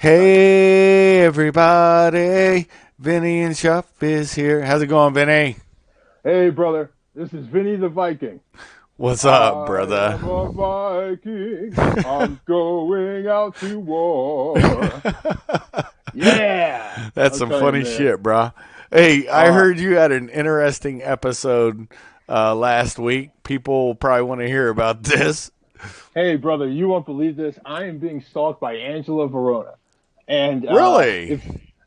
Hey everybody, Vinny and Shuff is here. How's it going, Vinny? Hey, brother, this is Vinny the Viking. What's up, I brother? am a Viking. I'm going out to war. Yeah, That's I'll some tell you, funny man. shit, bro. Hey, I Uh, heard you had an interesting episode last week. People probably want to hear about this. hey, brother, you won't believe this. I am being stalked by Angela Verona, and Really? if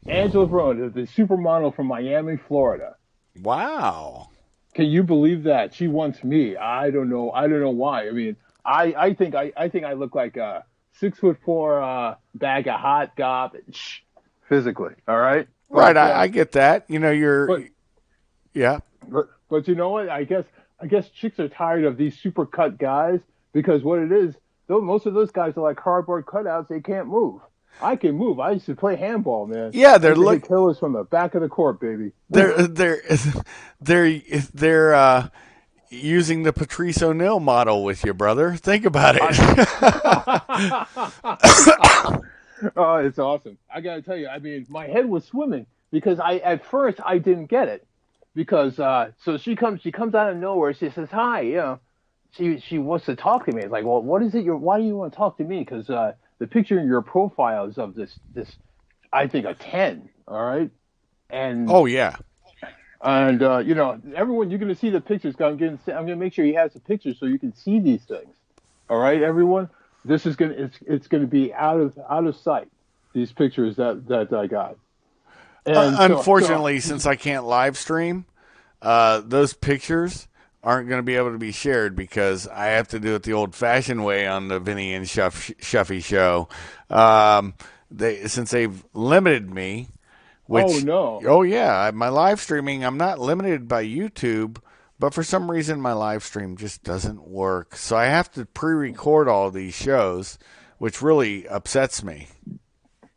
Angela Verona, the supermodel from Miami, Florida. Wow. Can you believe that she wants me? I don't know. I don't know why. I mean, I think I look like a 6'4" bag of hot garbage physically. All right, Right, I get that. You know, but yeah. but you know what? I guess chicks are tired of these super cut guys because what it is, though, most of those guys are like cardboard cutouts. They can't move. I can move. I used to play handball, man. Yeah, I used to hit killers from the back of the court, baby. Oof. they're, they're, they're using the Patrice O'Neill model with you, brother. Think about I, it. Oh, it's awesome. I gotta tell you, I mean, my head was swimming because I at first I didn't get it because so she comes out of nowhere. She says hi, she wants to talk to me. It's like, well, what is it? Why do you want to talk to me? Because the picture in your profile is of this I think a 10. All right, and Oh yeah. everyone, you're gonna see the pictures. I'm gonna make sure he has the pictures so you can see these things. All right, everyone. It's gonna be out of sight. These pictures that I got, and so Unfortunately, since I can't live stream, those pictures aren't going to be able to be shared because I have to do it the old-fashioned way on the Vinny and Shuffy show. Since they've limited me, oh which no. oh yeah, my live streaming I'm not limited by YouTube, but for some reason my live stream just doesn't work. So I have to pre-record all these shows, which really upsets me.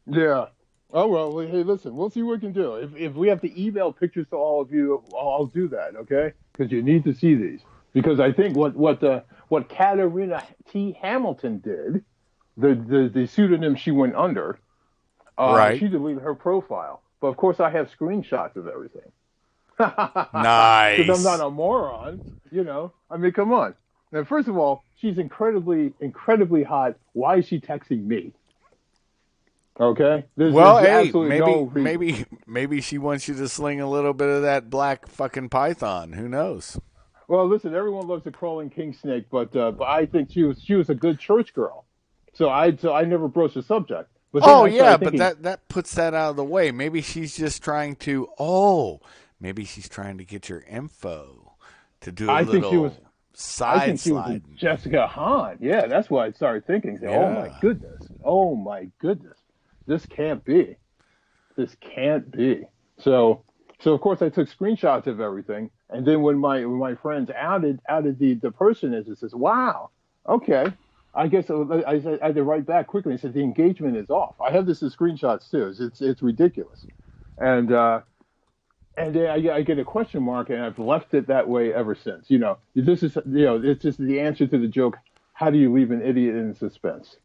Yeah. Oh well. Hey, listen. We'll see what we can do. If we have to email pictures to all of you, I'll do that. Okay? Because you need to see these. Because I think what Katarina T. Hamilton did, the pseudonym she went under, Right? she deleted her profile. But of course, I have screenshots of everything. Because I'm not Nice. a moron. I mean, come on. Now, first of all, she's incredibly, incredibly hot. Why is she texting me? Okay, Well, there's hey, absolutely no maybe reason. maybe maybe she wants you to sling a little bit of that black fucking python. Who knows? Well, listen, everyone loves a crawling king snake, but I think she was a good church girl, so I never broached the subject. But then Oh I yeah, started but thinking, that puts that out of the way. Maybe she's just trying to. Oh, maybe she's trying to get your info to do a I think she was little I side think she was a sliding. Jessica Hahn. Yeah, that's why I started thinking. Say, Yeah. oh my goodness, this can't be. This can't be. So of course I took screenshots of everything, and then when my friends outed the person as it says, wow, okay, I guess I had to write back quickly and said the engagement is off. I have this in screenshots too. It's ridiculous, and and then I get a question mark, and I've left it that way ever since. This is it's just the answer to the joke. How do you leave an idiot in suspense?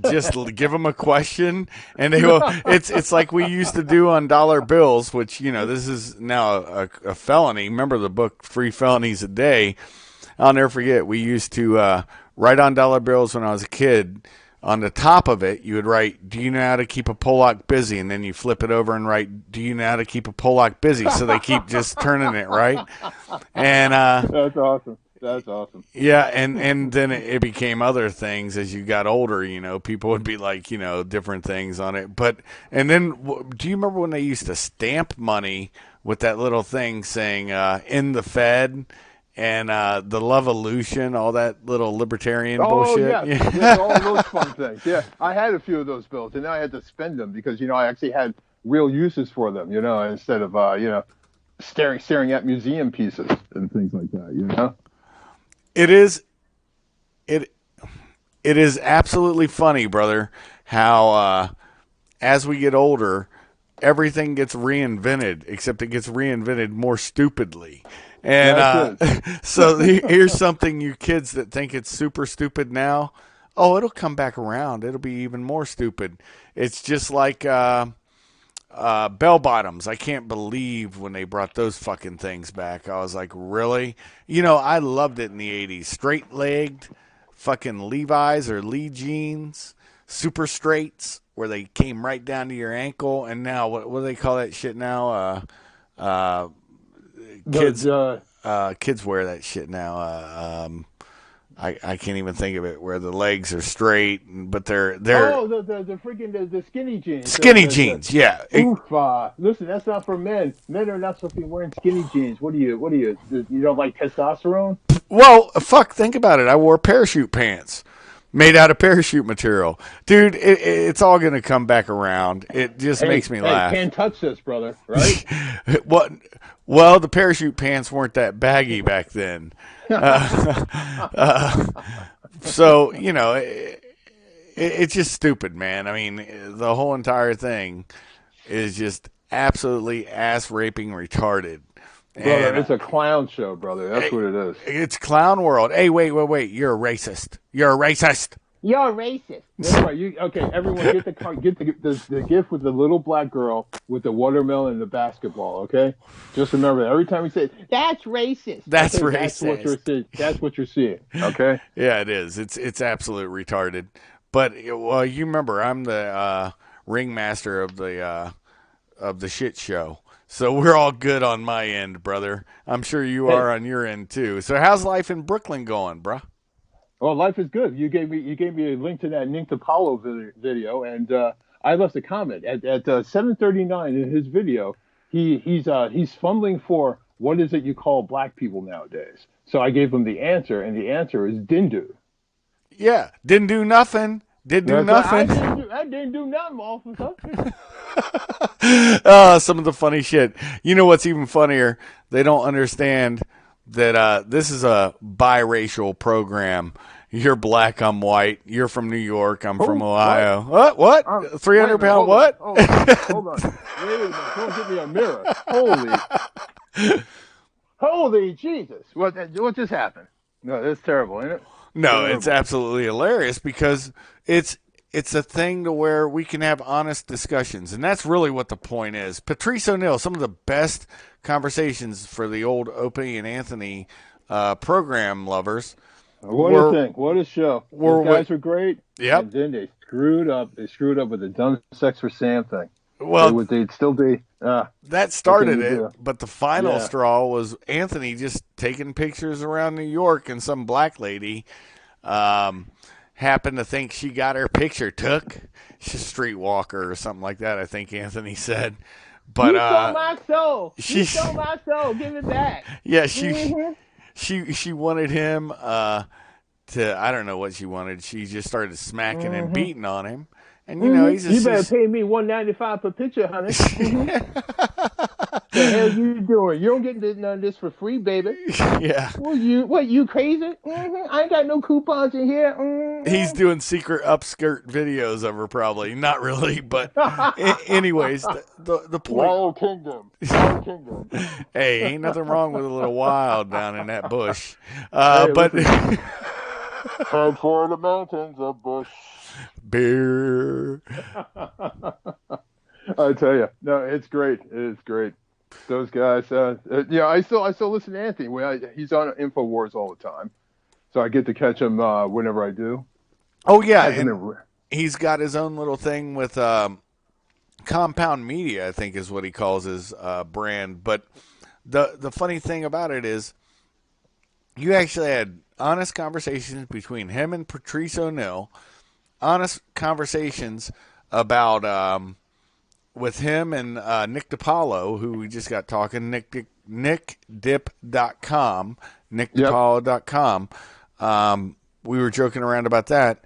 Just give them a question, and they will. It's like we used to do on dollar bills, which this is now a felony. Remember the book Three Felonies a Day? I'll never forget. We used to write on dollar bills when I was a kid. On the top of it, you would write, "Do you know how to keep a Pollock busy?" And then you flip it over and write, "Do you know how to keep a Pollock busy?" So they keep just turning it right, and That's awesome. That's awesome. yeah, and then it became other things as you got older. People would be like, different things on it. But and then, do you remember when they used to stamp money with that little thing saying "in the Fed" and the Lovolution, all that little libertarian Oh bullshit? yes, yes, all Yeah. those fun things. Yeah, I had a few of those bills, and then I had to spend them because I actually had real uses for them. Instead of staring at museum pieces and things like that. it is it it is absolutely funny, brother, how as we get older, everything gets reinvented, except it gets reinvented more stupidly. And That's it. so here's something you kids that think it's super stupid now. Oh, it'll come back around. It'll be even more stupid. It's just like bell bottoms. I can't believe when they brought those fucking things back. I was like, really? You know, I loved it in the 80s. Straight legged, fucking Levi's or Lee jeans, super straights where they came right down to your ankle. And now, what do they call that shit now? Uh, kids, kids wear that shit now. I can't even think of it, where the legs are straight, but they're the freaking the skinny jeans. skinny jeans. Yeah. Listen, that's not for men. Men are not supposed to be wearing skinny jeans. What do you? You don't like testosterone? Well, fuck. Think about it. I wore parachute pants made out of parachute material, dude. It's all gonna come back around. It just makes me laugh. Can't touch this, brother. Right? What? Well, the parachute pants weren't that baggy back then. So, you know, it's just stupid, man. I mean, the whole entire thing is just absolutely ass-raping retarded. Brother, it's a clown show, brother. That's what it is. It's clown world. Hey, wait. You're a racist. You're a racist. You're racist. That's right. Okay, everyone, get the gift with the little black girl with the watermelon and the basketball. Okay, just remember that every time we say that's racist. That's racist. That's what you're seeing. Okay. Yeah, it is. It's absolute retarded. But well, you remember I'm the ringmaster of the shit show. So we're all good on my end, brother. I'm sure you are on your end too. So how's life in Brooklyn going, bruh? Well, life is good. You gave me a link to that Nick DiPaolo video, and I left a comment at 7:39 in his video. He's fumbling for what is it you call black people nowadays. So I gave him the answer, and the answer is dindu. Yeah, didn't do nothing. Didn't do nothing. I didn't do nothing, officer. Some of the funny shit. You know what's even funnier? They don't understand that this is a biracial program. You're black, I'm white. You're from New York, I'm from Ohio. What? 300-pound what? Hold on. Wait a minute. Don't give me a mirror. Holy Jesus. What just happened? No, that's terrible, isn't it? No, it's absolutely hilarious because it's a thing to where we can have honest discussions. And that's really what the point is. Patrice O'Neal, some of the best conversations for the old Opie and Anthony program lovers. What a thing. What a show. Those guys were great. Yep. And then they screwed up. They screwed up with the dumb sex for Sam thing. Well, they'd still be. That started it, but the final straw was Anthony just taking pictures around New York, and some black lady happened to think she got her picture took. She's a streetwalker or something like that, I think Anthony said. But you stole my soul. You stole my soul. Give it back. Yeah, she wanted him to, I don't know what she wanted. She just started smacking and beating on him. And you know, he's you better pay me $1.95 per picture, honey. The hell you doing? You don't get none of this for free, baby. Yeah. What you crazy? I ain't got no coupons in here. He's doing secret upskirt videos of her, probably. Not really, but anyways, the point. Wild Kingdom. Wild Kingdom. Hey, ain't nothing wrong with a little wild down in that bush. But head for the mountains of bush. Beer. I tell you, no, it's great. It's great. Those guys, I still listen to Anthony. He's on InfoWars all the time, so I get to catch him whenever I do. Oh yeah, and he's got his own little thing with Compound Media, I think is what he calls his brand. But the funny thing about it is, you actually had honest conversations between him and Patrice O'Neal. Honest conversations about with him and Nick DiPaolo, who we just got talking, nickdip.com, nickdipalo.com. We were joking around about that.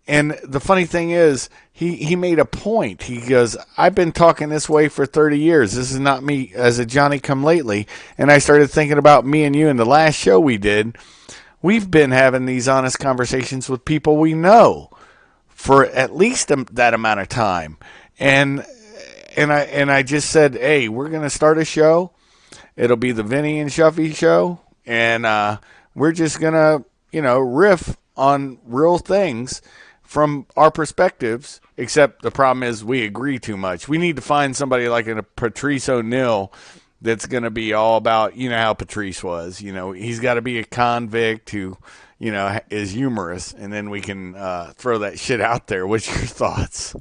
And the funny thing is, he made a point. He goes, I've been talking this way for 30 years. This is not me as a Johnny-come-lately. And I started thinking about me and you in the last show we did. We've been having these honest conversations with people we know for at least that amount of time. And I just said, hey, we're going to start a show. It'll be the Vinny and Shuffy show. And we're just going to, riff on real things from our perspectives, except the problem is we agree too much. We need to find somebody like a Patrice O'Neill that's going to be all about, how Patrice was. He's got to be a convict who, is humorous, and then we can throw that shit out there. What's your thoughts?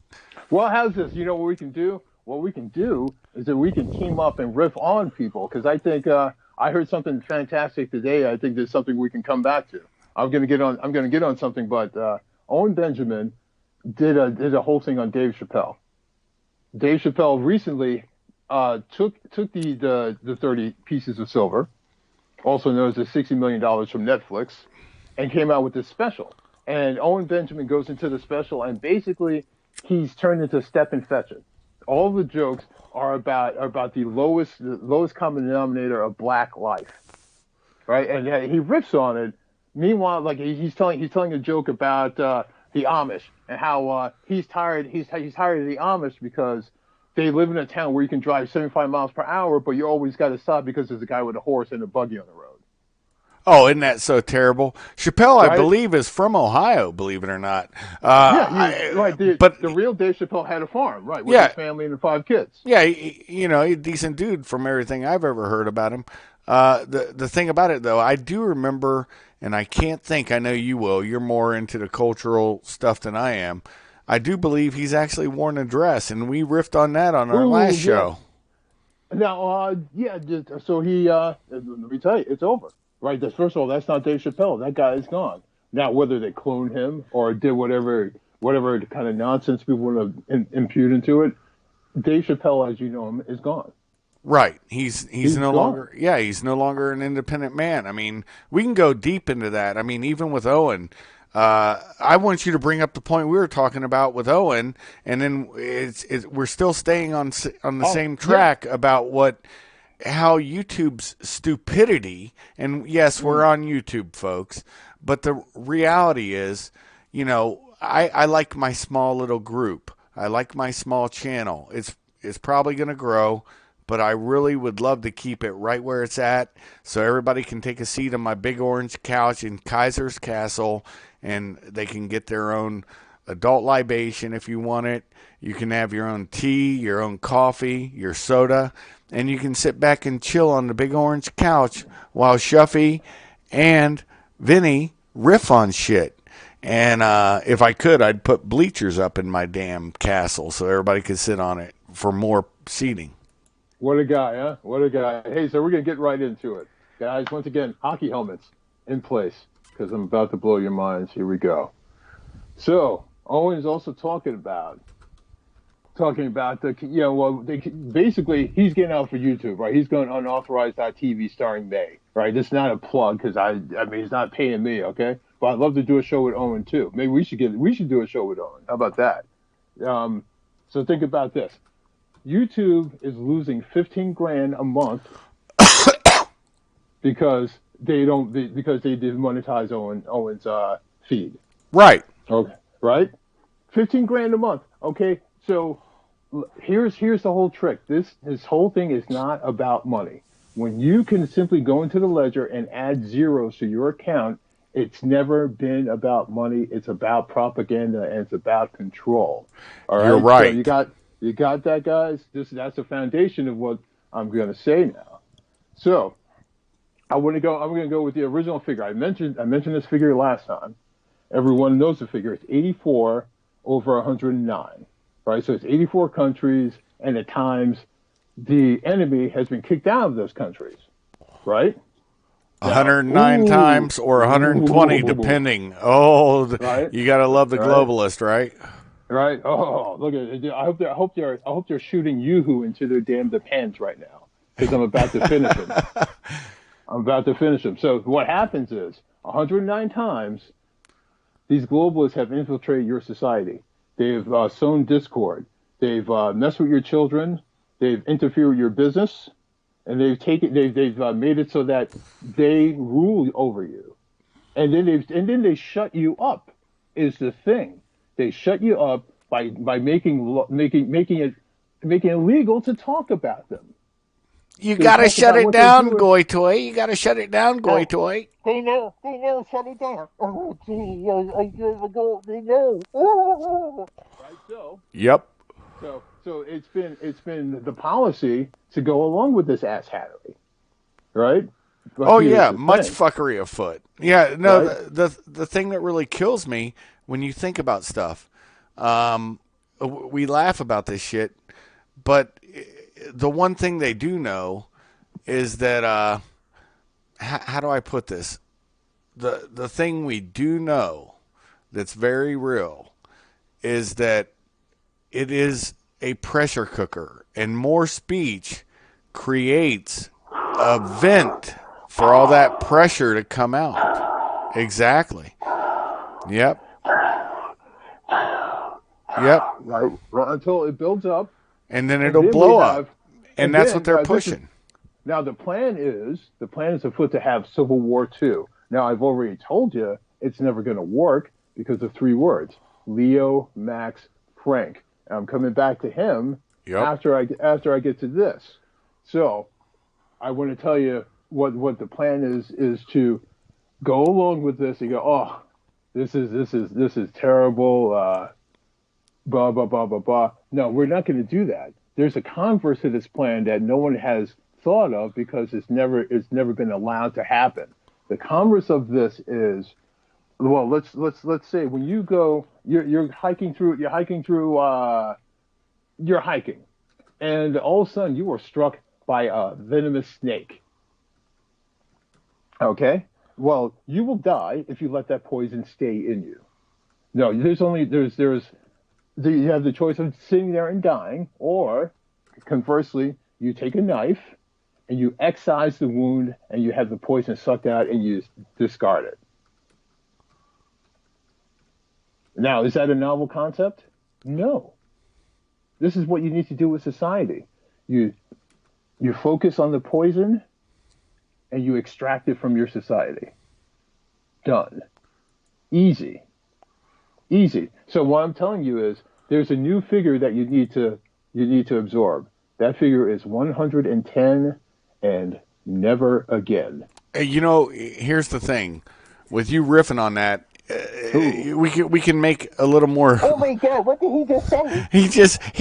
Well, how's this? You know what we can do? What we can do is that we can team up and riff on people because I think I heard something fantastic today. I think there's something we can come back to. I'm going to get on something, but Owen Benjamin did a whole thing on Dave Chappelle. Dave Chappelle recently took the 30 pieces of silver, also known as the $60 million from Netflix, and came out with this special. And Owen Benjamin goes into the special, and basically he's turned into Step and Fetch It. All the jokes are about the lowest common denominator of black life, right? And he riffs on it. Meanwhile, like he's telling a joke about the Amish and how he's tired of the Amish because they live in a town where you can drive 75 miles per hour, but you always got to stop because there's a guy with a horse and a buggy on the road. Oh, isn't that so terrible? Chappelle, Right? I believe, is from Ohio, believe it or not. Right. But the real Dave Chappelle had a farm, right, with yeah, his family and 5 kids. yeah, he's a decent dude from everything I've ever heard about him. The thing about it, though, I do remember, and I can't think, I know you will, you're more into the cultural stuff than I am. I do believe he's actually worn a dress, and we riffed on that on our Ooh, last yeah. show. Now, so he, let me tell you, it's over. Right. First of all, that's not Dave Chappelle. That guy is gone. Now, whether they cloned him or did whatever kind of nonsense people want to impute into it, Dave Chappelle, as you know him, is gone. Right. He's no gone. longer, yeah, he's no longer an independent man. I mean, we can go deep into that. I mean, even with Owen, I want you to bring up the point we were talking about with Owen, and then we're still staying on the Oh, same yeah. track about how YouTube's stupidity, and yes, we're on YouTube, folks, but the reality is, I like my small little group. I like my small channel. It's probably going to grow, but I really would love to keep it right where it's at so everybody can take a seat on my big orange couch in Kaiser's Castle and they can get their own adult libation if you want it. You can have your own tea, your own coffee, your soda, and you can sit back and chill on the big orange couch while Shuffy and Vinny riff on shit. And if I could, I'd put bleachers up in my damn castle so everybody could sit on it for more seating. What a guy, huh? What a guy. Hey, so we're going to get right into it. Guys, once again, hockey helmets in place because I'm about to blow your minds. Here we go. So, Owen's also talking about basically he's getting out for YouTube, right? He's going unauthorized.tv starring May, right? This is not a plug because I mean, he's not paying me, okay? But I'd love to do a show with Owen too. Maybe we should do a show with Owen. How about that? So think about this. YouTube is losing 15 grand a month because they demonetize Owen's feed. Right. Okay, right? 15 grand a month. Okay, so here's the whole trick. This whole thing is not about money. When you can simply go into the ledger and add zeros to your account, it's never been about money. It's about propaganda and it's about control. All You're right. So right. you got that, guys. That's the foundation of what I'm going to say now. So I'm going to go with the original figure. I mentioned this figure last time. Everyone knows the figure. It's 84 over 109. Right. So it's 84 countries, and at times the enemy has been kicked out of those countries. Right. Now, 109 times or 120, depending. Oh, right, you got to love the right, globalist, right? right. Oh, look at it. I hope they're shooting Yoo-hoo into their damn pants right now because I'm about to finish him. I'm about to finish him. So what happens is 109 times these globalists have infiltrated your society. They've sown discord. They've messed with your children. They've interfered with your business. And they've made it so that they rule over you, and then they shut you up. Is the thing they shut you up by making it illegal to talk about them. You They gotta talk shut about it what they're down, doing. Goy Toy. You gotta shut it down, Goy Toy. They know, shut it down. Oh, gee, I gotta go, they know. Oh. Right. So Yep. so it's been the policy to go along with this asshattery, right? But Oh here's yeah, the much thing, fuckery afoot. Yeah, no, right? the thing that really kills me when you think about stuff, we laugh about this shit, but the one thing they do know is that how do I put this? The thing we do know that's very real is that it is a pressure cooker, and more speech creates a vent for all that pressure to come out. Exactly. Yep. Yep. Right. Right. Until it builds up, And then and it'll then we blow have, up. And and that's then what they're this is pushing. now the plan is afoot to have Civil War II. Now I've already told you it's never going to work because of three words: Leo, Max, Frank. And I'm coming back to him Yep. after I get to this. So I want to tell you what the plan is to go along with this and go, oh, this is terrible. Blah blah blah blah blah. No, we're not going to do that. There's a converse to this plan that no one has thought of because it's never been allowed to happen. The converse of this is, well, let's say when you go, you're hiking, and all of a sudden you are struck by a venomous snake. Okay, well, you will die if you let that poison stay in you. No, you have the choice of sitting there and dying, or conversely, you take a knife and you excise the wound and you have the poison sucked out and you discard it. Now, is that a novel concept? No. This is what you need to do with society. You focus on the poison and you extract it from your society. Done. Easy. Easy. So what I'm telling you is there's a new figure that you need to absorb. That figure is 110 and never again. You know, here's the thing. With you riffing on that, we can make a little more. Oh my God! What did he just say? He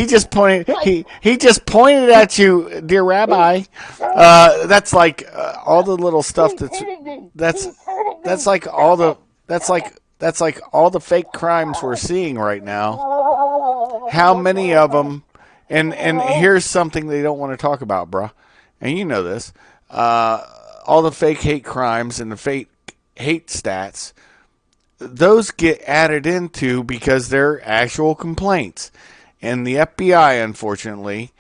just pointed he just pointed at you, dear Rabbi. That's like all the little stuff that's like all the fake crimes we're seeing right now. How many of them? And here's something they don't want to talk about, bruh. And you know this. All the fake hate crimes and the fake hate stats, those get added into because they're actual complaints. And the FBI, unfortunately,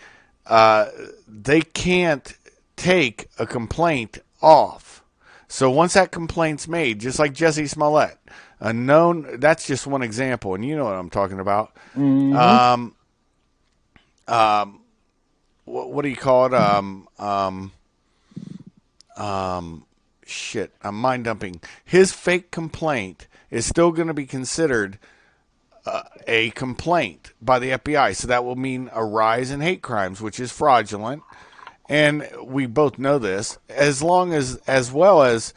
they can't take a complaint off. So once that complaint's made, just like Jesse Smollett, that's just one example, and you know what I'm talking about. Mm-hmm. What do you call it? Shit, I'm mind dumping. His fake complaint is still going to be considered a complaint by the FBI. So that will mean a rise in hate crimes, which is fraudulent. And we both know this, as well as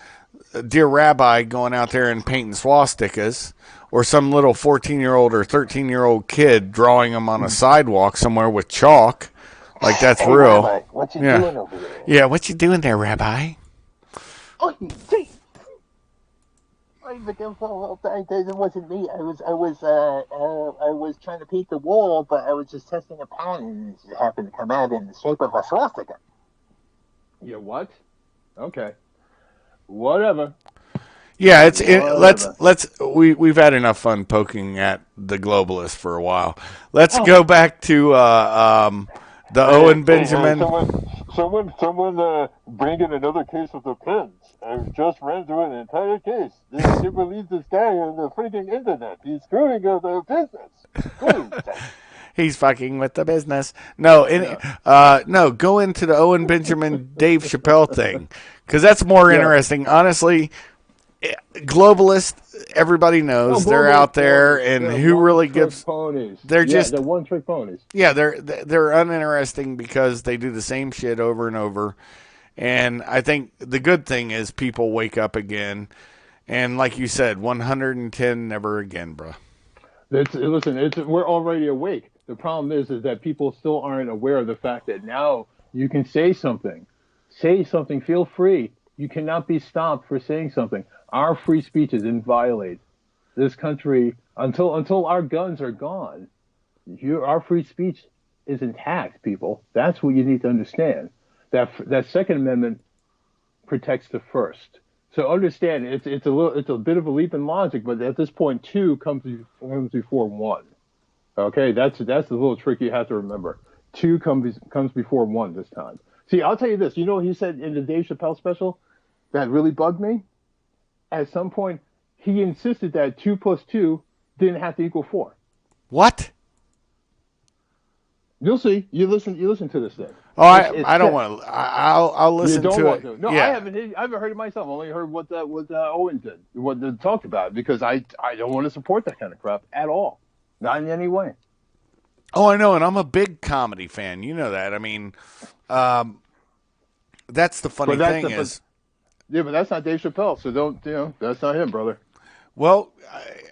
dear Rabbi going out there and painting swastikas, or some little 14-year-old or 13-year-old kid drawing them on a sidewalk somewhere with chalk. Like that's real. Rabbi, what you doing over there? Yeah, what you doing there, Rabbi? Oh, gee. It wasn't me. I was trying to paint the wall, but I was just testing a pan, and it happened to come out in the shape of a swastika. Yeah, what? Okay. Whatever. Yeah, we've had enough fun poking at the globalists for a while. Let's go back to the Owen Benjamin. Someone bring in another case of the pins. I've just ran through an entire case. You can't believe this guy on the freaking internet. He's screwing up the business. He's fucking with the business. No, go into the Owen Benjamin Dave Chappelle thing, because that's more interesting. Honestly, Globalist, everybody No, knows they're global out there, ponies. and They're who really one-trick gives? ponies. They're Yeah, just they're one-trick ponies. yeah, they're uninteresting because they do the same shit over and over. And I think the good thing is people wake up again, and like you said, 110 never again, bro. Listen, we're already awake. The problem is that people still aren't aware of the fact that now you can say something. Say something. Feel free. You cannot be stopped for saying something. Our free speech is inviolate. This country until our guns are gone. Our free speech is intact, people. That's what you need to understand. That Second Amendment protects the first. So understand it's a bit of a leap in logic, but at this point, two comes before one. Okay, that's the little trick you have to remember. Two comes before one this time. See, I'll tell you this. You know what he said in the Dave Chappelle special that really bugged me? At some point, he insisted that two plus two didn't have to equal four. What? You'll see. You listen to this thing. Oh, I don't want to. I'll You listen don't to want it. to. No, Yeah. I haven't heard it myself. I only heard what Owen did, what they talked about, because I don't want to support that kind of crap at all, not in any way. Oh, I know, and I'm a big comedy fan. You know that. I mean, that's the funny thing is. Yeah, but that's not Dave Chappelle, so don't. That's not him, brother. Well,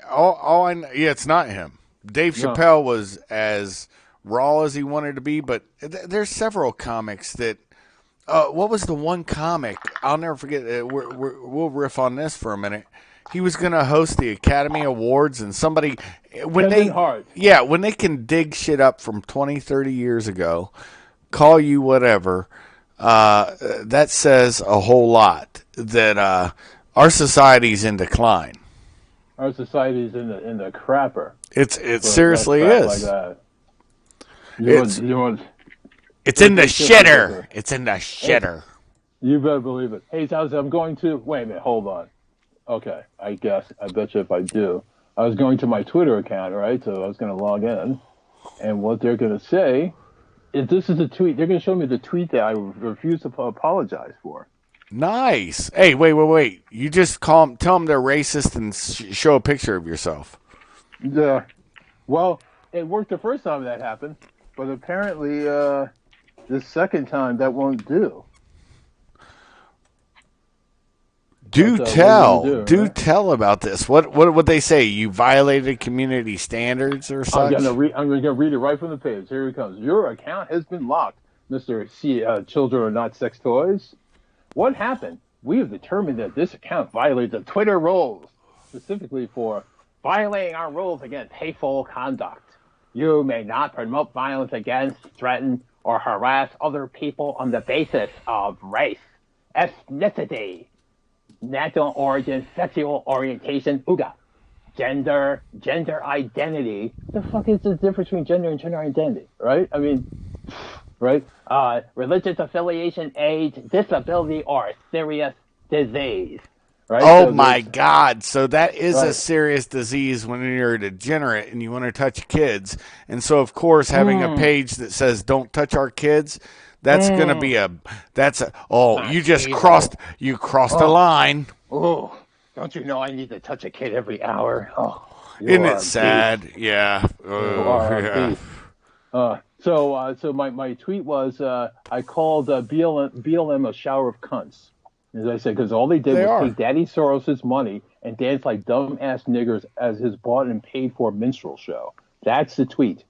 all I know, yeah, it's not him. Dave No. Chappelle was as raw as he wanted to be, but there's several comics that. What was the one comic? I'll never forget. We'll riff on this for a minute. He was going to host the Academy Awards, and somebody Kevin Hart. when they can dig shit up from 20, 30 years ago, call you whatever. That says a whole lot that our society's in decline. Our society's in the crapper. It seriously is. Like that. It's in the shitter. It's in the shitter. You better believe it. Hey, I'm going to. Wait a minute. Hold on. Okay. I bet you if I do. I was going to my Twitter account, right? So I was going to log in. And what they're going to say is this is a tweet. They're going to show me the tweet that I refuse to apologize for. Nice. Hey, wait. You just tell them they're racist and show a picture of yourself. Yeah. Well, it worked the first time that happened, but apparently the second time that won't do. Do right? tell about this. What would they say? You violated community standards or such? I'm going to read it right from the page. Here it comes. Your account has been locked, Mr. C. Children are not sex toys. What happened? We have determined that this account violates the Twitter rules, specifically for violating our rules against hateful conduct. You may not promote violence against, threaten, or harass other people on the basis of race, ethnicity, national origin, sexual orientation, gender identity. The fuck is the difference between gender and gender identity, right? I mean, right? Religious affiliation, age, disability, or serious disease. Right? Oh so my God. So that is right. a serious disease when you're a degenerate and you want to touch kids. And so, of course, having a page that says don't touch our kids, that's going to be you just crossed a line. Oh, don't you know I need to touch a kid every hour? Oh, isn't it sad? Beast. Yeah. So my tweet was I called BLM a shower of cunts. As I said, because all they did was take Daddy Soros' money and dance like dumb-ass niggers as his bought and paid for minstrel show. That's the tweet.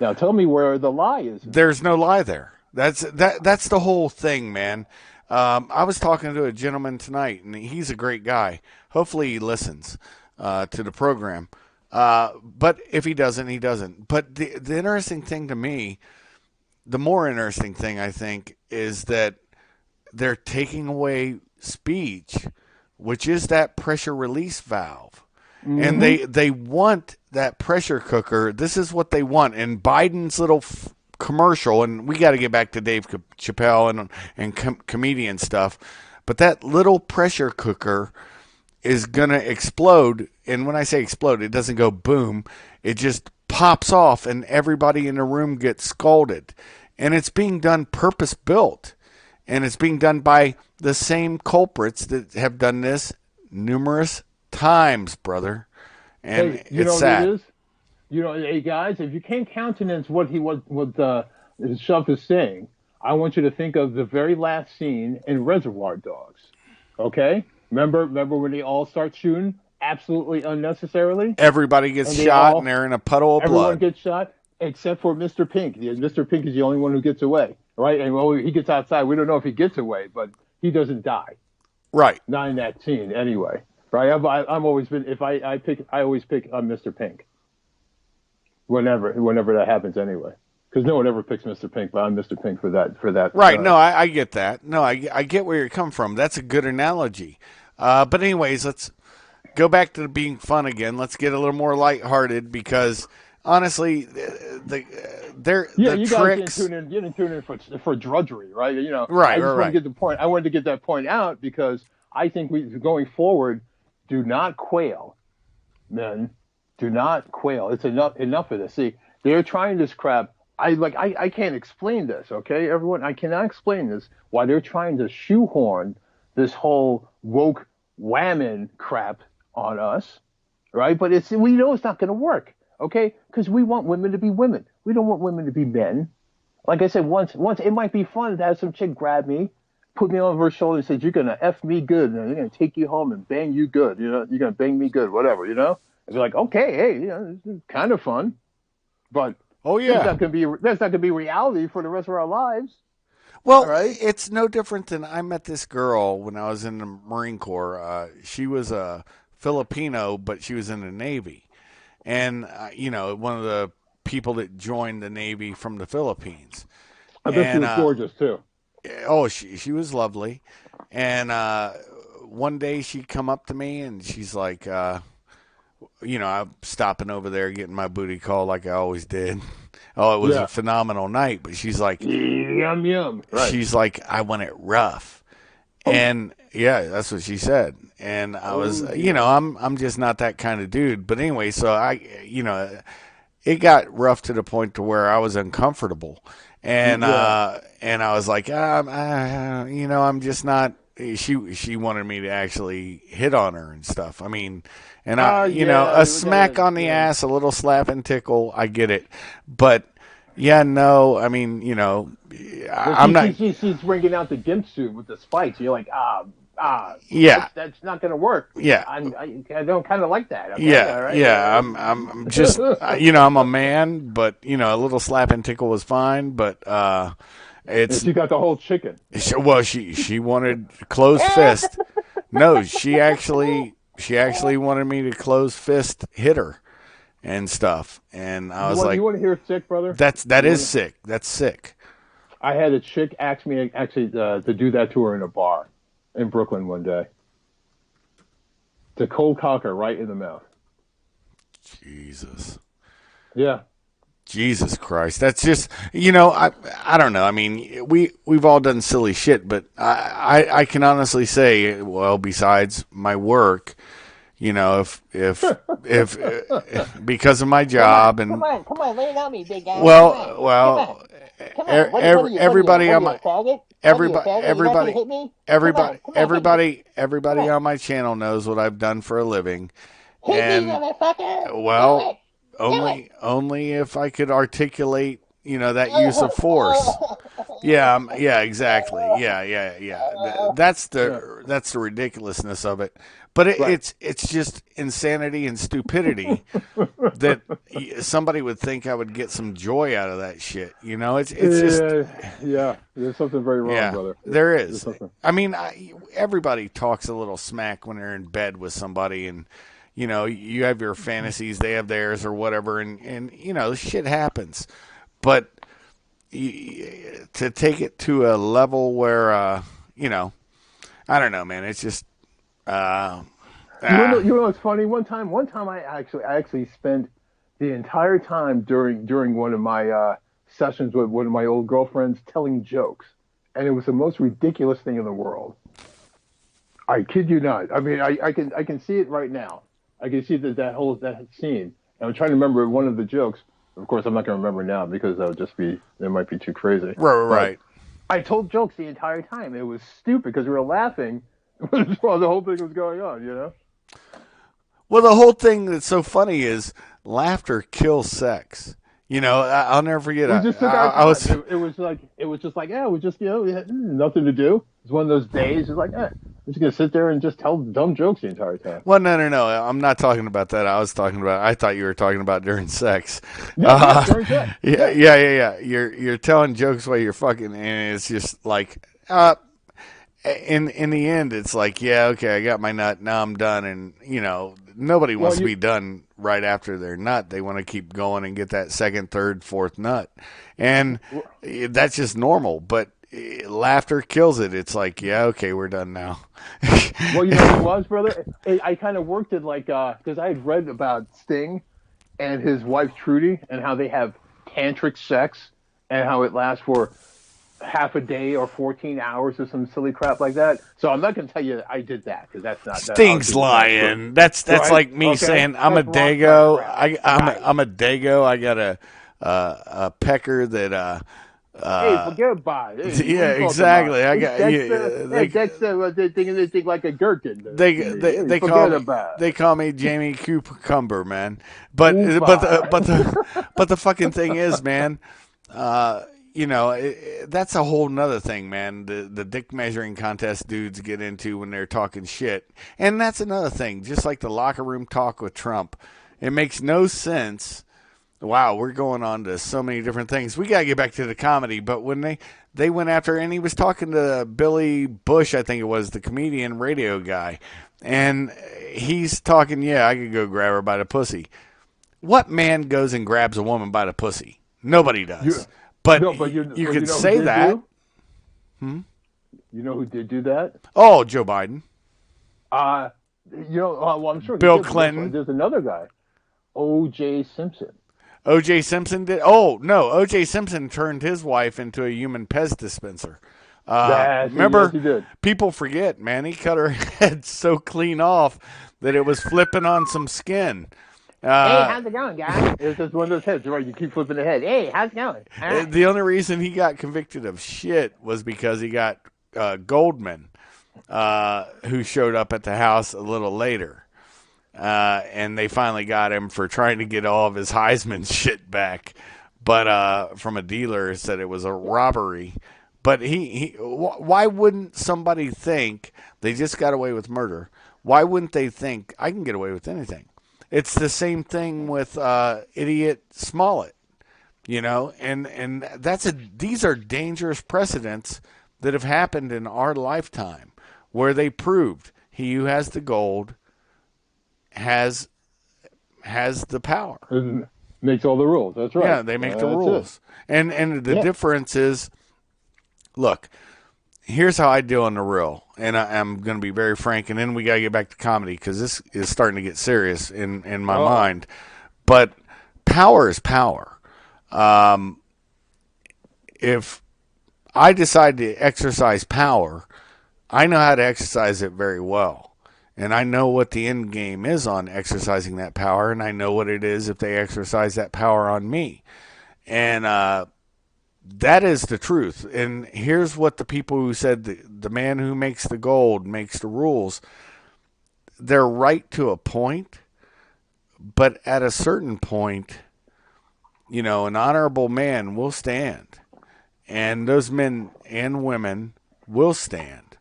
Now tell me where the lie is. There's no lie there. That's the whole thing, man. I was talking to a gentleman tonight, and he's a great guy. Hopefully he listens to the program. But if he doesn't, he doesn't. But the interesting thing to me, the more interesting thing, I think, is that they're taking away speech, which is that pressure release valve. Mm-hmm. And they want that pressure cooker. This is what they want. And Biden's little commercial, and we got to get back to Dave Chappelle and comedian stuff, but that little pressure cooker is going to explode. And when I say explode, it doesn't go boom. It just pops off, and everybody in the room gets scalded. And it's being done purpose-built. And it's being done by the same culprits that have done this numerous times, brother. And Hey, you it's know what it sad. is? Hey guys, if you can't countenance what Shuff is saying, I want you to think of the very last scene in Reservoir Dogs. Okay? Remember when they all start shooting absolutely unnecessarily, Everybody gets and they shot and all they're in a puddle of everyone blood. gets shot except for Mr. Pink. Mr. Pink is the only one who gets away, right? And well, he gets outside. We don't know if he gets away, but he doesn't die. Right. Not in that scene, anyway. Right? I'm always been if I pick I always pick Mr. Pink whenever that happens anyway. Because no one ever picks Mr. Pink, but I'm Mr. Pink for that. Right. No, I get that. No, I get where you're coming from. That's a good analogy. But anyways, let's go back to being fun again. Let's get a little more lighthearted because honestly, Yeah, the you guys tricks. didn't tune in for drudgery, right? Right, I just want right. to get the point. I wanted to get that point out because I think we going forward, do not quail, men. Do not quail. It's enough of this. See, they're trying this crap. I can't explain this, okay, everyone. I cannot explain this. Why they're trying to shoehorn this whole woke whammon crap on us, right? But we know it's not going to work, okay? Because we want women to be women. We don't want women to be men. Like I said, once it might be fun to have some chick grab me, put me on her shoulder and says, "You're gonna f me good, and you're gonna take you home and bang you good. You're gonna bang me good, whatever. I'd be like, okay, hey, this is kind of fun, but Oh yeah. that's not gonna be reality for the rest of our lives. All Well, right? it's no different than I met this girl when I was in the Marine Corps. She was a Filipino, but she was in the Navy, and one of the people that joined the Navy from the Philippines. I bet she And was gorgeous too. oh, she was lovely. And one day she come up to me and she's like, I'm stopping over there getting my booty call like I always did. Oh, it was Yeah. a phenomenal night. But Yum yum. Right. she's like, I want it rough. And yeah, that's what she said. And I was, I'm just not that kind of dude. But anyway, so it got rough to the point to where I was uncomfortable. And and I was like, I'm just not. She wanted me to actually hit on her and stuff. I mean, and a smack on the ass, a little slap and tickle, I get it, but yeah, no, I mean, I'm not. She's bringing out the gimp suit with the spikes. You're like, Yeah, that's not gonna work. yeah. I don't kind of like that. Okay? Yeah, All right? yeah. I'm just, I'm a man, but a little slap and tickle was fine. But it's She got the whole chicken. she wanted closed fist. No, she actually wanted me to close fist hit her and stuff. And I was like, you want to hear sick, brother? that is sick. That's sick. I had a chick ask me actually to do that to her in a bar in Brooklyn one day. To cold cock her right in the mouth. Jesus. Yeah. Jesus Christ. That's just, I don't know. I mean, we've all done silly shit, but I can honestly say, well, besides my work, if because of my job Come on, lay it on me, big guy. well, Come on. everybody on my everybody on on my channel knows what I've done for a living. Hit And me, motherfucker. well, Do it. only if I could articulate, that use of force. Yeah, yeah, exactly. Yeah. That's the ridiculousness of it. But it's just insanity and stupidity that somebody would think I would get some joy out of that shit. It's just There's something very wrong, brother. there is. I mean, everybody talks a little smack when they're in bed with somebody, and you have your fantasies, they have theirs, or whatever, and shit happens. But to take it to a level where I don't know, man. It's just You know what's funny? One time I actually spent the entire time during one of my sessions with one of my old girlfriends telling jokes, and it was the most ridiculous thing in the world. I kid you not. I mean, I can see it right now. I can see that scene. And I'm trying to remember one of the jokes. Of course, I'm not going to remember now because it might be too crazy. right. I told jokes the entire time. It was stupid because we were laughing While the whole thing was going on, you know. Well, the whole thing that's so funny is laughter kills sex. I'll never forget. We just took I, our I time. was It was just like, yeah, we just, we had nothing to do. It's one of those days. It's like, I'm just gonna sit there and just tell dumb jokes the entire time. Well, no. I'm not talking about that. I thought you were talking about during sex. Yeah, during sex. Yeah. You're telling jokes while you're fucking, and it's just like, in the end, it's like, yeah, okay, I got my nut. Now I'm done, and nobody wants to be done right after their nut. They want to keep going and get that second, third, fourth nut, and that's just normal. But laughter kills it. It's like, yeah, okay, we're done now. Well, you know what it was, brother? I kind of worked it like because I had read about Sting and his wife Trudy and how they have tantric sex and how it lasts for half a day or 14 hours or some silly crap like that. So I'm not going to tell you that I did that because that's not Sting's lying. That's right? like me saying I'm a dago. I'm a dago. I got a pecker that hey, forget about it. Hey, yeah, exactly. I got they think like a gherkin. They call me Jamie Cucumber, man. But the fucking thing is, man. That's a whole nother thing, man. The dick measuring contest dudes get into when they're talking shit. And that's another thing. Just like the locker room talk with Trump. It makes no sense. Wow, we're going on to so many different things. We got to get back to the comedy. But when they went after, and he was talking to Billy Bush, I think it was, the comedian radio guy. And he's talking, yeah, I could go grab her by the pussy. What man goes and grabs a woman by the pussy? Nobody does. But you could say that. You know who did do that? Oh, Joe Biden. Well, I'm sure Bill Clinton. There's another guy, O.J. Simpson. O.J. Simpson did. Oh no, O.J. Simpson turned his wife into a human Pez dispenser. Remember, yes, he did. People forget, man. He cut her head so clean off that it was flipping on some skin. Hey, how's it going, guys? It's just one of those heads, right? You keep flipping the head. Hey, how's it going? Right. The only reason he got convicted of shit was because he got Goldman, who showed up at the house a little later. And they finally got him for trying to get all of his Heisman shit back. But from a dealer said it was a robbery. But why wouldn't somebody think they just got away with murder? Why wouldn't they think I can get away with anything? It's the same thing with idiot Smollett, and these are dangerous precedents that have happened in our lifetime where they proved he who has the gold has the power. Makes all the rules. That's right. Yeah, they make the rules. And the difference is, look, here's how I deal on the real, and I'm going to be very frank, and then we got to get back to comedy because this is starting to get serious in my mind. But power is power. If I decide to exercise power, I know how to exercise it very well. And I know what the end game is on exercising that power, and I know what it is if they exercise that power on me. And that is the truth. And here's what the people who said the man who makes the gold makes the rules, they're right to a point, but at a certain point, an honorable man will stand. And those men and women will stand.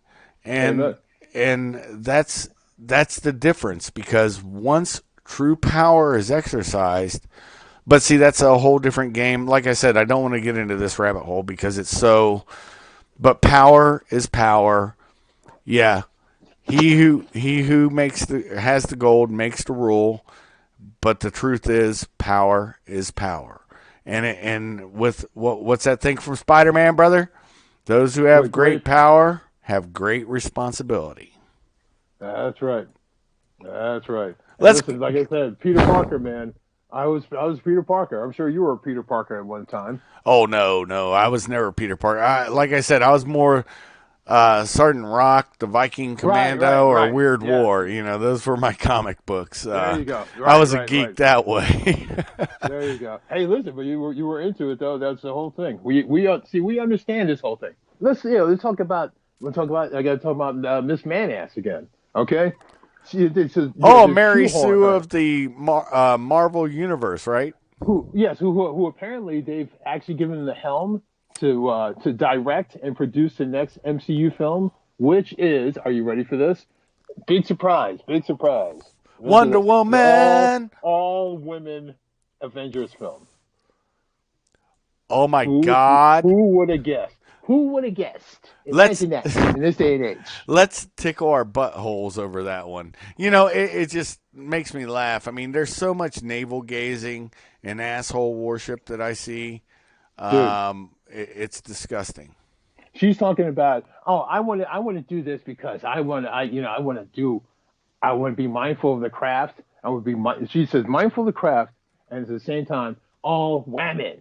And that's the difference, because once true power is exercised, but see, that's a whole different game. Like I said, I don't want to get into this rabbit hole because it's so, but power is power. Yeah. He who has the gold makes the rule, but the truth is power is power. And with what's that thing from Spider-Man, brother? Those who have great power have great responsibility. That's right. Listen, like I said, Peter Parker, man. I was Peter Parker. I'm sure you were Peter Parker at one time. Oh no, I was never Peter Parker. Like I said, I was more Sergeant Rock, the Viking Commando, or Weird War. Those were my comic books. There you go. I was a geek that way. There you go. Hey, listen, but you were into it though. That's the whole thing. We understand this whole thing. Let's talk about We'll talk about. I got to talk about Miss Manass again. Okay. Oh, They're Mary shoehorning Sue her. of the Marvel Universe, right? Who apparently they've actually given the helm to direct and produce the next MCU film, which is, are you ready for this? Big surprise, big surprise. Listen to Wonder this. An Woman. all women Avengers film. Oh my Who God. who would have guessed? Who would have guessed? Let's Imagine that in this day and age. let's tickle our buttholes over that one. You know, it just makes me laugh. I mean, there's so much navel gazing and asshole worship that I see. Dude, It's disgusting. she's talking about, oh, I want to do this because I want to be mindful of the craft. She says mindful of the craft, and at the same time, all women.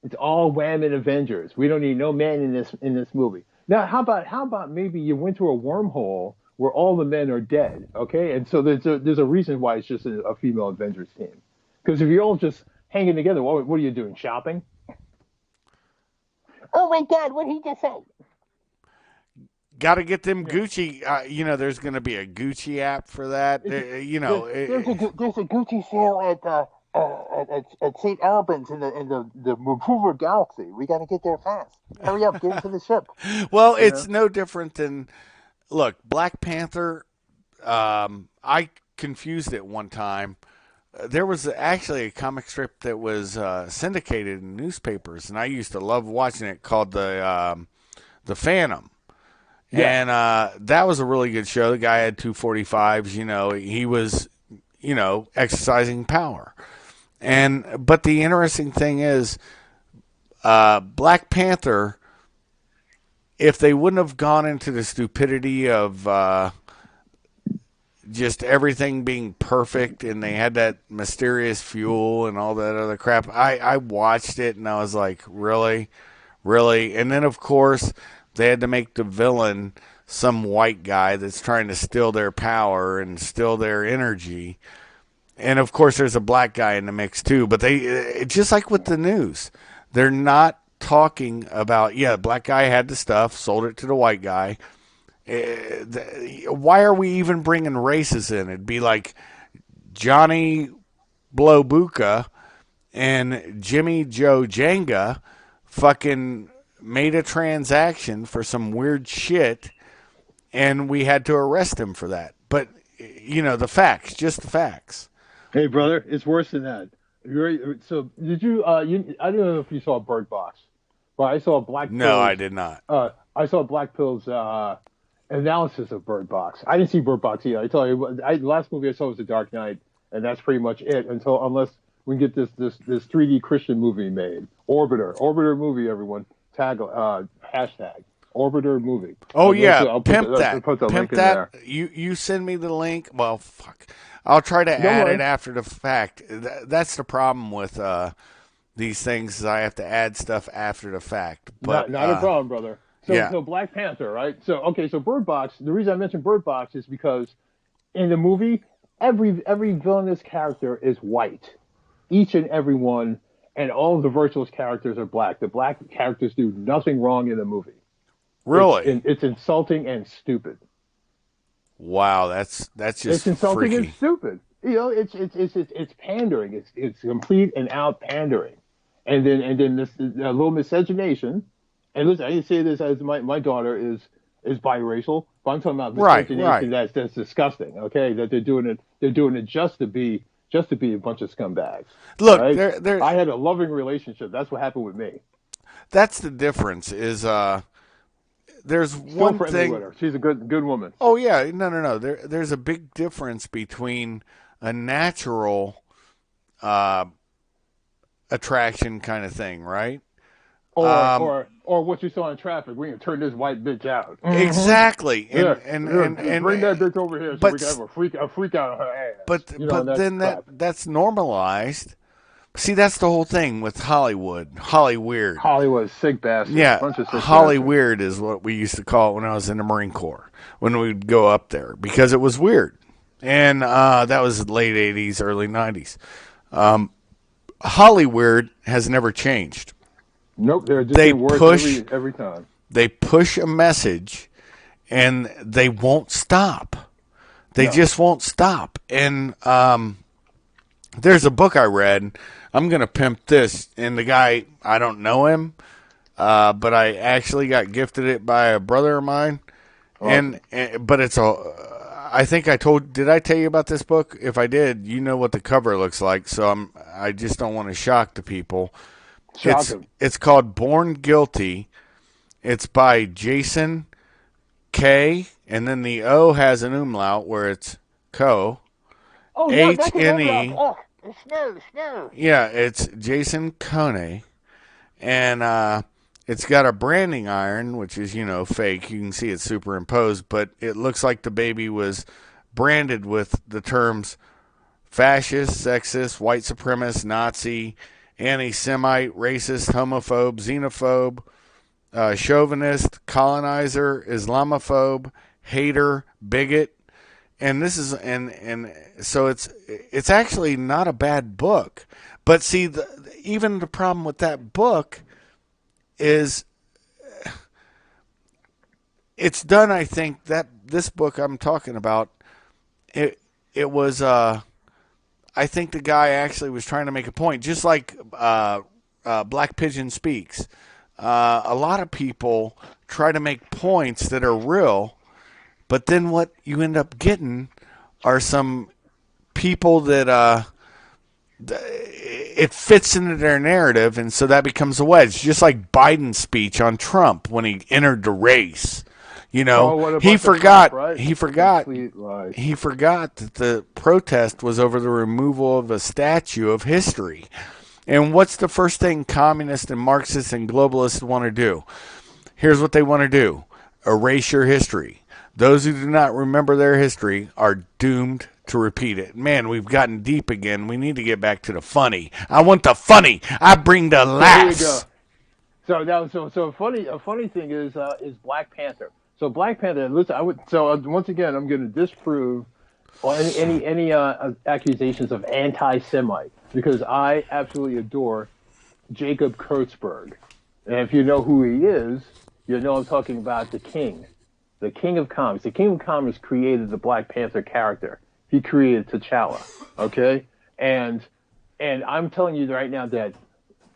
It's all women Avengers. We don't need no men in this movie. Now, how about maybe you went through a wormhole where all the men are dead, okay? And so there's a reason why it's just a female Avengers team. Because if you're all just hanging together, what are you doing? Shopping? Oh my God, what did he just say? Got to get them Gucci. You know, there's going to be a Gucci app for that. You know, There's a Gucci sale at St. Albans in the Vancouver Galaxy. We got to get there fast. Hurry up, get into the ship. well, it's no different than look, Black Panther. I confused it one time. There was actually a comic strip that was syndicated in newspapers, and I used to love watching it, called the Phantom. Yeah. And that was a really good show. The guy had 245s. You know, he was, exercising power. But the interesting thing is, Black Panther, if they wouldn't have gone into the stupidity of just everything being perfect, and they had that mysterious fuel and all that other crap, I watched it and I was like, really? Really? And then, of course, they had to make the villain some white guy that's trying to steal their power and steal their energy. And, of course, there's a black guy in the mix, too. But they, just like with the news, they're not talking about, yeah, the black guy had the stuff, sold it to the white guy. Why are we even bringing races in? It'd be like Johnny Blowbuka and Jimmy Joe Jenga fucking made a transaction for some weird shit, and we had to arrest him for that. But, the facts, just the facts. Hey, brother, it's worse than that. So did you? I don't know if you saw Bird Box, but I saw Black. No, I did not. I saw Black Pill's analysis of Bird Box. I didn't see Bird Box either. I tell you, the last movie I saw was The Dark Knight, and that's pretty much it. Unless we can get this 3D Christian movie made, Orbiter movie, everyone. Hashtag Orbiter movie. Oh yeah, I'll pimp put that. Put the Pimp link in that. there. You send me the link. Well, fuck. I'll try to add worry. it after the fact. That's the problem with these things. Is I have to add stuff after the fact. But Not a problem, brother. So, yeah. so Black Panther, right? So Bird Box. The reason I mentioned Bird Box is because in the movie, every villainous character is white, each and every one, and all of the virtuous characters are black. The black characters do nothing wrong in the movie. Really, it's insulting and stupid. Wow, that's just it's insulting freaky. and stupid. It's pandering. It's complete and out pandering, and then this a little miscegenation. And listen, I didn't say this as my daughter is biracial, but I'm talking about miscegenation. Right. That's disgusting. Okay, that they're doing it just to be a bunch of scumbags. Look, right? there. I had a loving relationship. That's what happened with me. That's the difference. Is there's Still one friendly thing. with her. She's a good woman. Oh yeah, no. There's a big difference between a natural attraction kind of thing, right? Or what you saw in traffic. We can turn this white bitch out. Exactly. And bring that bitch over here so we can have a freak out on her ass. But then that's normalized. See, that's the whole thing with Hollywood. Hollyweird. Hollywood's sick bastard. Yeah, Hollyweird is what we used to call it when I was in the Marine Corps, when we'd go up there, because it was weird. And that was late 80s, early 90s. Hollyweird has never changed. Nope, they're just getting worse every time. they push a message and they won't stop. They just won't stop. And there's a book I read. I'm going to pimp this. And the guy, I don't know him, but I actually got gifted it by a brother of mine. Awesome. But it's I think did I tell you about this book? If I did, you know what the cover looks like. So I just don't want to shock the people. It's called Born Guilty. It's by Jason K, and then the O has an umlaut where it's Co. Oh, yeah, H-N-E. Oh, snow. Yeah, it's Jason Kone. And it's got a branding iron, which is, fake. You can see it's superimposed, but it looks like the baby was branded with the terms fascist, sexist, white supremacist, Nazi, anti-Semite, racist, homophobe, xenophobe, chauvinist, colonizer, Islamophobe, hater, bigot. And this is and so it's actually not a bad book. But see, even the problem with that book is it's done. I think that this book I'm talking about, it was. I think the guy actually was trying to make a point, just like Black Pigeon Speaks. A lot of people try to make points that are real, but then what you end up getting are some people that it fits into their narrative, and so that becomes a wedge. Just like Biden's speech on Trump when he entered the race. He forgot. Trump, right? He forgot that the protest was over the removal of a statue of history. And what's the first thing communists and Marxists and globalists want to do? Here's what they want to do: erase your history. Those who do not remember their history are doomed to repeat it. Man, we've gotten deep again. We need to get back to the funny. I want the funny. I bring the laughs. So now, a funny thing is Black Panther. So Black Panther. Listen, once again, I'm going to disprove any accusations of anti-Semite because I absolutely adore Jacob Kurtzberg, and if you know who he is, you know I'm talking about the King of Comics. The King of Comics created the Black Panther character. He created T'Challa. Okay, and I'm telling you right now that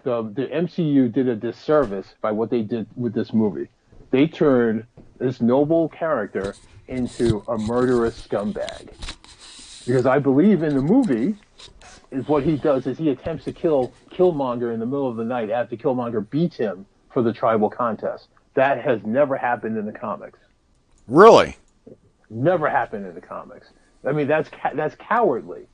the MCU did a disservice by what they did with this movie. They turned this noble character into a murderous scumbag. Because I believe in the movie, is what he does is he attempts to kill Killmonger in the middle of the night after Killmonger beats him for the tribal contest. That has never happened in the comics. Really? Never happened in the comics. I mean, that's cowardly.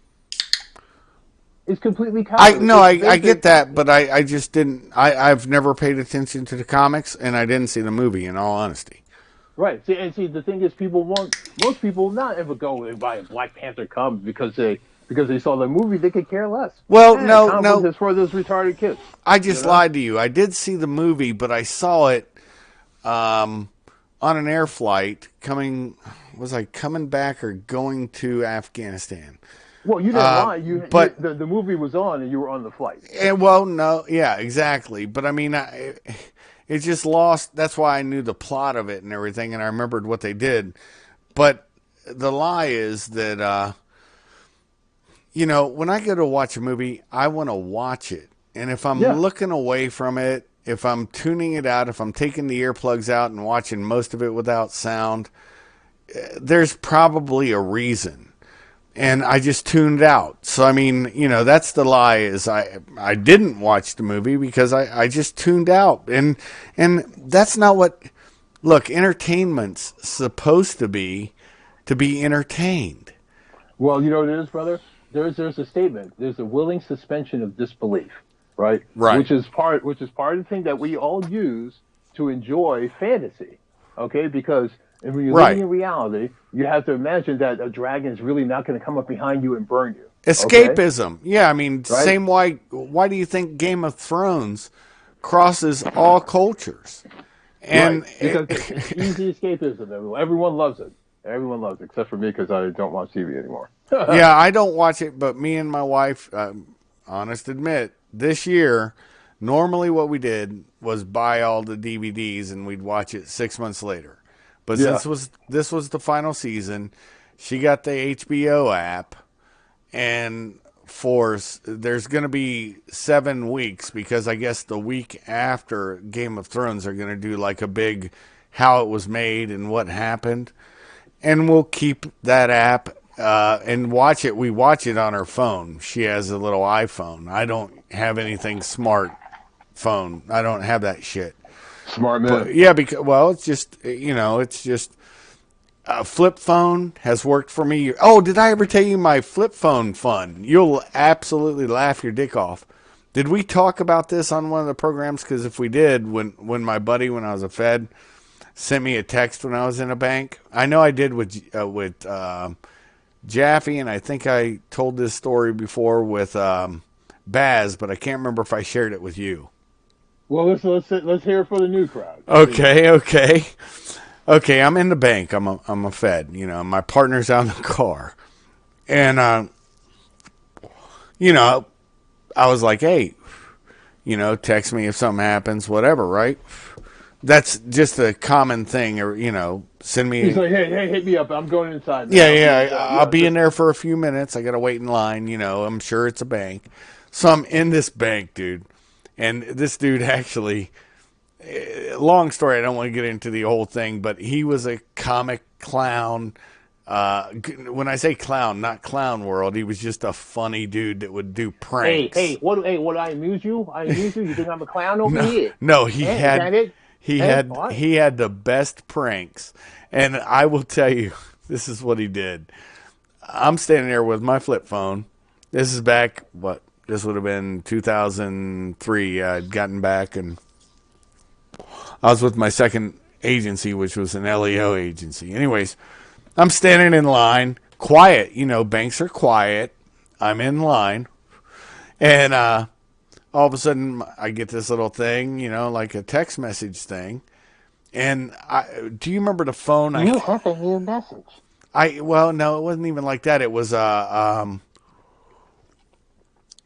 It's completely cowardly. I get that, but I just didn't. I've never paid attention to the comics, and I didn't see the movie. In all honesty. Right. See, the thing is, most people will not ever go and buy a Black Panther comic because they saw the movie. They could care less. Well, no. It's for those retarded kids. I just lied to you. I did see the movie, but I saw it on an air flight coming. Was I coming back or going to Afghanistan? Well, you didn't lie. But the movie was on, and you were on the flight. Yeah, exactly. But I mean, it just lost. That's why I knew the plot of it and everything, and I remembered what they did. But the lie is that, when I go to watch a movie, I want to watch it. And if I'm looking away from it, if I'm tuning it out, if I'm taking the earplugs out and watching most of it without sound, there's probably a reason. And I just tuned out. So, I mean, that's the lie is I didn't watch the movie because I just tuned out. And that's not what, look, entertainment's supposed to be entertained. Well, you know what it is, brother? There's a statement. There's a willing suspension of disbelief, right? Right. Which is part of the thing that we all use to enjoy fantasy, okay? Because when you're living in reality, you have to imagine that a dragon is really not going to come up behind you and burn you. Escapism. Okay? Yeah, I mean, right? Same why do you think Game of Thrones crosses all cultures? And because it's easy escapism. Everyone loves it. Everyone loves it, except for me because I don't watch TV anymore. Yeah, I don't watch it, but me and my wife, honest admit, this year, Normally, what we did was buy all the DVDs and we'd watch it 6 months later. But Yeah. since this was the final season, she got the HBO app, and there's going to be 7 weeks because I guess the week after Game of Thrones they're going to do like a big how it was made and what happened, and we'll keep that app and watch it. We watch it on her phone. She has a little iPhone. I don't have anything smart phone. I don't have that shit. Smart man. But yeah, because it's just it's just a flip phone has worked for me. Oh, did I ever tell you my flip phone fun? You'll absolutely laugh your dick off. Did we talk about this on one of the programs? Because if we did, when my buddy, when I was a Fed, sent me a text when I was in a bank, I know I did with Jaffe, and I think I told this story before with Baz, but I can't remember if I shared it with you. Well, let's hear it for the new crowd. Okay. I'm in the bank. I'm a Fed. My partner's out in the car, and I was like, hey, text me if something happens, whatever, right? That's just a common thing, or send me. He's like, hey, hit me up. I'm going inside. Man. Yeah. I'll be in there for a few minutes. I gotta wait in line. I'm sure it's a bank, so I'm in this bank, dude, and this dude actually. Long story, I don't want to get into the whole thing, but he was a comic clown. When I say clown, not Clown World, he was just a funny dude that would do pranks. Hey, what I amuse you? You think I'm a clown over here? No, he had Is that it? he had the best pranks. And I will tell you, this is what he did. I'm standing there with my flip phone. This is back, this would have been 2003. I'd gotten back, and I was with my second agency, which was an LEO agency. Anyways, I'm standing in line, quiet. Banks are quiet. I'm in line. And all of a sudden, I get this little thing, like a text message thing. And do you remember the phone? You have a new message. No, it wasn't even like that. It was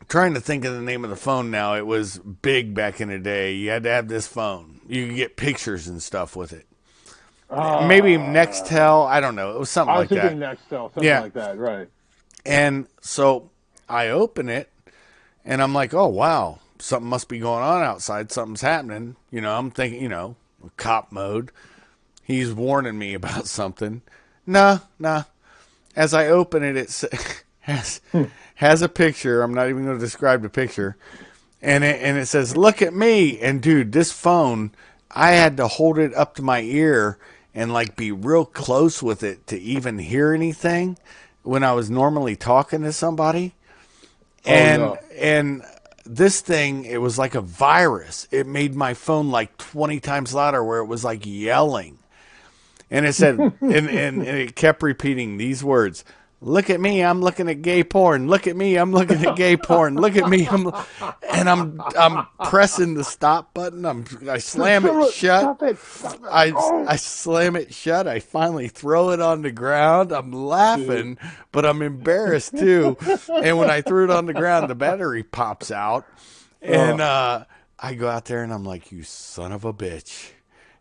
trying to think of the name of the phone now. It was big back in the day. You had to have this phone. You could get pictures and stuff with it. Maybe Nextel. I don't know. It was something like that. I was thinking Nextel, something like that, right. And so I open it, and I'm like, oh, wow, something must be going on outside. Something's happening. I'm thinking, cop mode. He's warning me about something. Nah. As I open it, it has a picture. I'm not even going to describe the picture. And it says, look at me. And, dude, this phone, I had to hold it up to my ear and, be real close with it to even hear anything when I was normally talking to somebody. And this thing, it was like a virus. It made my phone 20 times louder, where it was yelling. And it said, and it kept repeating these words: look at me, I'm looking at gay porn. Look at me, I'm looking at gay porn. Look at me, I'm pressing the stop button. I slam it shut. Stop it. I slam it shut. I finally throw it on the ground. I'm laughing, but I'm embarrassed too. And when I threw it on the ground, the battery pops out, and I go out there and I'm like, you son of a bitch.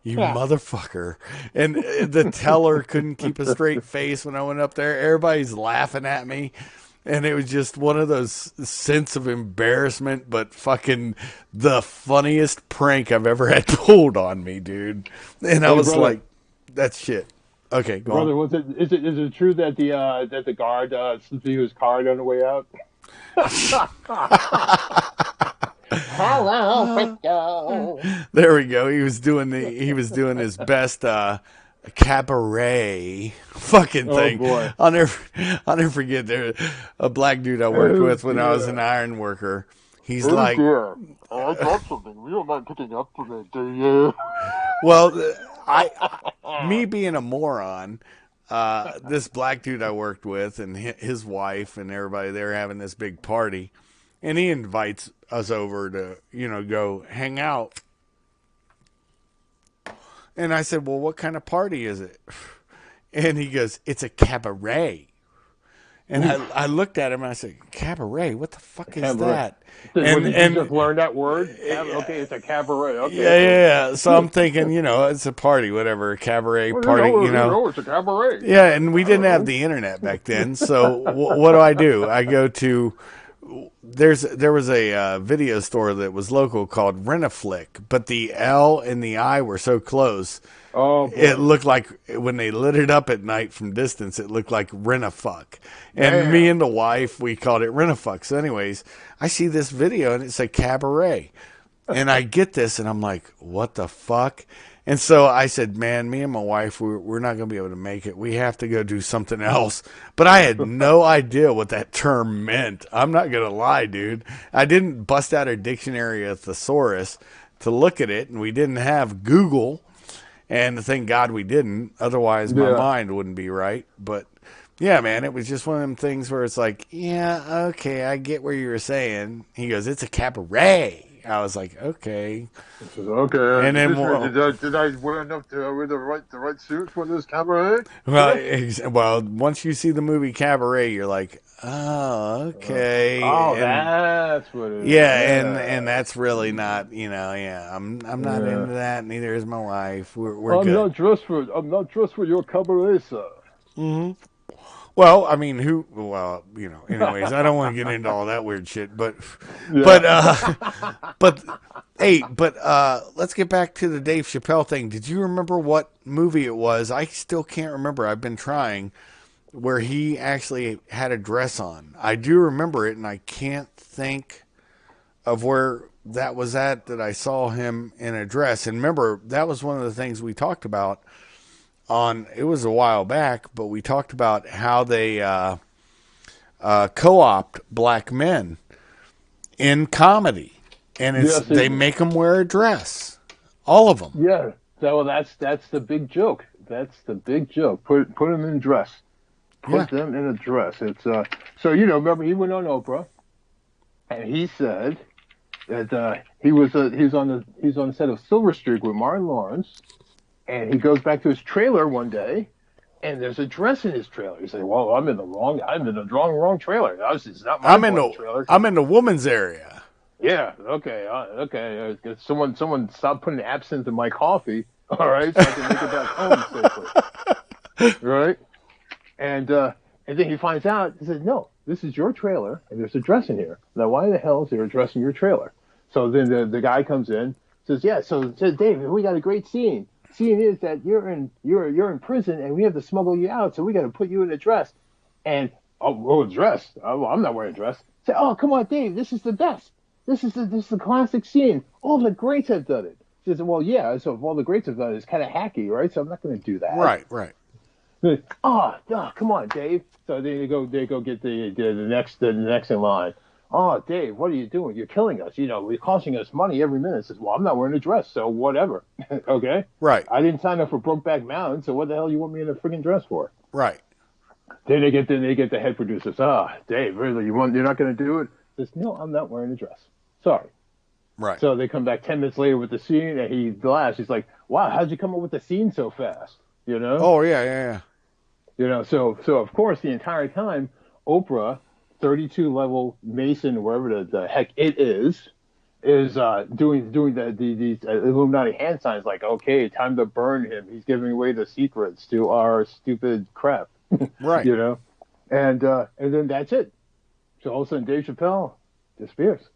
You motherfucker. And the teller couldn't keep a straight face when I went up there. Everybody's laughing at me. And it was just one of those sense of embarrassment, but fucking the funniest prank I've ever had pulled on me, dude. And I was brother, like, that's shit. Okay, go brother, on. Is it true that the guard slipped you his card on the way out? Hello, Frisco. There we go. He was doing his best cabaret fucking thing. Oh boy. I'll never forget there a black dude I worked with when I was an iron worker. He's like, dear. I got something. We don't mind picking up from it, do you? well, me being a moron, this black dude I worked with and his wife and everybody, they were having this big party, and he invites us over to, go hang out. And I said, well, what kind of party is it? And he goes, it's a cabaret. And I looked at him and I said, cabaret, what the fuck is Cabaret. that? Did you just learn that word? Okay, it's a cabaret. Okay, Yeah. So I'm thinking, it's a party, whatever, cabaret well, party, it's a cabaret. Yeah, and we didn't have the internet back then. So what do? I go to there was a video store that was local called Rent-A-Flick, but the L and the I were so close. Oh, boy. It looked like when they lit it up at night from distance, it looked like Rent-A-Fuck. And me and the wife, we called it Rent-A-Fuck. So anyways, I see this video and it's a cabaret. And I get this and I'm like, what the fuck? And so I said, man, me and my wife, we're not going to be able to make it. We have to go do something else. But I had no idea what that term meant. I'm not going to lie, dude. I didn't bust out a dictionary or thesaurus to look at it, and we didn't have Google. And thank God we didn't. Otherwise, my mind wouldn't be right. But, yeah, man, it was just one of them things where it's like, yeah, okay, I get where you were saying. He goes, it's a cabaret. I was like, okay. Okay. And then did I wear enough to wear the right suit for this cabaret? Well, once you see the movie Cabaret, you're like, oh, okay. That's what it is. Yeah, and that's really not, I'm not into that. Neither is my wife. We're I'm good. I'm not dressed for your cabaret, sir. Mm-hmm. Well, I mean, anyways, I don't want to get into all that weird shit, but let's get back to the Dave Chappelle thing. Did you remember what movie it was? I still can't remember. I've been trying, where he actually had a dress on. I do remember it, and I can't think of where that was at that I saw him in a dress. And remember, that was one of the things we talked about it was a while back, but we talked about how they co-opt black men in comedy, and they make them wear a dress, all of them. Yeah, so that's the big joke. That's the big joke. Put them in dress. Put them in a dress. It's so remember he went on Oprah, and he said that he's on the set of Silver Streak with Martin Lawrence. And he goes back to his trailer one day, and there's a dress in his trailer. He said, "Well, I'm in the wrong trailer. It's not my trailer. I'm in the woman's area." Yeah. Okay. Someone stop putting absinthe in my coffee. All right, so I can make it back home safely. Right. And then he finds out. He says, "No, this is your trailer, and there's a dress in here. Now, why the hell is there a dress in your trailer?" So then the guy comes in, says, "Yeah." So says, "Dave, we got a great scene. Scene is that you're in prison and we have to smuggle you out, so we got to put you in a dress." And a dress? I'm not wearing a dress. Say, "Oh, come on, Dave, this is the best. This is the classic scene. All the greats have done it." She says, "Well, yeah. So if all the greats have done it, it's kind of hacky, right? So I'm not going to do that." Right. Oh, come on, Dave. So they go get the next in line. "Oh, Dave, what are you doing? You're killing us. You're costing us money every minute." Says, "Well, I'm not wearing a dress, so whatever." Okay? Right. I didn't sign up for Brokeback Mountain, so what the hell you want me in a friggin' dress for? Right. Then they get the head producers. Dave, really? You're not going to do it? Says, "No, I'm not wearing a dress. Sorry." Right. So they come back 10 minutes later with the scene, and he laughs. He's like, "Wow, how'd you come up with the scene so fast?" Oh, yeah. So of course the entire time, Oprah, 32 level Mason, wherever the heck it is doing the Illuminati hand signs like, "Okay, time to burn him. He's giving away the secrets to our stupid crap." Right. And then that's it. So all of a sudden Dave Chappelle disappears.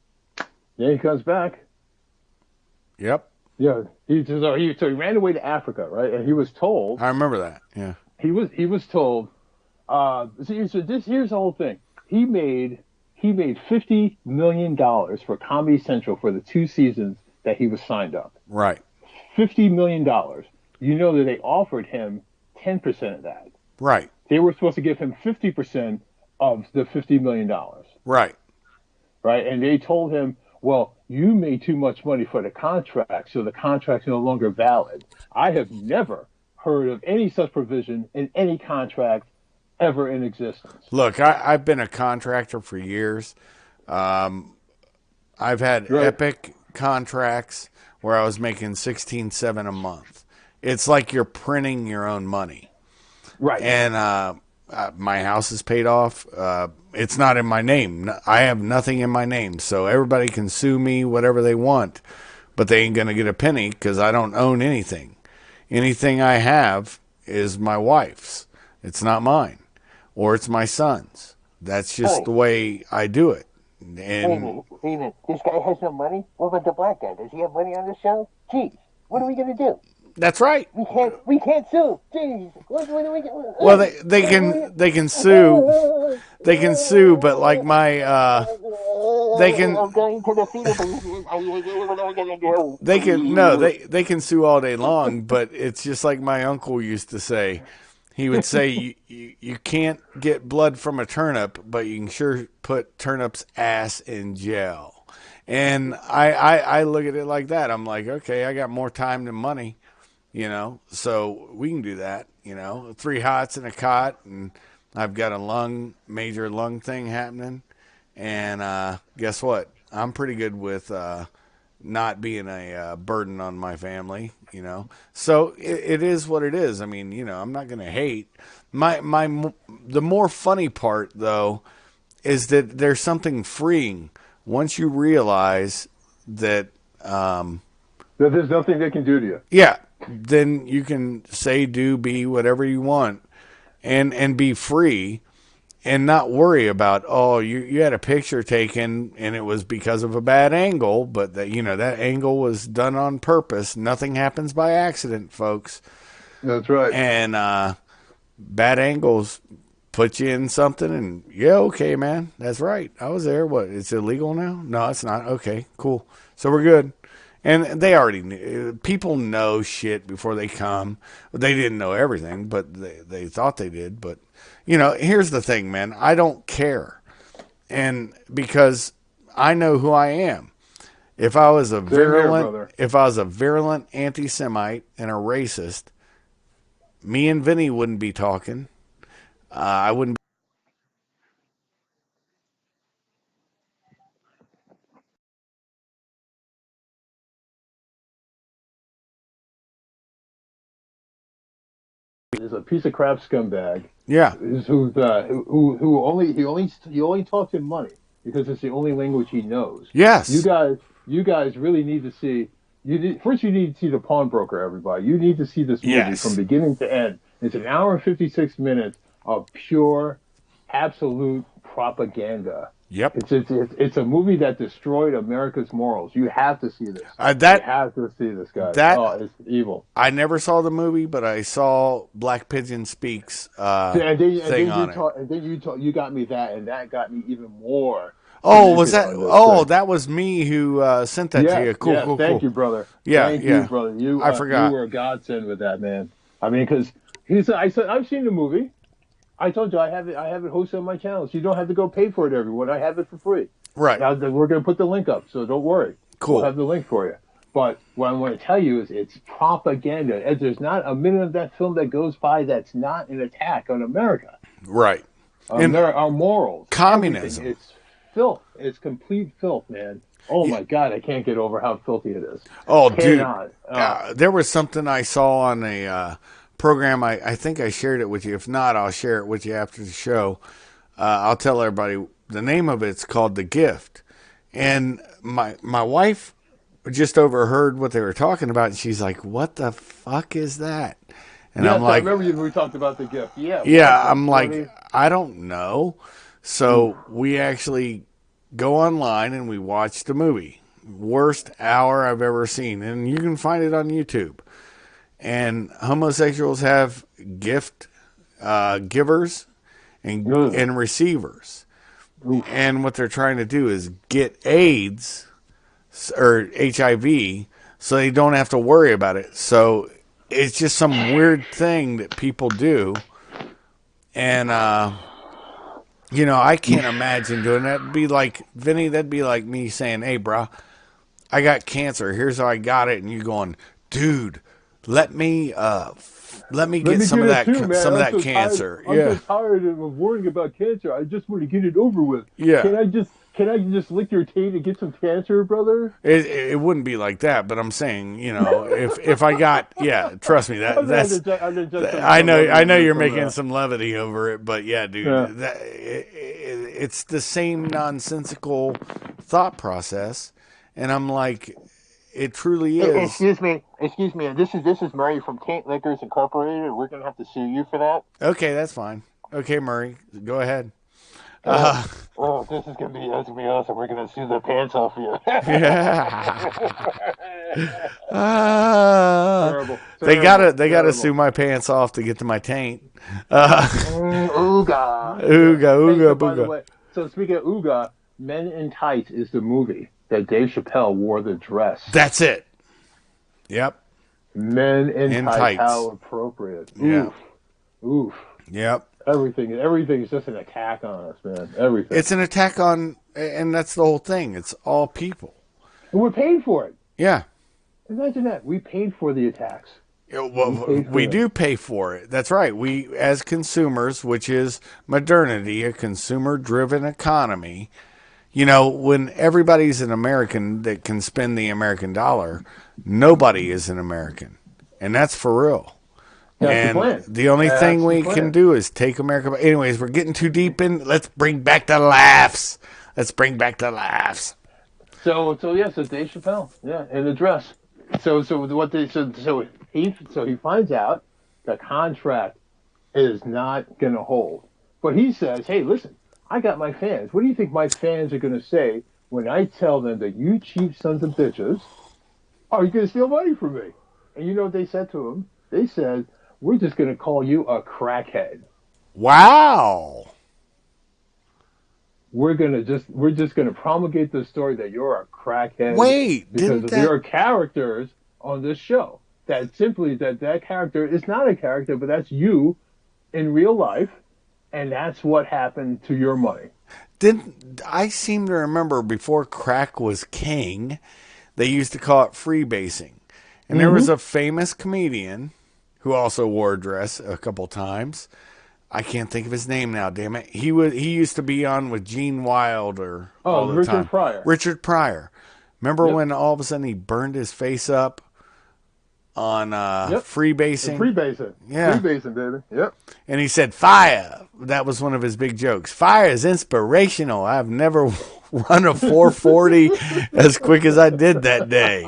Then he comes back. Yep. Yeah. He ran away to Africa, right? And he was told. I remember that. Yeah. He was told. So here's the whole thing. He made $50 million for Comedy Central for the 2 seasons that he was signed up. Right. $50 million. You know that they offered him 10% of that. Right. They were supposed to give him 50% of the $50 million. Right. Right. And they told him, "Well, you made too much money for the contract, so the contract's no longer valid." I have never heard of any such provision in any contract ever in existence. Look, I've been a contractor for years. I've had epic contracts where I was making $16,700 a month. It's like you're printing your own money. Right. And my house is paid off. It's not in my name. I have nothing in my name, so everybody can sue me whatever they want, but they ain't gonna get a penny because I don't own anything. Anything I have is my wife's. It's not mine, or it's my son's. That's just the way I do it. Wait a And minute, wait a minute. This guy has no money? What about the black guy? Does he have money on the show? Jeez, what are we gonna do? that's right. We can't sue. Jeez, what are we gonna? Well, they can sue. They can sue, but like my they can I'm going to the theater. What are we gonna do? they can no they can sue all day long, but it's just like my uncle used to say. He would say you can't get blood from a turnip, but you can sure put turnip's ass in jail. And I look at it like that. I'm like, okay, I got more time than money, so we can do that, 3 hots in a cot, and I've got a major lung thing happening. And guess what? I'm pretty good with not being a burden on my family, So it is what it is. I mean, I'm not going to hate. The more funny part, though, is that there's something freeing once you realize that, That there's nothing they can do to you. yeah, then you can say, do, be, whatever you want and be free. And not worry about, you had a picture taken and it was because of a bad angle, but that angle was done on purpose. Nothing happens by accident, folks. That's right. And bad angles put you in something, and okay, man, that's right. I was there. What? It's illegal now? No, it's not. Okay, cool. So we're good. And they already knew. People know shit before they come. They didn't know everything, but they thought they did. But here's the thing, man. I don't care, and because I know who I am. If I was a virulent anti-Semite and a racist, me and Vinny wouldn't be talking. I wouldn't. Is a piece of crap scumbag. Yeah. Who only talks in money because it's the only language he knows. Yes. You guys really need to see. First, you need to see The Pawnbroker. Everybody, you need to see this movie from beginning to end. It's an hour and 56 minutes of pure, absolute propaganda. Yep. It's a movie that destroyed America's morals. You have to see this. You have to see this, guy. It's evil. I never saw the movie, but I saw Black Pigeon Speaks and then you got me that, and that got me even more. That was me who sent that to you. Cool. Thank you, brother. Thank you, brother. I forgot. You were a godsend with that, man. I mean, because I've seen the movie. I told you I have it hosted on my channel, so you don't have to go pay for it, everyone. I have it for free. Right. Now, we're going to put the link up, so don't worry. Cool. We'll have the link for you. But what I want to tell you is it's propaganda. There's not a minute of that film that goes by that's not an attack on America. Right. And our morals. Communism. Everything. It's filth. It's complete filth, man. Oh, my God. I can't get over how filthy it is. Oh, dude. There was something I saw on a program. I think I shared it with you. If not, I'll share it with you after the show. I'll tell everybody the name of it's called The Gift. And my wife just overheard what they were talking about, and she's like, "What the fuck is that?" And I'm like, I remember we talked about The Gift. Yeah, I'm like, I don't know. So we actually go online and we watch the movie. Worst hour I've ever seen, and you can find it on YouTube. And homosexuals have gift givers and receivers. And what they're trying to do is get AIDS or HIV so they don't have to worry about it. So it's just some weird thing that people do. And, I can't imagine doing that. It'd be like, Vinny, that'd be like me saying, "Hey, bro, I got cancer. Here's how I got it." And you going, "Dude, let me get some of that cancer." I'm so tired of worrying about cancer. I just want to get it over with. Yeah. Can I just can I just lick your teeth and get some cancer, brother? It wouldn't be like that, but I'm saying, if I got, trust me, that's. I know you're making some levity over it, but yeah, dude, it's the same nonsensical thought process, and I'm like, it truly is. Excuse me. This is Murray from Taint Liquors Incorporated. We're gonna have to sue you for that. Okay, that's fine. Okay, Murray, go ahead. This is gonna be awesome. We're gonna sue the pants off you. Terrible. They gotta sue my pants off to get to my taint. Ooga, By the way, so speaking of Ooga, Men in Tights is the movie that Dave Chappelle wore the dress. That's it. Yep. Men in tights. How appropriate. Yeah. Oof. Yep. Everything is just an attack on us, man. Everything. It's an attack on, and that's the whole thing. It's all people. And we're paying for it. Yeah. Imagine that. We paid for the attacks. We do pay for it. That's right. We, as consumers, which is modernity, a consumer-driven economy, when everybody's an American that can spend the American dollar, nobody is an American. And that's for real. And the only thing we can do is take America. Anyways, we're getting too deep in. Let's bring back the laughs. So Dave Chappelle, in the dress. So he finds out the contract is not going to hold. But he says, hey, listen, I got my fans. What do you think my fans are going to say when I tell them that you cheap sons of bitches are going to steal money from me? And you know what they said to him? They said, we're just going to call you a crackhead. Wow. We're just going to promulgate the story that you're a crackhead. Wait, because there are characters on this show that character is not a character, but that's you in real life, and that's what happened to your money. I seem to remember before crack was king, they used to call it freebasing. And there was a famous comedian who also wore a dress a couple times. I can't think of his name now, damn it. He used to be on with Gene Wilder all the time. Richard Pryor. Remember when all of a sudden he burned his face up on freebasing? Freebasing. Yeah. Freebasing, baby. Yep. And he said, fire. That was one of his big jokes. Fire is inspirational. I've never run a 440 as quick as I did that day.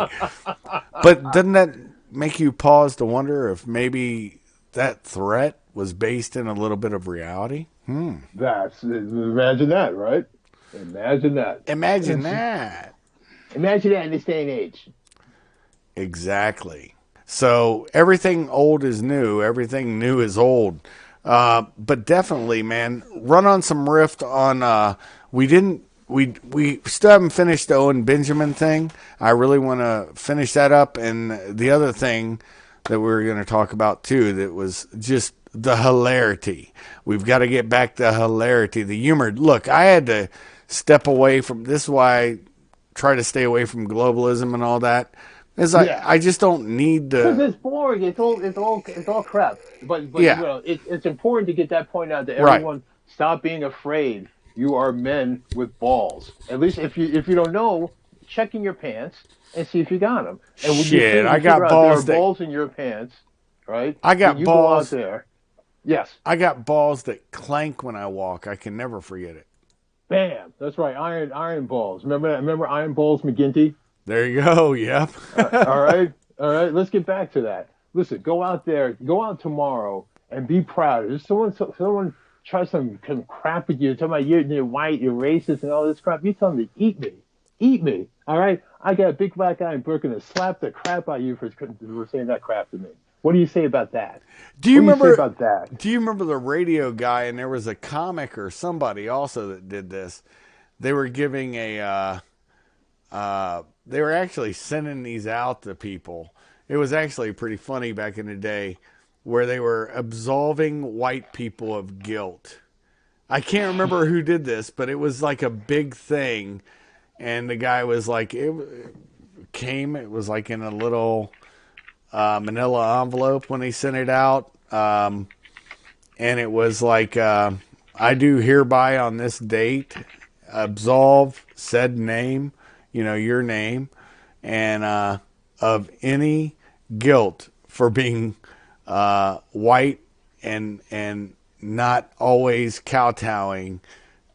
But doesn't that make you pause to wonder if maybe that threat was based in a little bit of reality? Imagine that, right? Imagine that. Imagine that in this day and age. Exactly. So everything old is new. Everything new is old. But definitely, man, run on some riff on. We still haven't finished the Owen Benjamin thing. I really want to finish that up. And the other thing that we were going to talk about too, that was just the hilarity. We've got to get back to hilarity, the humor. Look, I had to step away from this. Is why I try to stay away from globalism and all that. I just don't need to. Because it's boring. It's all crap. But it's important to get that point out to everyone. Stop being afraid. You are men with balls. At least if you don't know, check in your pants and see if you got them. And when I got balls. There are balls in your pants, right? I got balls. Go out there. Yes. I got balls that clank when I walk. I can never forget it. Bam. That's right. Iron balls. Remember Iron Balls McGinty? There you go. Yep. All right. Let's get back to that. Listen, go out there. Go out tomorrow and be proud. If someone tries some crap with you, talking about you're white, you're racist, and all this crap, you tell them to eat me. All right. I got a big black guy in Brooklyn to slap the crap out of you for saying that crap to me. What do you say about that? Do you remember the radio guy? And there was a comic or somebody also that did this. They were giving they were actually sending these out to people. It was actually pretty funny back in the day, where they were absolving white people of guilt. I can't remember who did this, but it was like a big thing. And the guy was like, it was like in a little manila envelope when he sent it out. And it was like, I do hereby on this date absolve said name, your name, and of any guilt for being white and not always kowtowing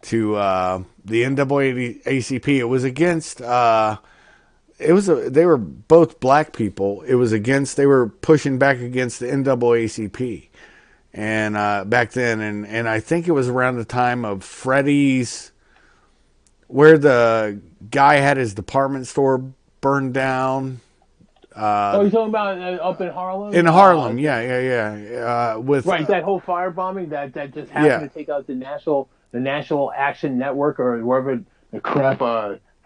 to the NAACP. It was against. They were both black people. It was against. They were pushing back against the NAACP, and back then, and I think it was around the time of Freddie's, where the guy had his department store burned down. You're talking about up in Harlem? In Harlem, yeah. With right, that whole firebombing that just happened to take out the National Action Network or wherever the crap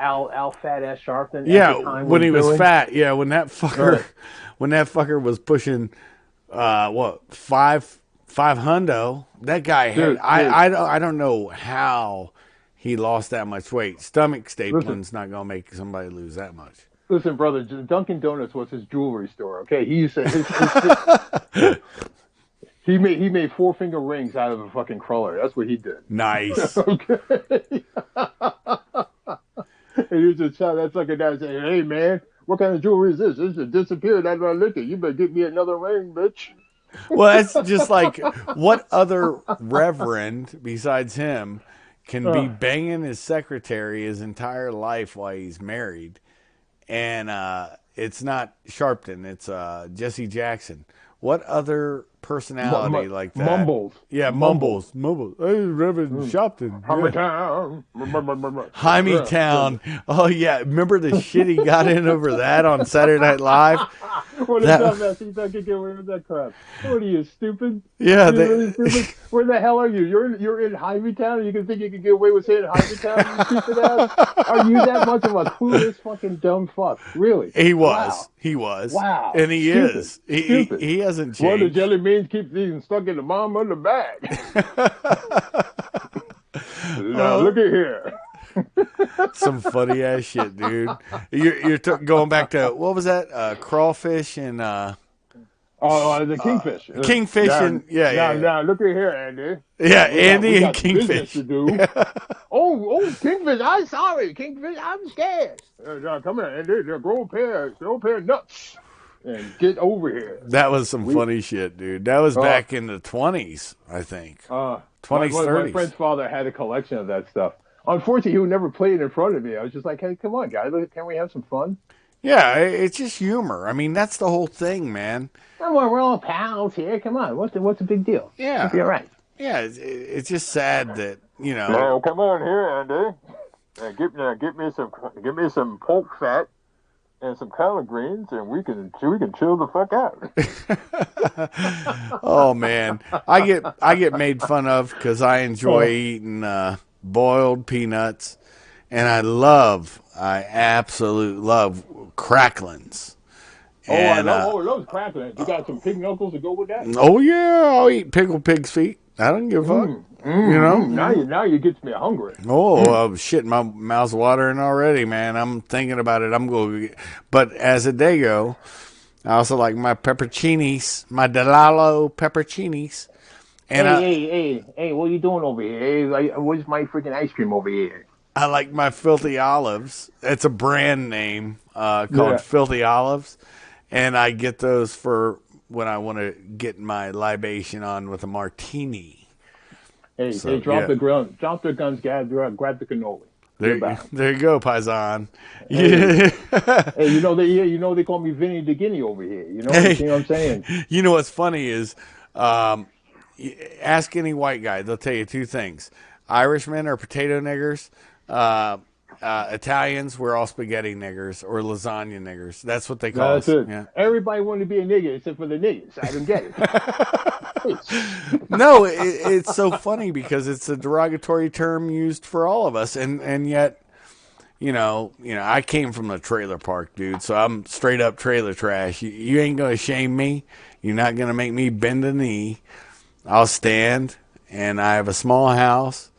Al Fat Ass Sharpton. Yeah, when he was fat. Yeah, when that fucker was pushing five hundo. That guy had I don't know how he lost that much weight. Stomach stapling's not gonna make somebody lose that much. Listen, brother, Dunkin' Donuts was his jewelry store. Okay, he used to he made 4-finger rings out of a fucking cruller. That's what he did. Nice. Okay. And you just shot that sucker down and say, "Hey man, what kind of jewelry is this? This just disappeared out of my liquor. You better get me another ring, bitch." Well, that's just like, what other reverend besides him can be banging his secretary his entire life while he's married? And it's not Sharpton, it's Jesse Jackson. What other personality like that? Mumbles. Yeah, Mumbles. Hey, Reverend Sharpton. Town. Town. Oh, yeah. Remember the shit he got in over that on Saturday Night Live? What a dumbass. He thought he could get away with that crap. What are you, stupid? Yeah. Really stupid? Where the hell are you? You're in Town, and you can think you can get away with saying Town, you stupid ass? Are you that much of a clueless fucking dumb fuck? Really? He was. Wow. He was. Wow. And he Stupid. is. Stupid. He hasn't changed. Well, the jelly beans keep these stuck in the mom of the bag. Now, look at here. Some funny ass shit, dude. You're going back to, what was that? Crawfish and the kingfish. Kingfish and Now look at here, Andy. Yeah, Andy we and got Kingfish. To do. Oh, Kingfish! I'm sorry, Kingfish. I'm scared. Now, come here, Andy. Grow a pair of nuts and get over here. That was some funny shit, dude. That was back in the 20s, I think. 20s, 30s. My friend's father had a collection of that stuff. Unfortunately, he would never play it in front of me. I was just like, hey, come on, guys. Can we have some fun? Yeah, it's just humor. I mean, that's the whole thing, man. We're all pals here. Come on. What's the big deal? Yeah. It'll be all right. Yeah, it's just sad that, Now, come on here, Andy. Give me some pork fat and some collard greens, and we can chill the fuck out. Oh man, I get made fun of because I enjoy eating boiled peanuts, and I absolutely love cracklings. And, I love cracklings. You got some pig knuckles to go with that? Oh yeah, I'll eat pickled pig's feet. I don't give a fuck. Now you get me hungry. Oh, shit, my mouth's watering already, man. I'm thinking about it. I'm going to but as a dago, I also like my pepperoncinis, my Delalo pepperoncinis. And hey, what are you doing over here? Hey, where's my freaking ice cream over here? I like my Filthy Olives. It's a brand name called Filthy Olives. And I get those for when I want to get my libation on with a martini. Hey, drop the guns, grab the cannoli. There you go, Paisan. Hey, they call me Vinny the Guinea over here. You know what I'm saying? You know what's funny is, ask any white guy, they'll tell you two things. Irishmen are potato niggers. Italians, we're all spaghetti niggers or lasagna niggers. That's what they call us. It. Yeah. Everybody wanted to be a nigger except for the niggers. I don't get it. No, it's so funny because it's a derogatory term used for all of us, and yet, I came from the trailer park, dude. So I'm straight up trailer trash. You ain't gonna shame me. You're not gonna make me bend a knee. I'll stand, and I have a small house,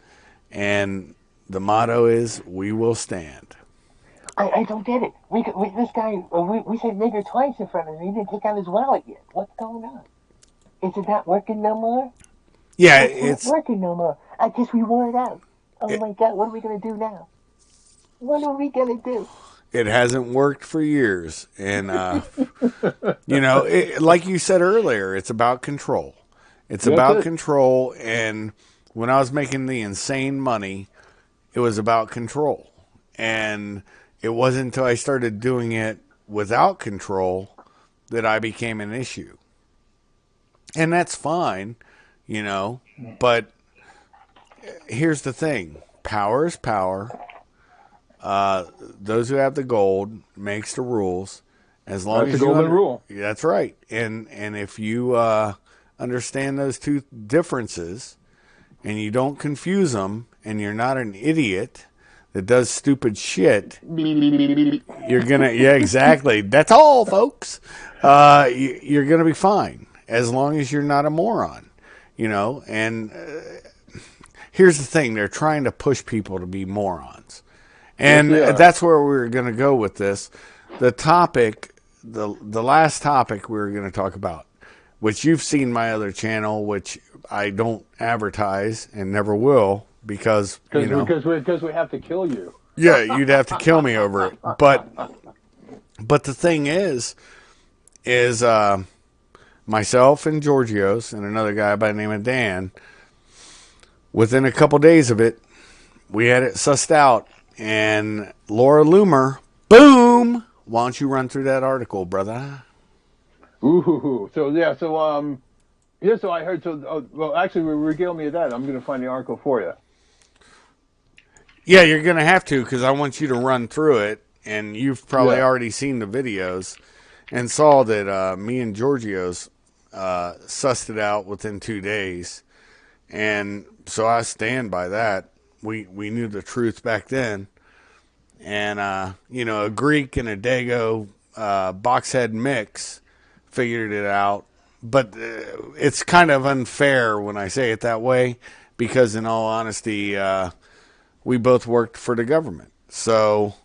and the motto is, we will stand. I don't get it. This guy, we said nigger twice in front of him. He didn't take out his wallet yet. What's going on? Is it not working no more? Yeah, it's not working no more. I guess we wore it out. Oh my God, what are we gonna do now? What are we gonna do? It hasn't worked for years. And, like you said earlier, it's about control. It's That's about it. control. And when I was making the insane money, it was about control. And it wasn't until I started doing it without control that I became an issue. And that's fine, but here's the thing. Power is power. Those who have the gold makes the rules. As long That's as the golden rule. That's right. And if you understand those two differences, and you don't confuse them, and you're not an idiot that does stupid shit, you're gonna. Yeah, exactly. That's all, folks. You're gonna be fine as long as you're not a moron. And here's the thing: they're trying to push people to be morons. And Yes, that's where we're going to go with this. The topic, the last topic we were going to talk about, which you've seen my other channel, which I don't advertise and never will because because we have to kill you. Yeah, you'd have to kill me over it. But the thing is myself and Giorgio's and another guy by the name of Dan, within a couple days of it, we had it sussed out. And Laura Loomer, boom! Why don't you run through that article, brother? Ooh, so I heard. Well, actually, regale me of that. I'm going to find the article for you. Yeah, you're going to have to because I want you to run through it, and you've probably already seen the videos and saw that me and Giorgio's sussed it out within 2 days, and so I stand by that. We knew the truth back then. And, a Greek and a Dago boxhead mix figured it out. But it's kind of unfair when I say it that way because, in all honesty, we both worked for the government. So,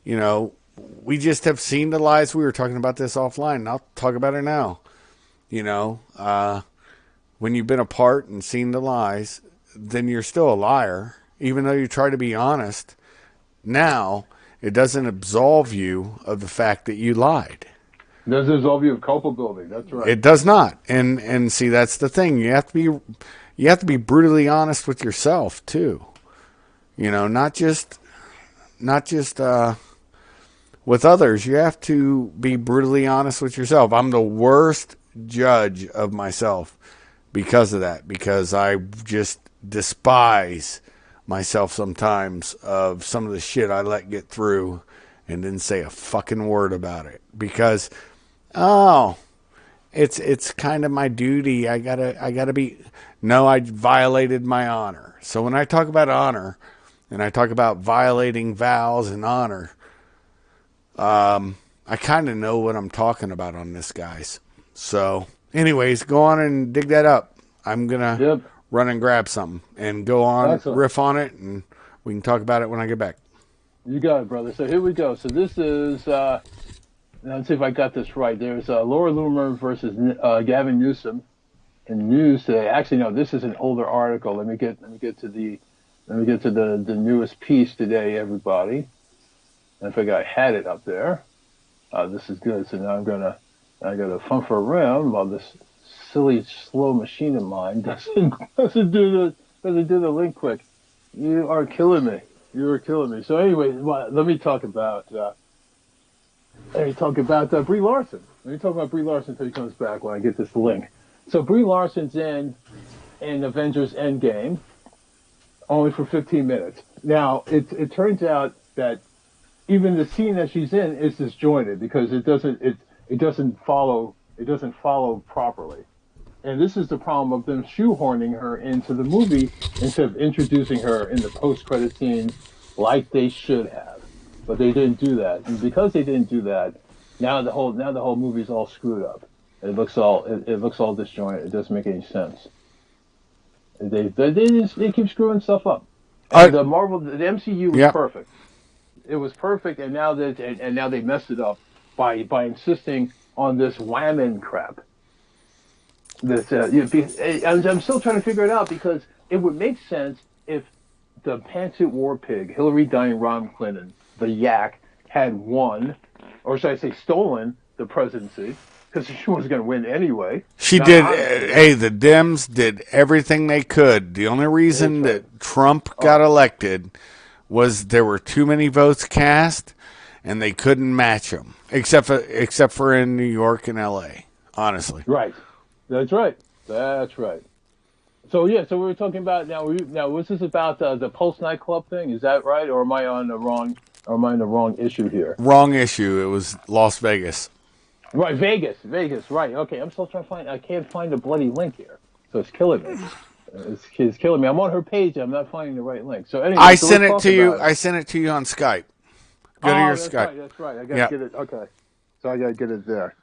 we just have seen the lies. We were talking about this offline, and I'll talk about it now. When you've been apart and seen the lies, then you're still a liar. Even though you try to be honest, now it doesn't absolve you of the fact that you lied. It doesn't absolve you of culpability. That's right. It does not. And see, that's the thing. You have to be brutally honest with yourself too. Not just with others. You have to be brutally honest with yourself. I'm the worst judge of myself because of that. Because I just despise myself sometimes of some of the shit I let get through and didn't say a fucking word about it because it's kind of my duty. I gotta be. No, I violated my honor. So when I talk about honor and I talk about violating vows and honor, I kind of know what I'm talking about on this, guys. So anyways, go on and dig that up. I'm gonna run and grab something and go on, riff on it, and we can talk about it when I get back. You got it, brother. So here we go. So this is, let's see if I got this right. There's Laura Loomer versus Gavin Newsom in news today. Actually, no, this is an older article. Let me get to the newest piece today, everybody. I think I had it up there. This is good. So now I gotta fumble around while this silly slow machine of mine doesn't do the link quick. You are killing me. So anyway, let me talk about Brie Larson. Let me talk about Brie Larson until he comes back when I get this link. So Brie Larson's in Avengers Endgame only for 15 minutes. Now it turns out that even the scene that she's in is disjointed because it doesn't follow properly. And this is the problem of them shoehorning her into the movie instead of introducing her in the post-credit scene like they should have. But they didn't do that. And because they didn't do that, now the whole movie's all screwed up. It looks all disjointed. It doesn't make any sense. They keep screwing stuff up. And the MCU was perfect. It was perfect, and now they messed it up by insisting on this whammon crap. I'm still trying to figure it out because it would make sense if the pantsuit war pig, Hillary dying Ron Clinton, the yak, had won, or should I say stolen, the presidency, because she was going to win anyway. She Not did. honestly. Hey, the Dems did everything they could. The only reason That's right. that Trump got elected was there were too many votes cast, and they couldn't match them, except for in New York and L.A. Honestly, Right. That's right. That's right. So yeah, so we were talking about now. Was this about the Pulse nightclub thing? Is that right, or am I on the wrong? Or am I on the wrong issue here? wrong issue. It was Las Vegas. Right, Vegas. Right. Okay, I'm still trying to find. I can't find the bloody link here, so it's killing me. It's killing me. I'm on her page. I'm not finding the right link. So anyway, I so sent let's it talk to you. about it. I sent it to you on Skype. Go to your that's Skype. Right, that's right. I gotta Yep. get it. Okay, so I gotta get it there.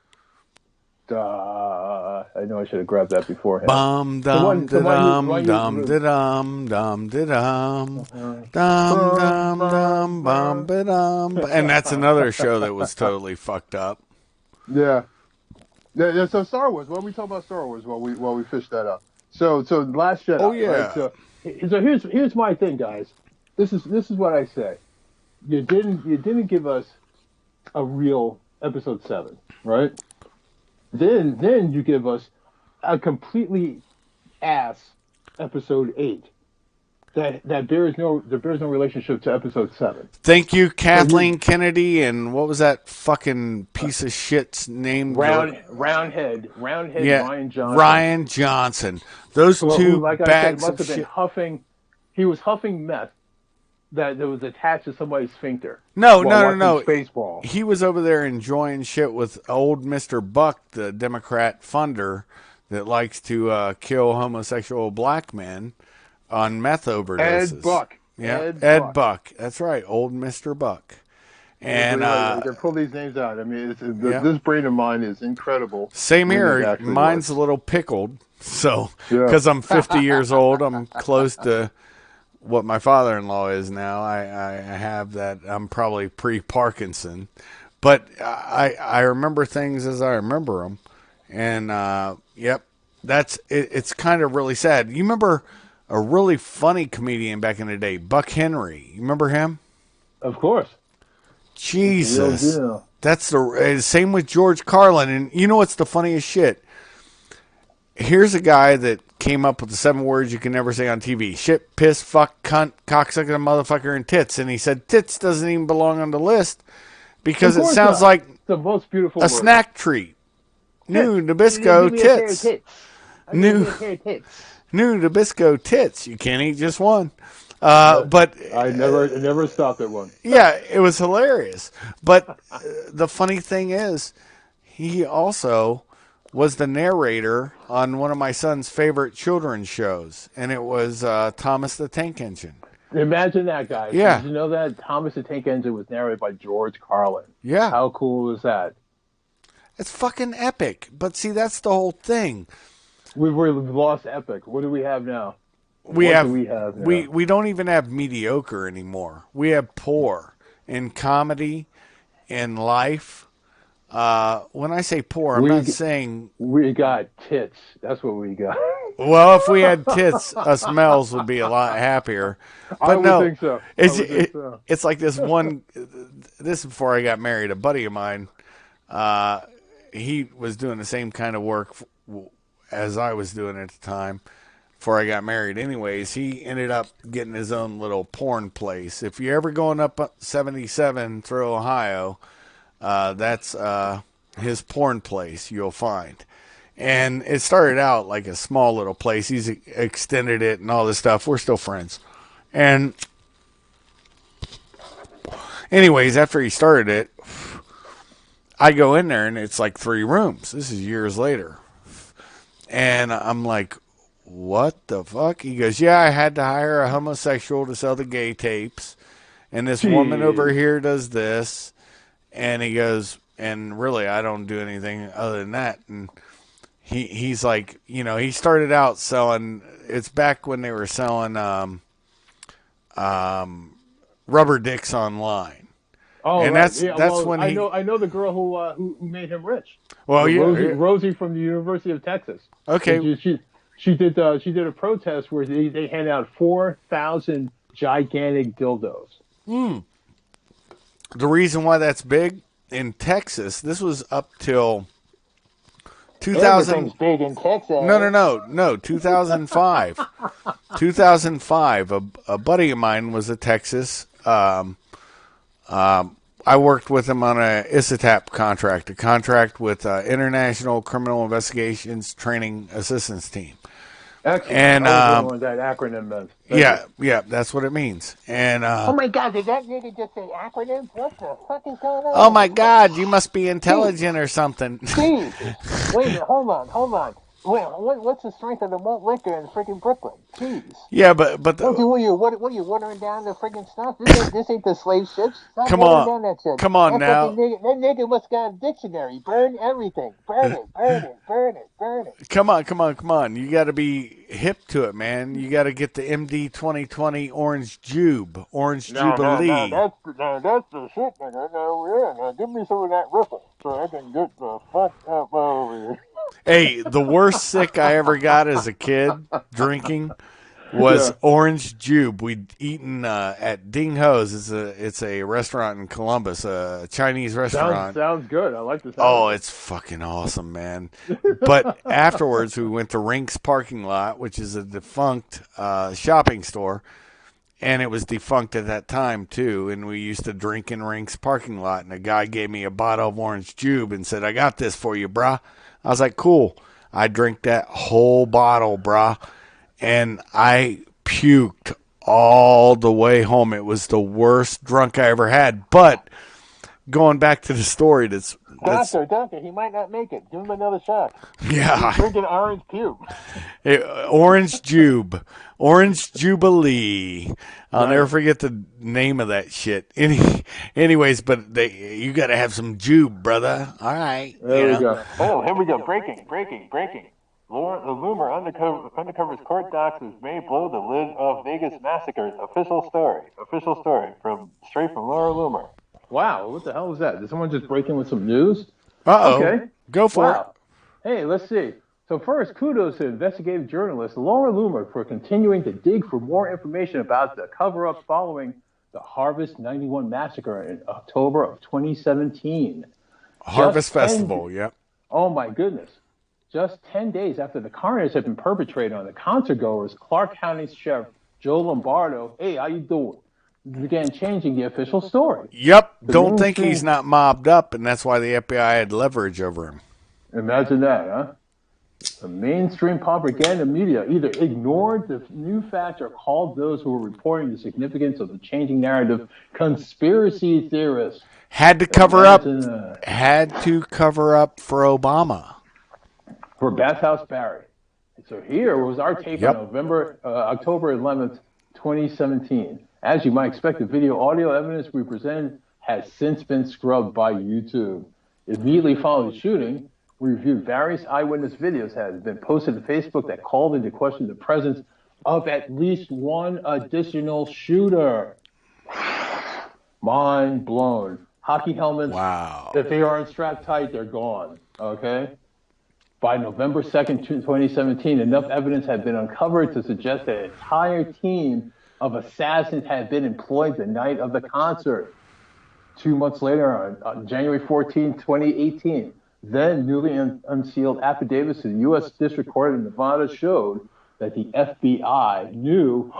I know I should have grabbed that beforehand. Bum dum da dum dum da dum dum da dum dum dum dum bum ba dum. And that's another show that was totally fucked up. Yeah. So Star Wars. Why don't we talk about Star Wars while we fish that up? So Last Jedi. Oh, yeah. Right? So here's my thing, guys. This is what I say. You didn't give us a real episode 7, right? Then you give us a completely ass episode 8 that bears no relationship to episode 7. Thank you, Kathleen Kennedy, and what was that fucking piece of shit's name? Roundhead, Yeah, Ryan Johnson. Ryan Johnson. Those Who, two like I said, bags must of have been shit. huffing. He was huffing meth that was attached to somebody's sphincter. No. while watching Spaceball. He was over there enjoying shit with old Mr. Buck, the Democrat funder that likes to kill homosexual black men on meth overdoses. Ed Buck. Yeah, Ed Buck. That's right, old Mr. Buck. And you can pull these names out. I mean, this brain of mine is incredible. Same when it here. actually Mine's works. a little pickled. So, Yeah. because I'm 50 years old, I'm close to what my father-in-law is now. I have that. I'm probably pre-Parkinson. But I remember things as I remember them. And, yep, it's kind of really sad. You remember a really funny comedian back in the day, Buck Henry. You remember him? Of course. Jesus. Real deal. That's the same with George Carlin. And you know what's the funniest shit? Here's a guy that came up with the 7 words you can never say on TV. Shit, piss, fuck, cunt, cocksucker, motherfucker, and tits. And he said tits doesn't even belong on the list because it sounds like the most beautiful a word. snack treat. New Nabisco tits. New Nabisco tits. You can't eat just one. But I never stopped at one. yeah, it was hilarious. But the funny thing is, he also was the narrator on one of my son's favorite children's shows, and it was Thomas the Tank Engine. Imagine that, guys. Yeah. Did you know that Thomas the Tank Engine was narrated by George Carlin? Yeah. How cool is that? It's fucking epic. But see, that's the whole thing. We've lost epic. What do we have now? We What have do we have now? we don't even have mediocre anymore. We have poor in comedy, in life. When I say poor, I'm not saying. We got tits. That's what we got. Well, if we had tits, us males would be a lot happier. But I would no, think so. It's like this one. This is before I got married. A buddy of mine, he was doing the same kind of work as I was doing at the time. Before I got married, anyways, he ended up getting his own little porn place. If you're ever going up 77 through Ohio, that's his porn place. You'll find. And it started out like a small little place. He's extended it and all this stuff. We're still friends. And anyways, after he started it, I go in there and it's like 3 rooms. This is years later. And I'm like, what the fuck? He goes, yeah, I had to hire a homosexual to sell the gay tapes. And this woman over here does this. And he goes, and really, I don't do anything other than that. And he's like, you know, he started out selling, it's back when they were selling rubber dicks online. Oh, and right. that's when I know the girl who made him rich. Well, Rosie from the University of Texas. Okay. She did a protest where they handed out 4,000 gigantic dildos. The reason why that's big in Texas, this was up till 2000. Everything's big in Texas. No, 2005. 2005. A buddy of mine was a Texas. I worked with him on a ISATAP contract, a contract with International Criminal Investigations Training Assistance Team. Excellent. And I was wondering what that acronym meant. yeah, that's what it means. And Oh my God, did that nigga just say acronyms? What the fuck is going on? oh my God, you must be intelligent or something. Jesus. Wait a minute, hold on. Wait, what's the strength of the malt liquor in freaking Brooklyn? Jeez. Yeah, but What are you watering down the freaking stuff? This ain't the slave ships. Stop Come watering on. down that shit. Come on that now. That nigga must got a dictionary. Burn everything. Burn it. Come on. You got to be hip to it, man. You got to get the MD 2020 Orange Jubilee. No, that's the shit, nigga. No, yeah, now give me some of that Riffin so I can get the fuck up over here. Hey, the worst sick I ever got as a kid drinking was Orange Jube. We'd eaten at Ding Ho's. It's a restaurant in Columbus, a Chinese restaurant. Sounds good. I like the sound. Oh, it's fucking awesome, man. But afterwards, we went to Rink's parking lot, which is a defunct shopping store. And it was defunct at that time, too. And we used to drink in Rink's parking lot. And a guy gave me a bottle of Orange Jube and said, I got this for you, brah. I was like, cool. I drank that whole bottle, brah. And I puked all the way home. It was the worst drunk I ever had. But going back to the story, that's Doctor, he might not make it. Give him another shot. yeah. He's drinking orange puke. Orange Jube. Orange Jubilee. I'll never forget the name of that shit. Anyways, but you got to have some Jube, brother. All right. There we go. Oh, here we go. Breaking. The Loomer uncovers court docs as may blow the lid off Vegas massacres. Official story straight from Laura Loomer. Wow, what the hell was that? Did someone just break in with some news? Uh-oh. Okay. Go for it. Hey, let's see. So first, kudos to investigative journalist Laura Loomer for continuing to dig for more information about the cover-up following the Harvest 91 massacre in October of 2017. Harvest Festival, yep. Oh, my goodness. Just 10 days after the carnage had been perpetrated on the concertgoers, Clark County Sheriff Joe Lombardo, hey, how you doing, began changing the official story. Yep. Don't think he's not mobbed up, and that's why the FBI had leverage over him. Imagine that, huh? The mainstream propaganda media either ignored the new facts or called those who were reporting the significance of the changing narrative conspiracy theorists. Had to cover up for Obama. For Bathhouse Barry. So here was our take on October 11th, 2017. As you might expect, the video audio evidence we presented has since been scrubbed by YouTube. Immediately following the shooting, we reviewed various eyewitness videos that had been posted to Facebook that called into question the presence of at least one additional shooter. Mind blown. Hockey helmets, if they aren't strapped tight, they're gone. Okay? By November 2nd, 2017, enough evidence had been uncovered to suggest that an entire team of assassins had been employed the night of the concert. 2 months later, on January 14, 2018, then newly unsealed affidavits to the U.S. District Court in Nevada showed that the FBI knew,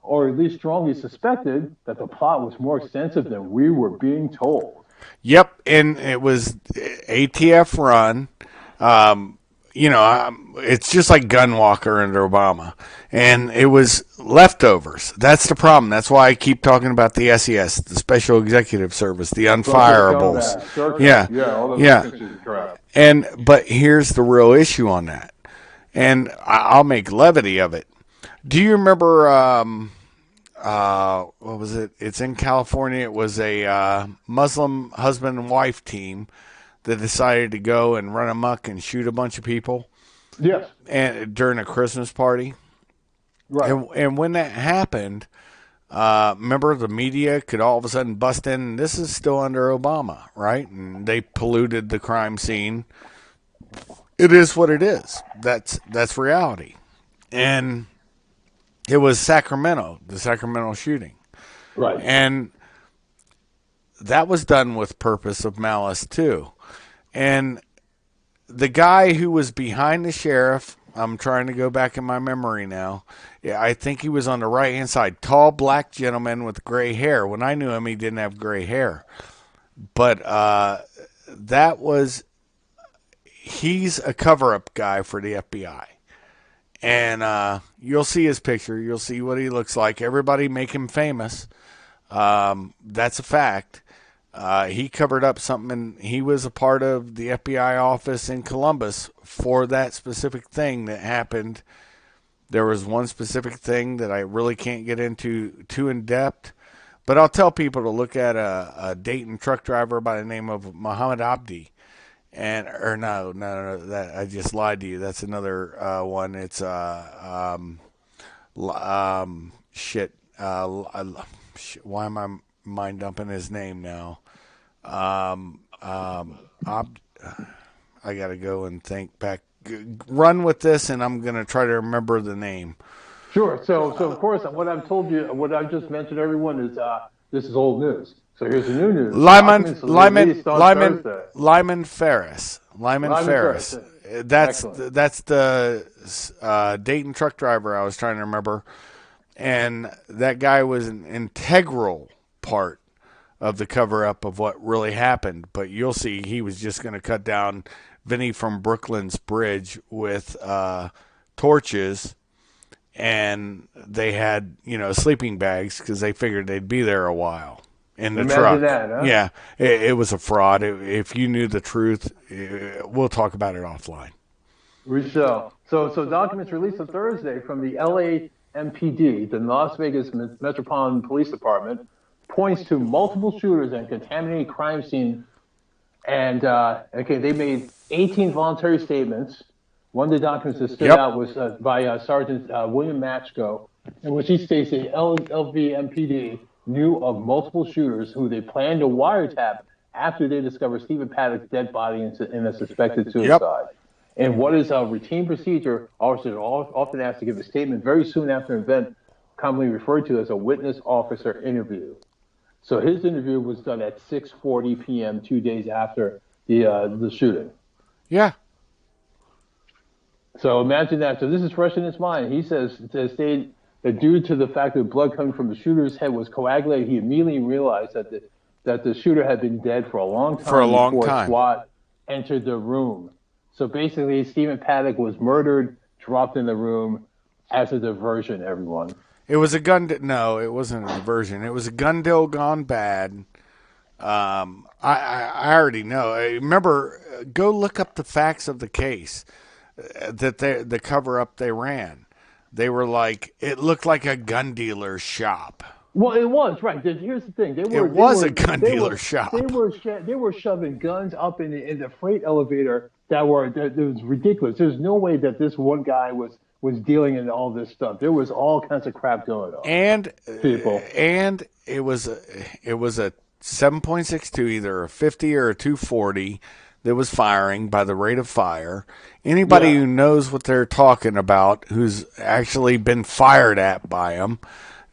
or at least strongly suspected, that the plot was more extensive than we were being told. Yep, and it was ATF run. It's just like Gunwalker under Obama. And it was leftovers. That's the problem. That's why I keep talking about the SES, the Special Executive Service, the unfirables. But here's the real issue on that. And I'll make levity of it. Do you remember, what was it? It's in California. It was a Muslim husband and wife team that decided to go and run amok and shoot a bunch of people. Yes. And during a Christmas party. Right. And when that happened, remember the media could all of a sudden bust in. And this is still under Obama, right? And they polluted the crime scene. It is what it is. That's reality. And It was Sacramento, the Sacramento shooting. Right. And that was done with purpose of malice, too. And the guy who was behind the sheriff, I'm trying to go back in my memory now. Yeah, I think he was on the right-hand side. Tall, black gentleman with gray hair. When I knew him, he didn't have gray hair. But he's a cover-up guy for the FBI. And you'll see his picture. You'll see what he looks like. Everybody make him famous. That's a fact. He covered up something, and he was a part of the FBI office in Columbus for that specific thing that happened. There was one specific thing that I really can't get into too in depth, but I'll tell people to look at a Dayton truck driver by the name of Muhammad Abdi. No, that I just lied to you. That's another one. It's shit. Why am I mind dumping his name now? I gotta go and think back. Run with this, and I'm gonna try to remember the name. Sure. So of course, what I've told you, what I've just mentioned, to everyone is this is old news. So here's the new news. Lyman Ferris. Ferris. That's Excellent. that's the Dayton truck driver I was trying to remember, and that guy was an integral part of the cover-up of what really happened. But you'll see he was just going to cut down Vinny from Brooklyn's bridge with torches, and they had, sleeping bags because they figured they'd be there a while in the Imagine truck. that, huh? Yeah, it was a fraud. If you knew the truth, we'll talk about it offline. We shall. So documents released on Thursday from the LAMPD, the Las Vegas Metropolitan Police Department, points to multiple shooters and contaminated crime scene. And they made 18 voluntary statements. One of the documents that stood out was by Sergeant William Matchko, in which he states that LVMPD knew of multiple shooters who they planned to wiretap after they discovered Stephen Paddock's dead body in a suspected suicide. And what is a routine procedure, officers are often asked to give a statement very soon after an event, commonly referred to as a witness officer interview. So his interview was done at 6:40 p.m. 2 days after the shooting. Yeah. So imagine that. So this is fresh in his mind. He says that due to the fact that blood coming from the shooter's head was coagulated, he immediately realized that the shooter had been dead for a long time before SWAT entered the room. So basically, Stephen Paddock was murdered, dropped in the room as a diversion, everyone. It was a gun. No, it wasn't a diversion. It was a gun deal gone bad. I already know. Remember, go look up the facts of the case that the cover up they ran. They were like, it looked like a gun dealer's shop. Well, it was right. Here's the thing: it was a gun dealer's shop. They were shoving guns up in the freight elevator that was ridiculous. There's no way that this one guy was dealing in all this stuff. There was all kinds of crap going on. And it was a 7.62, either a 50 or a 240 that was firing by the rate of fire. Anybody who knows what they're talking about, who's actually been fired at by them,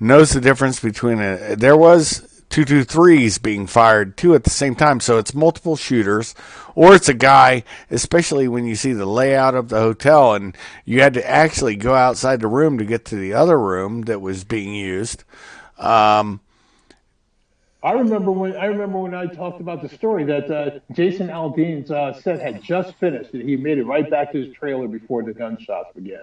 knows the difference between there was 223s being fired too at the same time. So it's multiple shooters, or it's a guy, especially when you see the layout of the hotel and you had to actually go outside the room to get to the other room that was being used. I remember when I talked about the story that Jason Aldean's set had just finished. He made it right back to his trailer before the gunshots began.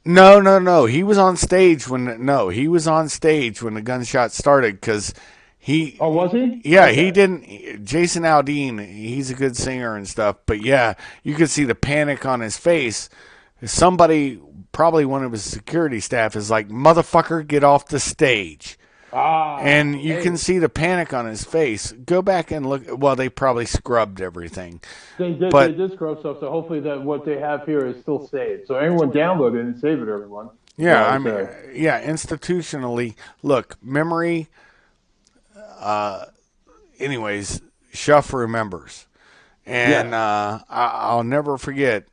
No. He was on stage when the gunshot started because he. Oh, was he? Yeah, okay. He didn't. Jason Aldean, he's a good singer and stuff, but yeah, you could see the panic on his face. Somebody, probably one of his security staff, is like, "Motherfucker, get off the stage." And you can see the panic on his face. Go back and look. Well, they probably scrubbed everything. They did scrub stuff, so hopefully that what they have here is still saved. So everyone download it and save it, everyone. Yeah, institutionally, look, memory. Anyways, Shuff remembers. And I'll never forget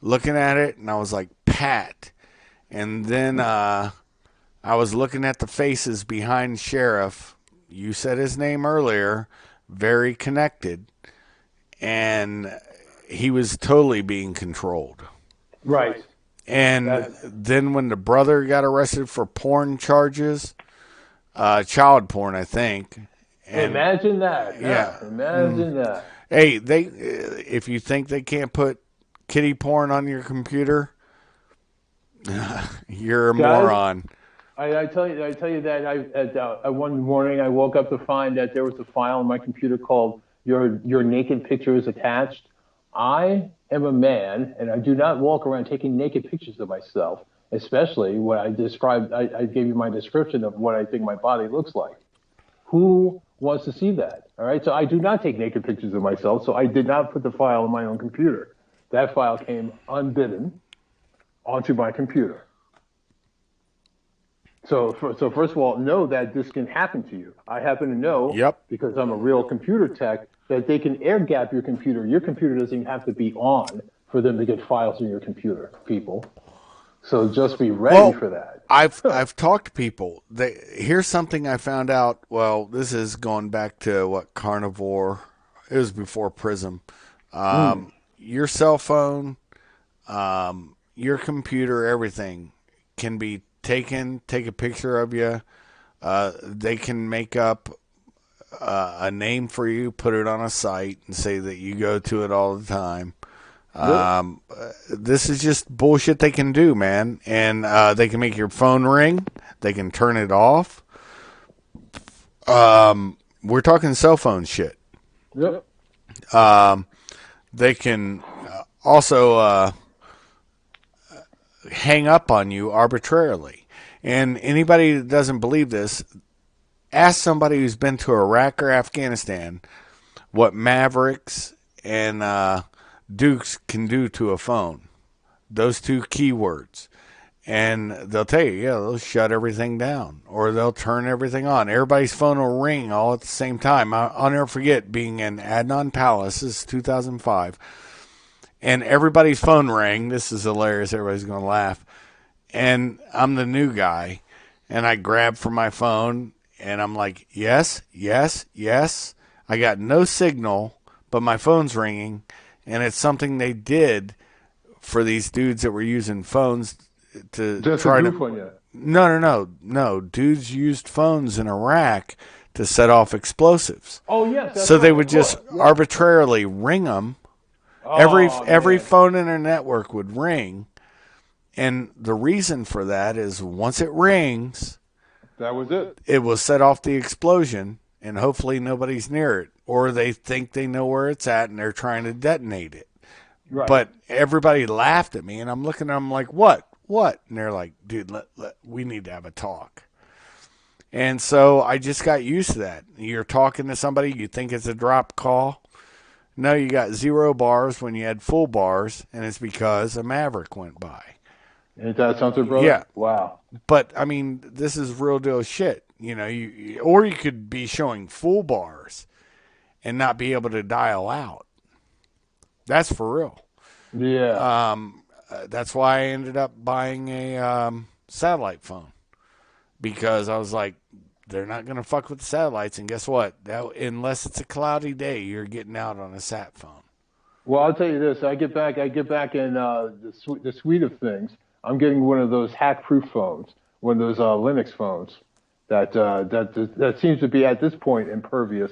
looking at it, and I was like, Pat. And then I was looking at the faces behind Sheriff. You said his name earlier. Very connected. And he was totally being controlled. Right. And then when the brother got arrested for porn charges, child porn, I think. And imagine that. Yeah. Imagine that. Hey, if you think they can't put kitty porn on your computer, you're a moron. I tell you that one morning I woke up to find that there was a file on my computer called "Your naked picture is attached." I am a man, and I do not walk around taking naked pictures of myself, especially when I described. I gave you my description of what I think my body looks like. Who wants to see that? All right, so I do not take naked pictures of myself. So I did not put the file on my own computer. That file came unbidden onto my computer. So first of all, know that this can happen to you. I happen to know, because I'm a real computer tech, that they can air gap your computer. Your computer doesn't even have to be on for them to get files in your computer, people. So just be ready for that. I've talked to people. Here's something I found out. Well, this is going back to Carnivore. It was before Prism. Your cell phone, your computer, everything can be take a picture of you. They can make up a name for you, put it on a site, and say that you go to it all the time. This is just bullshit they can do, man. And they can make your phone ring. They can turn it off. We're talking cell phone shit. Yep. They can also hang up on you arbitrarily. And anybody that doesn't believe this, ask somebody who's been to Iraq or Afghanistan what Mavericks and Dukes can do to a phone. Those two keywords. And they'll tell you, they'll shut everything down or they'll turn everything on. Everybody's phone will ring all at the same time. I'll never forget being in Adnan Palace. This is 2005. And everybody's phone rang. This is hilarious. Everybody's going to laugh. And I'm the new guy. And I grab for my phone and I'm like, yes, yes, yes. I got no signal, but my phone's ringing. And it's something they did for these dudes that were using phones to just try to. On you. No. Dudes used phones in Iraq to set off explosives. Oh yes. So they would just arbitrarily ring them. Every phone in their network would ring, and the reason for that is once it rings, that was it. It will set off the explosion, and hopefully nobody's near it, or they think they know where it's at and they're trying to detonate it. Right. But everybody laughed at me, and I'm looking at them like, what? And they're like, dude, we need to have a talk. And so I just got used to that. You're talking to somebody, you think it's a drop call. No, you got 0 bars when you had full bars, and it's because a Maverick went by. Ain't that something, brother? Yeah. Wow. But, I mean, this is real deal shit. Or you could be showing full bars and not be able to dial out. That's for real. Yeah. That's why I ended up buying a satellite phone. Because I was like, they're not going to fuck with the satellites. And guess what? Unless it's a cloudy day, you're getting out on a sat phone. Well, I'll tell you this. I get back in the suite of things. I'm getting one of those hack-proof phones, one of those Linux phones that seems to be at this point impervious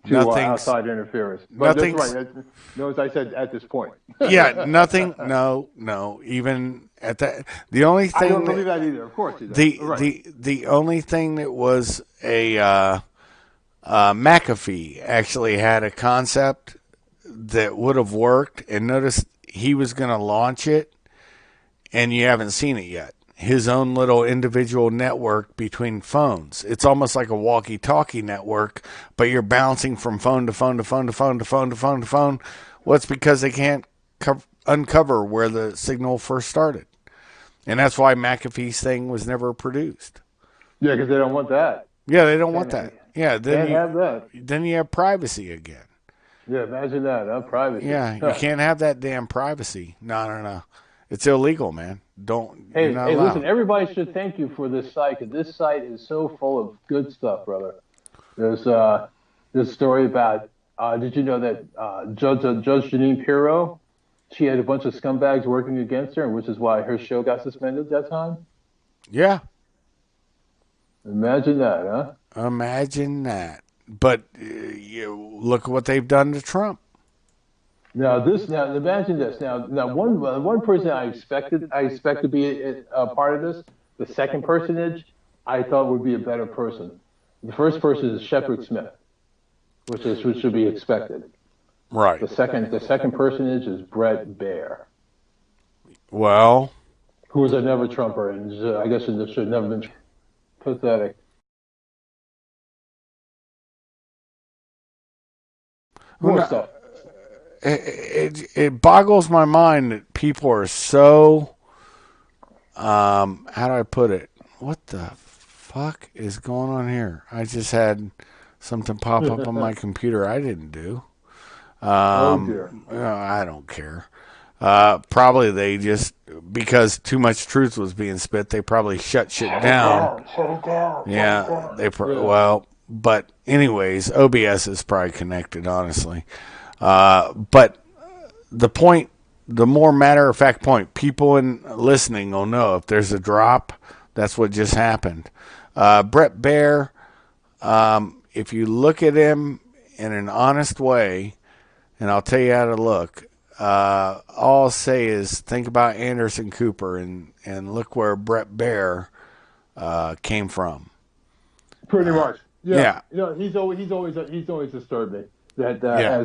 to outside interference. But that's right. Notice I said at this point. Yeah, nothing. No. Even at that, the only thing. I don't believe that either. Of course, the only thing that was a McAfee actually had a concept that would have worked, and notice he was going to launch it, and you haven't seen it yet. His own little individual network between phones. It's almost like a walkie-talkie network, but you're bouncing from phone to phone to phone to phone to phone to phone to phone. Well, it's because they can't uncover where the signal first started. And that's why McAfee's thing was never produced. Yeah, because they don't want that. Yeah, they don't want that. Yeah, then have that. Then you have privacy again. Yeah, imagine that, privacy. Yeah, you can't have that damn privacy. No. It's illegal, man. Don't. You're Hey, not hey, allowed. listen, everybody should thank you for this site, 'cause this site is so full of good stuff, brother. There's this story about, did you know that Judge Janine Pirro, she had a bunch of scumbags working against her, which is why her show got suspended that time? Yeah. Imagine that, huh? Imagine that. But you look at what they've done to Trump. Now imagine this. Now one person I expect to be a part of this. The second personage I thought would be a better person. The first person is Shepard Smith, which should be expected. Right. The second personage is Brett Baer, Well, who was a never Trumper, and I guess it should never been pathetic. who More kno- stuff. it boggles my mind that people are so how do I put it? What the fuck is going on here? I just had something pop up on my computer I didn't do. Oh dear. I don't care. Probably they just, because too much truth was being spit, they probably shut shit down. Shut it down. Yeah, Shut it they down. well, but anyways, OBS is probably connected, honestly. But the point, the more matter of fact point, people in listening will know if there's a drop, that's what just happened. Brett Baer, if you look at him in an honest way, and I'll tell you how to look. All I'll say is think about Anderson Cooper and look where Brett Baer came from. Pretty much. Yeah. You know, he's always disturbed me that Yeah.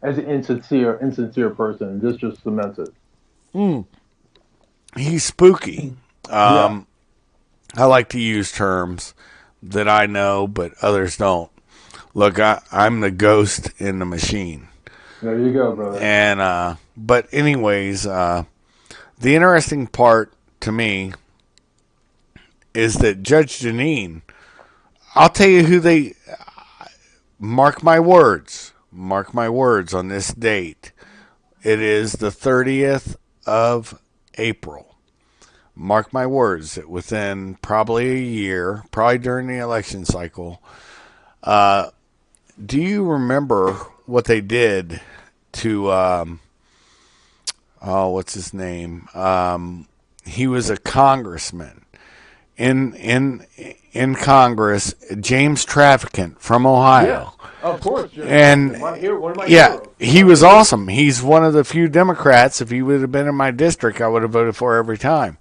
as an insincere person. This just cements it. He's spooky. Yeah. I like to use terms that I know, but others don't. Look, I'm the ghost in the machine. There you go, brother. And but anyways, the interesting part to me is that Judge Janine, I'll tell you who they mark my words on this date. It is the 30th of April. Mark my words that within probably a year, probably during the election cycle, do you remember what they did to what's his name? He was a congressman in Congress, James Traficant from Ohio. Yeah, of course. And one of my yeah, heroes. he was awesome. He's one of the few Democrats. If he would have been in my district, I would have voted for every time.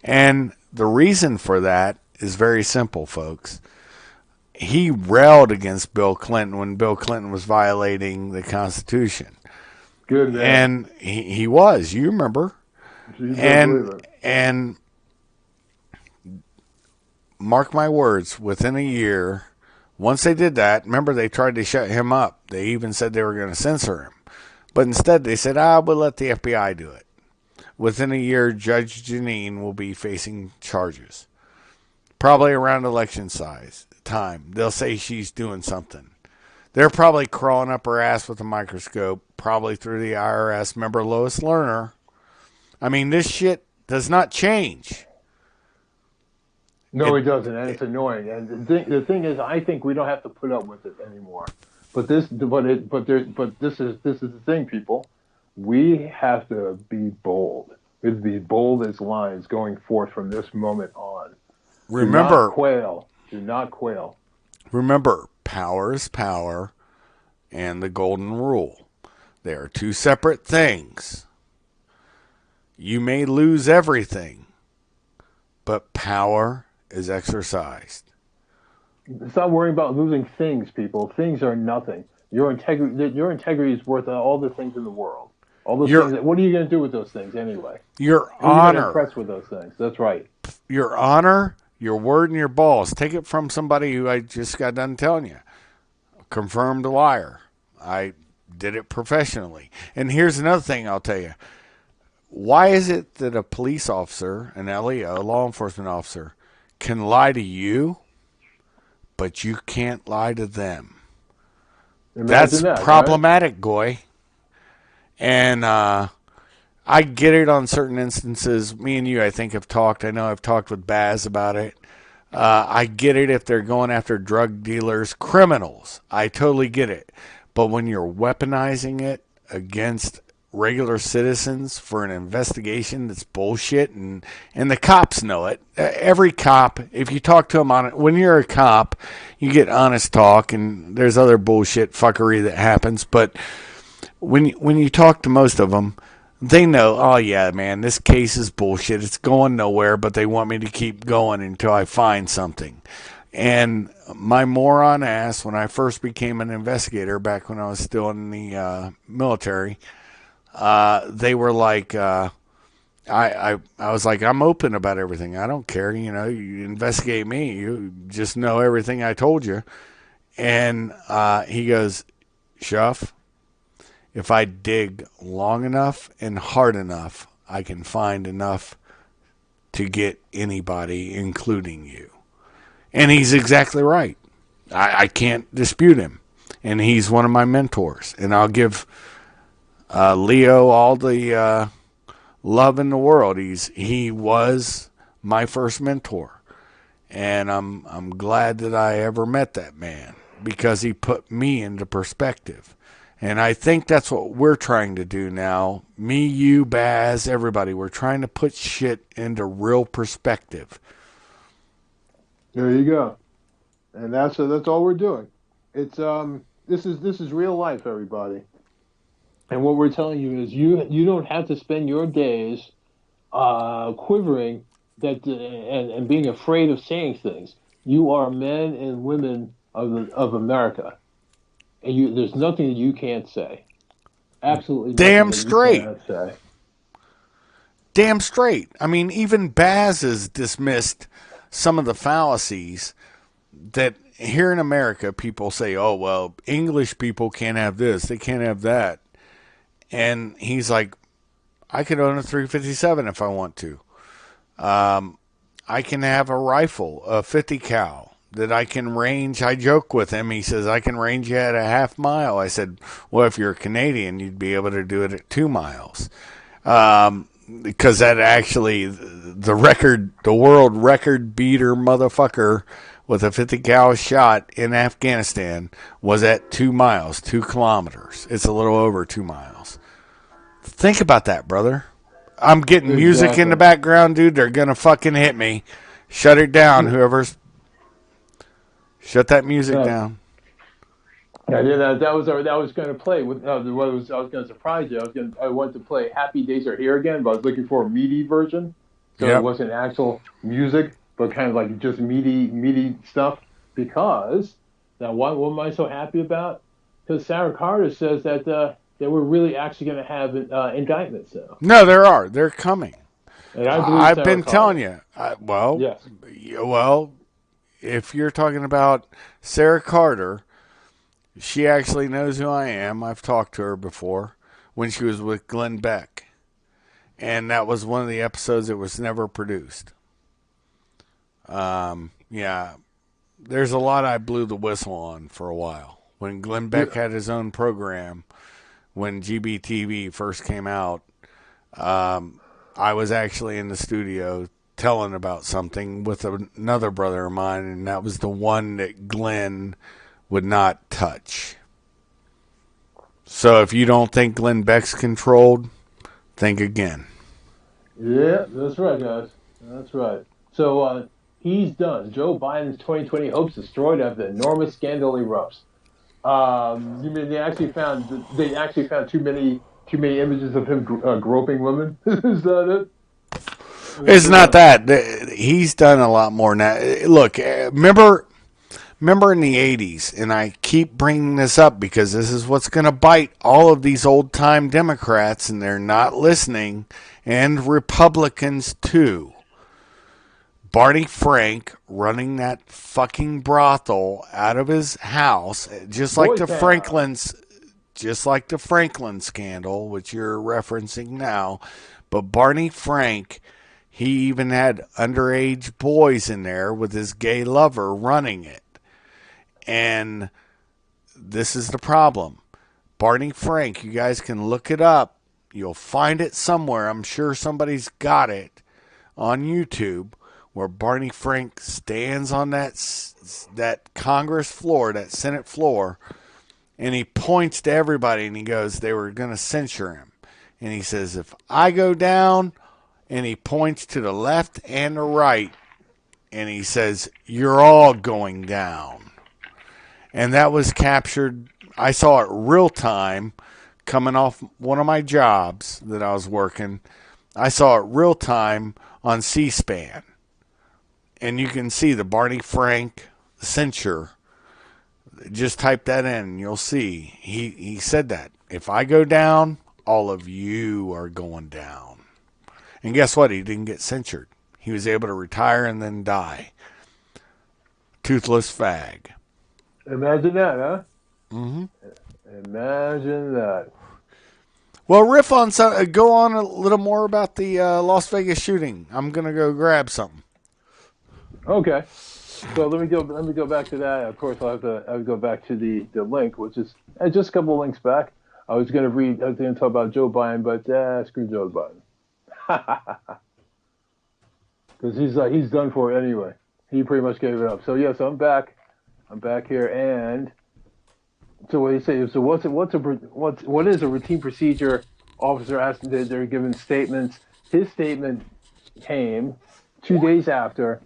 And the reason for that is very simple, folks. He railed against Bill Clinton when Bill Clinton was violating the Constitution. Good man. And he was, you remember. You better believe it. And mark my words, within a year, once they did that, remember they tried to shut him up. They even said they were going to censor him. But instead they said, we'll let the FBI do it. Within a year, Judge Janine will be facing charges. Probably around election time. They'll say she's doing something. They're probably crawling up her ass with a microscope, probably through the IRS. Remember Lois Lerner? I mean, this shit does not change. No, it doesn't, and it's annoying. And the thing is, I think we don't have to put up with it anymore. But this is the thing, people. We have to be bold. We have to be bold as lions going forth from this moment on. Remember, Do not quail. Remember, power is power, and the golden rule. They are two separate things. You may lose everything, but power is exercised. Stop worrying about losing things, people. Things are nothing. Your integrity is worth all the things in the world. All those things. What are you going to do with those things anyway? Your Who are you honor. impressed with those things. That's right. Your honor, your word, and your balls. Take it from somebody who I just got done telling you. Confirmed liar. I did it professionally. And here's another thing I'll tell you. Why is it that a police officer, an LEO, a law enforcement officer, can lie to you, but you can't lie to them? Imagine That's problematic, Goy. And I get it on certain instances. Me and you, I think, have talked. I know I've talked with Baz about it. I get it if they're going after drug dealers, criminals. I totally get it. But when you're weaponizing it against regular citizens for an investigation that's bullshit, and the cops know it. Every cop, if you talk to them on it, when you're a cop, you get honest talk, and there's other bullshit fuckery that happens. But when you talk to most of them, they know, oh yeah, man, this case is bullshit. It's going nowhere, but they want me to keep going until I find something. And my moron ass, when I first became an investigator back when I was still in the military, they were like, I was like, I'm open about everything. I don't care. You know, you investigate me. You just know everything I told you. And he goes, Shuff, if I dig long enough and hard enough, I can find enough to get anybody, including you. And he's exactly right. I can't dispute him. And he's one of my mentors. And I'll give Leo all the love in the world. He was my first mentor. And I'm glad that I ever met that man because he put me into perspective. And I think that's what we're trying to do now. Me, you, Baz, everybody. We're trying to put shit into real perspective. There you go. And that's all we're doing. It's this is real life, everybody. And what we're telling you is you don't have to spend your days quivering that and being afraid of saying things. You are men and women of America. And there's nothing that you can't say. Absolutely Damn nothing straight. that you cannot say. Damn straight. I mean, even Baz has dismissed some of the fallacies that here in America people say, oh, well, English people can't have this, they can't have that. And he's like, I could own a 357 if I want to. I can have a rifle, a 50 cal. That I can range. I joke with him. He says, I can range you at a half mile. I said, well, if you're a Canadian, you'd be able to do it at 2 miles. Because that actually, the world record beater motherfucker with a 50 cal shot in Afghanistan was at 2 miles, 2 kilometers. It's a little over 2 miles. Think about that, brother. I'm getting music in the background, dude. They're going to fucking hit me. Shut it down, whoever's... Shut that music down. Yeah, that was going to play. I was going to surprise you. I wanted to play "Happy Days Are Here Again," but I was looking for a MIDI version, so It wasn't actual music, but kind of like just MIDI stuff. Because now, what am I so happy about? Because Sarah Carter says that we're really actually going to have indictments now. No, there are. They're coming. And I believe I've Sarah been Carter. telling you. Yes. Well, if you're talking about Sarah Carter, she actually knows who I am. I've talked to her before when she was with Glenn Beck. And that was one of the episodes that was never produced. Yeah, there's a lot I blew the whistle on for a while. When Glenn Beck had his own program, when GBTV first came out, I was actually in the studio telling about something with another brother of mine, and that was the one that Glenn would not touch. So if you don't think Glenn Beck's controlled, think again. Yeah, that's right, guys. That's right. So he's done. Joe Biden's 2020 hopes destroyed after the enormous scandal erupts. You mean they actually found too many images of him groping women? Is that it? It's not that. He's done a lot more now. Look, remember in the 80s, and I keep bringing this up because this is what's going to bite all of these old-time Democrats, and they're not listening, and Republicans too. Barney Frank running that fucking brothel out of his house, just like the Franklin scandal, which you're referencing now. But Barney Frank, he even had underage boys in there with his gay lover running it. And this is the problem. Barney Frank, you guys can look it up. You'll find it somewhere. I'm sure somebody's got it on YouTube, where Barney Frank stands on that Congress floor, that Senate floor, and he points to everybody and he goes, they were going to censure him. And he says, if I go down, and he points to the left and the right, and he says, you're all going down. And that was captured. I saw it real time coming off one of my jobs that I was working. I saw it real time on C-SPAN. And you can see the Barney Frank censure. Just type that in and you'll see. He said that. If I go down, all of you are going down. And guess what? He didn't get censured. He was able to retire and then die. Toothless fag. Imagine that, huh? Mm-hmm. Imagine that. Well, riff on some. Go on a little more about the Las Vegas shooting. I'm gonna go grab something. Okay. So let me go back to that. Of course, I'll go back to the link, which is just a couple of links back. I was going to talk about Joe Biden, but screw Joe Biden. Because he's done for it anyway. He pretty much gave it up. So yes, I'm back. I'm back here, and so what do you say? So what is a routine procedure? Officer asked. They're given statements. His statement came 2 days after.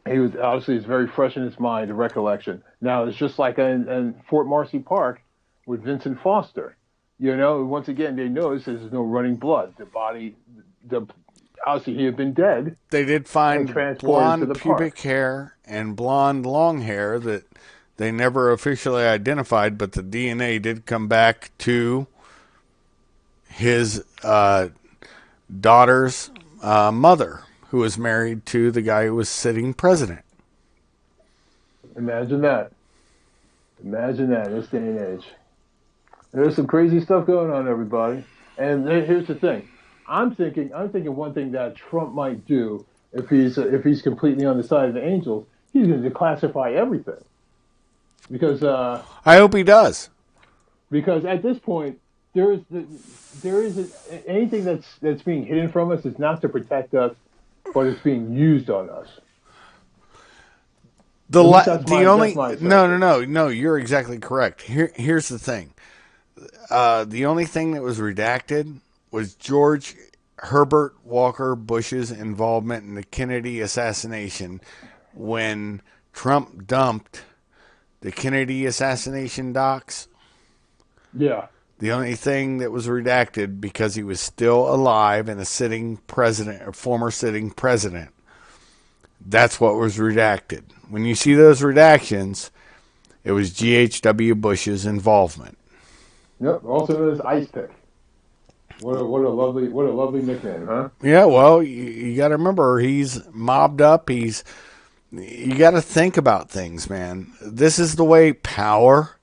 He was obviously it's very fresh in his mind, the recollection. Now it's just like in Fort Marcy Park with Vincent Foster. You know, once again they noticed there's no running blood. The body, obviously he had been dead. They did find blonde pubic park. hair and blonde long hair that they never officially identified, but the DNA did come back to his daughter's mother, who was married to the guy who was sitting president. Imagine that. Imagine that in this day and age. There's some crazy stuff going on, everybody. And here's the thing. I'm thinking one thing that Trump might do if he's completely on the side of the angels, he's going to declassify everything. Because I hope he does. Because at this point, there isn't anything that's being hidden from us is not to protect us, but it's being used on us. No, you're exactly correct. Here's the thing. The only thing that was redacted was George Herbert Walker Bush's involvement in the Kennedy assassination when Trump dumped the Kennedy assassination docs. Yeah. The only thing that was redacted because he was still alive and a sitting president, or former sitting president. That's what was redacted. When you see those redactions, it was G.H.W. Bush's involvement. Yep. Also known as Ice Pick. What a lovely nickname, huh? Yeah. Well, you got to remember he's mobbed up. You got to think about things, man. This is the way power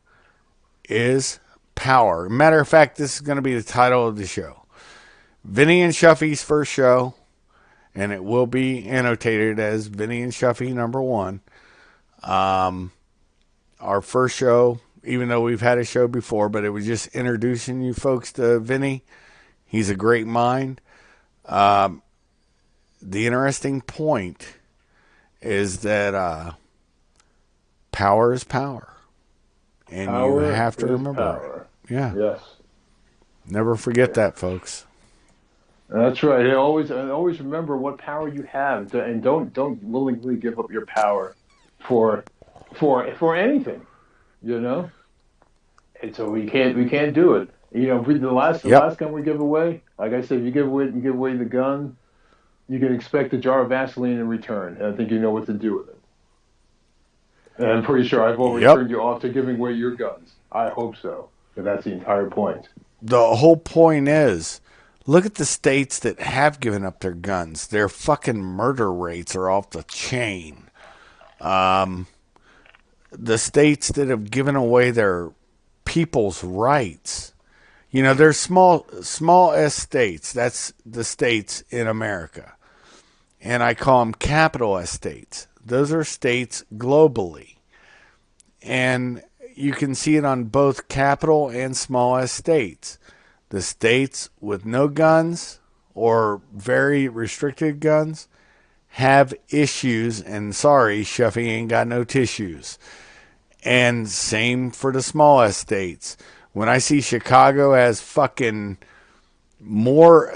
is. Power. Matter of fact, this is going to be the title of the show. Vinny and Shuffy's first show, and it will be annotated as Vinny and Shuffy #1. Our first show, even though we've had a show before, but it was just introducing you folks to Vinny. He's a great mind. The interesting point is that power is power. And power, you have to remember power. Yeah. Yes. Never forget that, folks. That's right. And always remember what power you have, and don't willingly give up your power for anything. You know. And so we can't do it. You know, the last gun we give away, like I said, if you give away the gun, you can expect a jar of Vaseline in return. And I think you know what to do with it. And I'm pretty sure I've already turned you off to giving away your guns. I hope so. But that's the entire point. The whole point is, look at the states that have given up their guns. Their fucking murder rates are off the chain. The states that have given away their people's rights. You know, they're small S states. That's the states in America. And I call them capital S states. Those are states globally. And you can see it on both capital and small S states. the states with no guns or very restricted guns have issues, and sorry, Shuffy ain't got no tissues. And same for the small states. When I see Chicago has fucking more,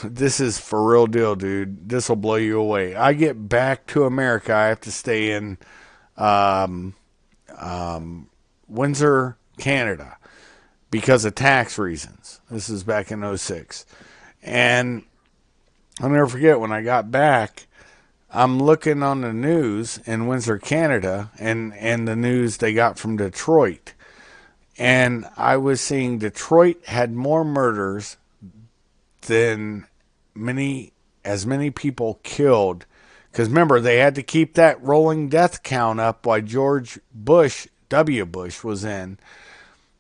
this is for real deal, dude. This will blow you away. I get back to America, I have to stay in Windsor, Canada, because of tax reasons. This is back in '06. And I'll never forget when I got back, I'm looking on the news in Windsor, Canada, and the news they got from Detroit. And I was seeing Detroit had more murders than as many people killed. Because remember, they had to keep that rolling death count up while George Bush, W. Bush, was in.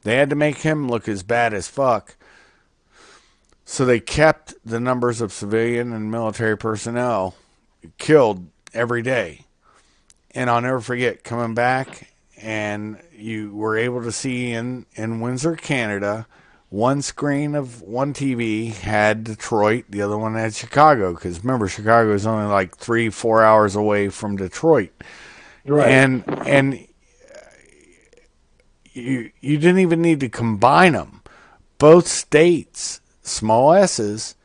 They had to make him look as bad as fuck. So they kept the numbers of civilian and military personnel killed every day. And I'll never forget coming back, and you were able to see in Windsor, Canada, one screen of one TV had Detroit, the other one had Chicago. Because remember, Chicago is only like 3-4 hours away from Detroit. Right. And you didn't even need to combine them. Both states, small S's,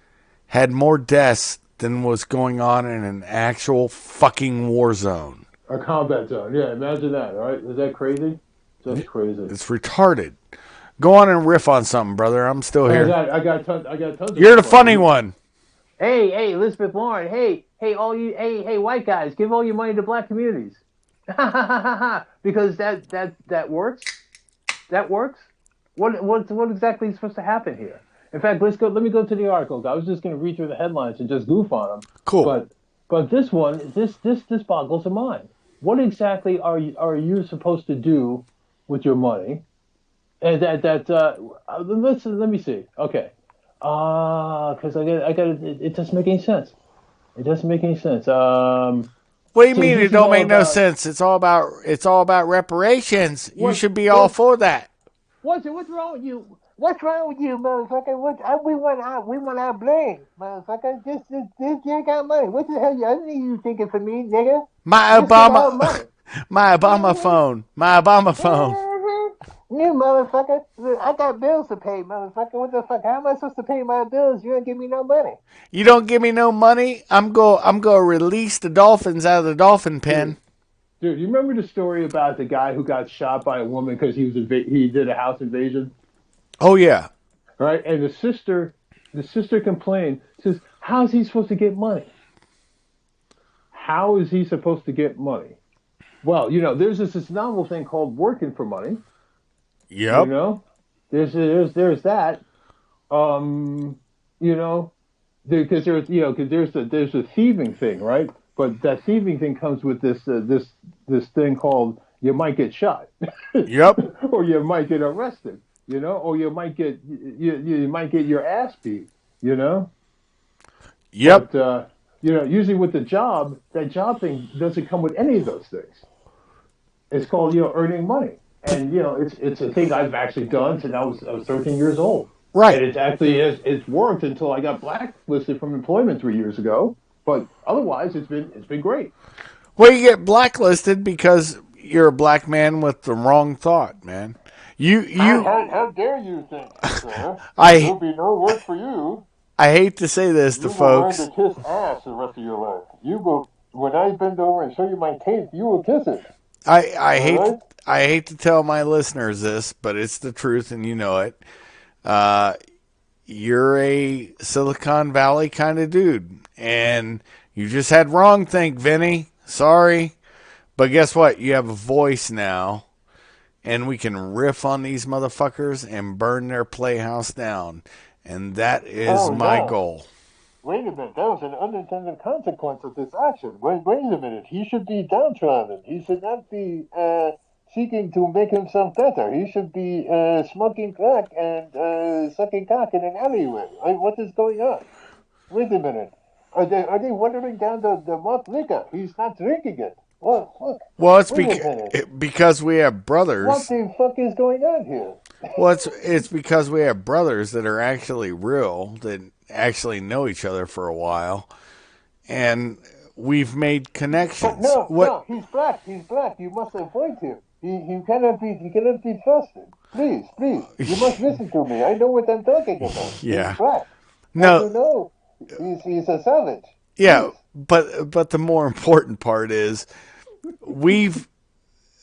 had more deaths than was going on in an actual fucking war zone. A combat zone. Yeah, imagine that, right? Is that crazy? Just crazy. It's retarded. Go on and riff on something, brother. I'm still here. I got tons You're the funny one. Hey, Elizabeth Warren. Hey, all you, hey, white guys, give all your money to black communities. Because that works. That works. What exactly is supposed to happen here? In fact, let me go to the articles. I was just going to read through the headlines and just goof on them. Cool. But this one, this boggles the mind. What exactly are you supposed to do with your money? And let me see. Okay. Because I got it doesn't make any sense. It doesn't make any sense. What do you mean it don't make no sense? It's all about reparations. You should be all for that. What's wrong with you? What's wrong with you, motherfucker? We want our blame, motherfucker. This you got money. What the hell you you thinking for me, nigga? My Obama phone. You motherfucker. I got bills to pay, motherfucker. What the fuck? How am I supposed to pay my bills? You don't give me no money. You don't give me no money? I'm going to release the dolphins out of the dolphin pen. Dude, you remember the story about the guy who got shot by a woman because he did a house invasion? Oh yeah. Right? And the sister complained, says, "How is he supposed to get money? How is he supposed to get money?" Well, there's this novel thing called working for money. Yep. There's that. Because there's a thieving thing, right? But that thieving thing comes with this thing called you might get shot. Yep. Or you might get arrested, or you might get you might get your ass beat, Yep. But usually with the job, that job thing doesn't come with any of those things. It's called earning money. And it's a thing I've actually done since I was 13 years old. Right. And it's worked until I got blacklisted from employment 3 years ago. But otherwise, it's been great. Well, you get blacklisted because you're a black man with the wrong thought, man. How dare you think, sir? There'll be no work for you. I hate to say this to folks. You will learn to kiss ass the rest of your life. You will. When I bend over and show you my tape, you will kiss it. I hate to tell my listeners this, but it's the truth, and you know it. You're a Silicon Valley kind of dude, and you just had wrong think, Vinny. Sorry. But guess what? You have a voice now, and we can riff on these motherfuckers and burn their playhouse down. And that is my goal. Wait a minute. That was an unintended consequence of this action. Wait a minute. He should be downtrodden. He should not be seeking to make himself better. He should be smoking crack and sucking cock in an alleyway. What is going on? Wait a minute. Are they watering down the malt liquor? He's not drinking it. Well, it's because we have brothers. What the fuck is going on here? Well, it's because we have brothers that are actually real, that actually know each other for a while, and we've made But connections. no, What? no, he's black. He's black. You must avoid him. He cannot be trusted. Please, please, you must listen to me. I know what I'm talking about. He's Yeah. black. Don't No. you know? He's a savage. Yeah. Please. But the more important part is we've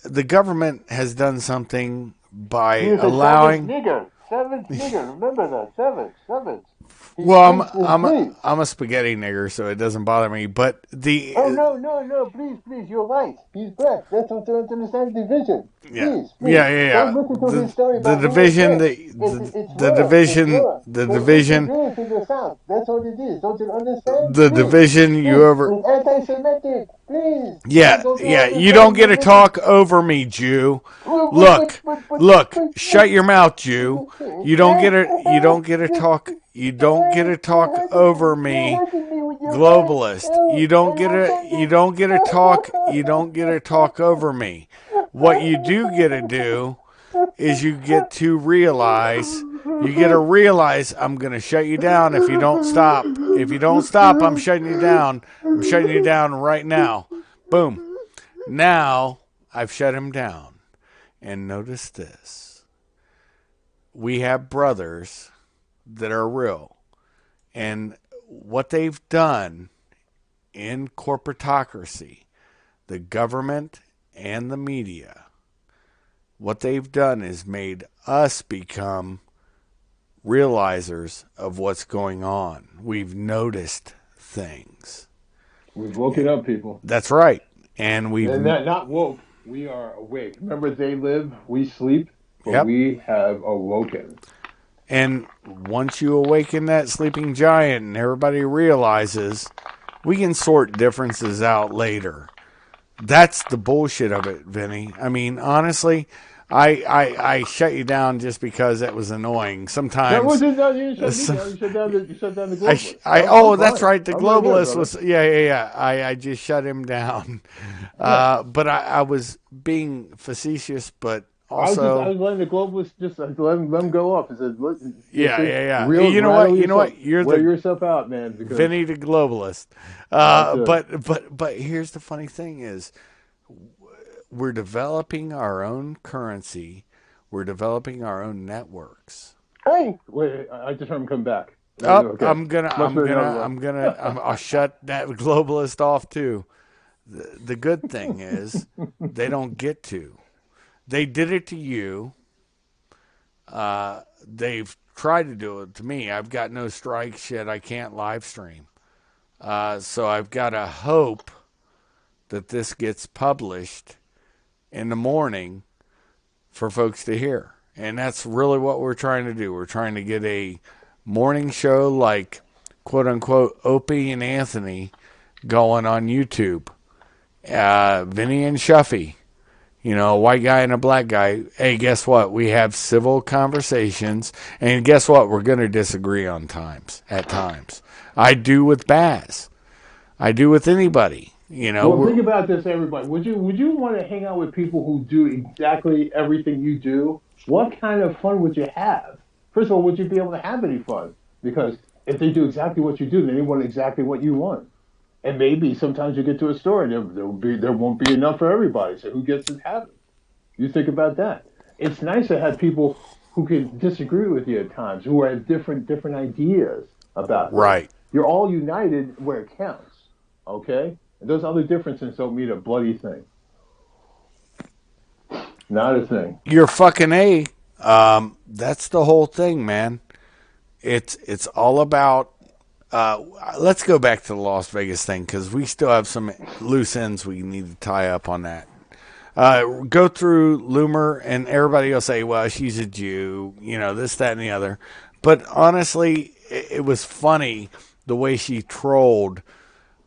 the government has done something by He's a savage allowing. nigger. Savage nigger. Remember that. Savage. Savage. Well, Please. I'm a spaghetti nigger, so it doesn't bother me. But Oh no, no, no! Please, you're white. He's black. That's what don't understand division. yeah, Please, don't yeah. listen to his story The about me and division, Chris. It's the wrong. It's division, wrong. the There's something division, Jewish in the South. That's what it is. Don't you understand? the Please, division. You over? it's anti-Semitic. Please, Yeah, don't you yeah. You understand don't get to religion? talk over me, Jew. But- Look, but- but- look. but- Shut your mouth, Jew. You don't get to. You don't get to talk. You don't get to talk over me, globalist. You don't get to. You don't get to talk. You don't get to talk over me. What you do get to do is you get to realize. You get to realize I'm going to shut you down if you don't stop. If you don't stop, I'm shutting you down. I'm shutting you down right now. Boom. Now I've shut him down. And notice this. We have brothers that are real. And what they've done in corporatocracy, the government and the media, what they've done is made us become realizers of what's going on. We've noticed things. We've woken up, people. That's right. And we've... And not woke. We are awake. Remember, they live, we sleep, but Yep. we have awoken. And once you awaken that sleeping giant and everybody realizes, we can sort differences out later. That's the bullshit of it, Vinny. I mean, honestly, I shut you down just because that was annoying. Sometimes. That wasn't done. You didn't shut me down. You shut down the globalist. That's right. The I'm globalist right was. Yeah. I just shut him down. But I was being facetious, but also. I was letting the globalists just let them go up. I said, Yeah. Real, you know what? Wear yourself out, man. Because Vinny the globalist. But here's the funny thing is, we're developing our own currency. We're developing our own networks. Hey, wait! I just heard him come back. Oh, Okay. I'll shut that globalist off too. The good thing is they don't get to. They did it to you. They've tried to do it to me. I've got no strikes yet. I can't live stream. So I've got to hope that this gets published in the morning for folks to hear. And that's really what we're trying to do. We're trying to get a morning show like, quote unquote, Opie and Anthony going on YouTube. Vinny and Shuffy. You know, a white guy and a black guy. Hey, guess what? We have civil conversations. And guess what? We're going to disagree at times. I do with Baz. I do with anybody. You know, well, think about this, everybody. Would you want to hang out with people who do exactly everything you do? What kind of fun would you have? First of all, would you be able to have any fun? Because if they do exactly what you do, then they want exactly what you want. And maybe sometimes you get to a store and there won't be enough for everybody. So who gets to have it? You think about that. It's nice to have people who can disagree with you at times, who have different ideas about things. Right. You're all united where it counts. Okay? And those other differences don't mean a bloody thing. Not a thing. You're fucking A. That's the whole thing, man. It's all about. Let's go back to the Las Vegas thing because we still have some loose ends we need to tie up on that. Go through Loomer and everybody will say, well, she's a Jew, you know, this, that, and the other. But honestly, it was funny the way she trolled.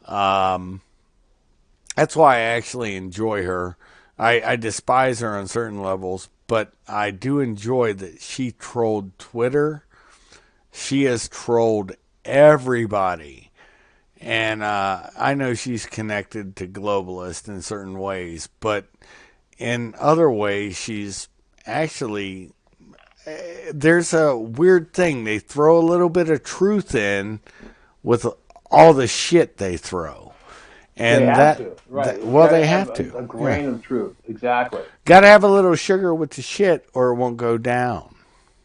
That's why I actually enjoy her. I despise her on certain levels, but I do enjoy that she trolled Twitter. She has trolled everybody. And I know she's connected to globalists in certain ways, but in other ways, she's actually there's a weird thing. They throw a little bit of truth in with all the shit they throw. They And have to, right? You well, got to they have have to. a Yeah. grain of truth. Exactly. Got to have a little sugar with the shit or it won't go down.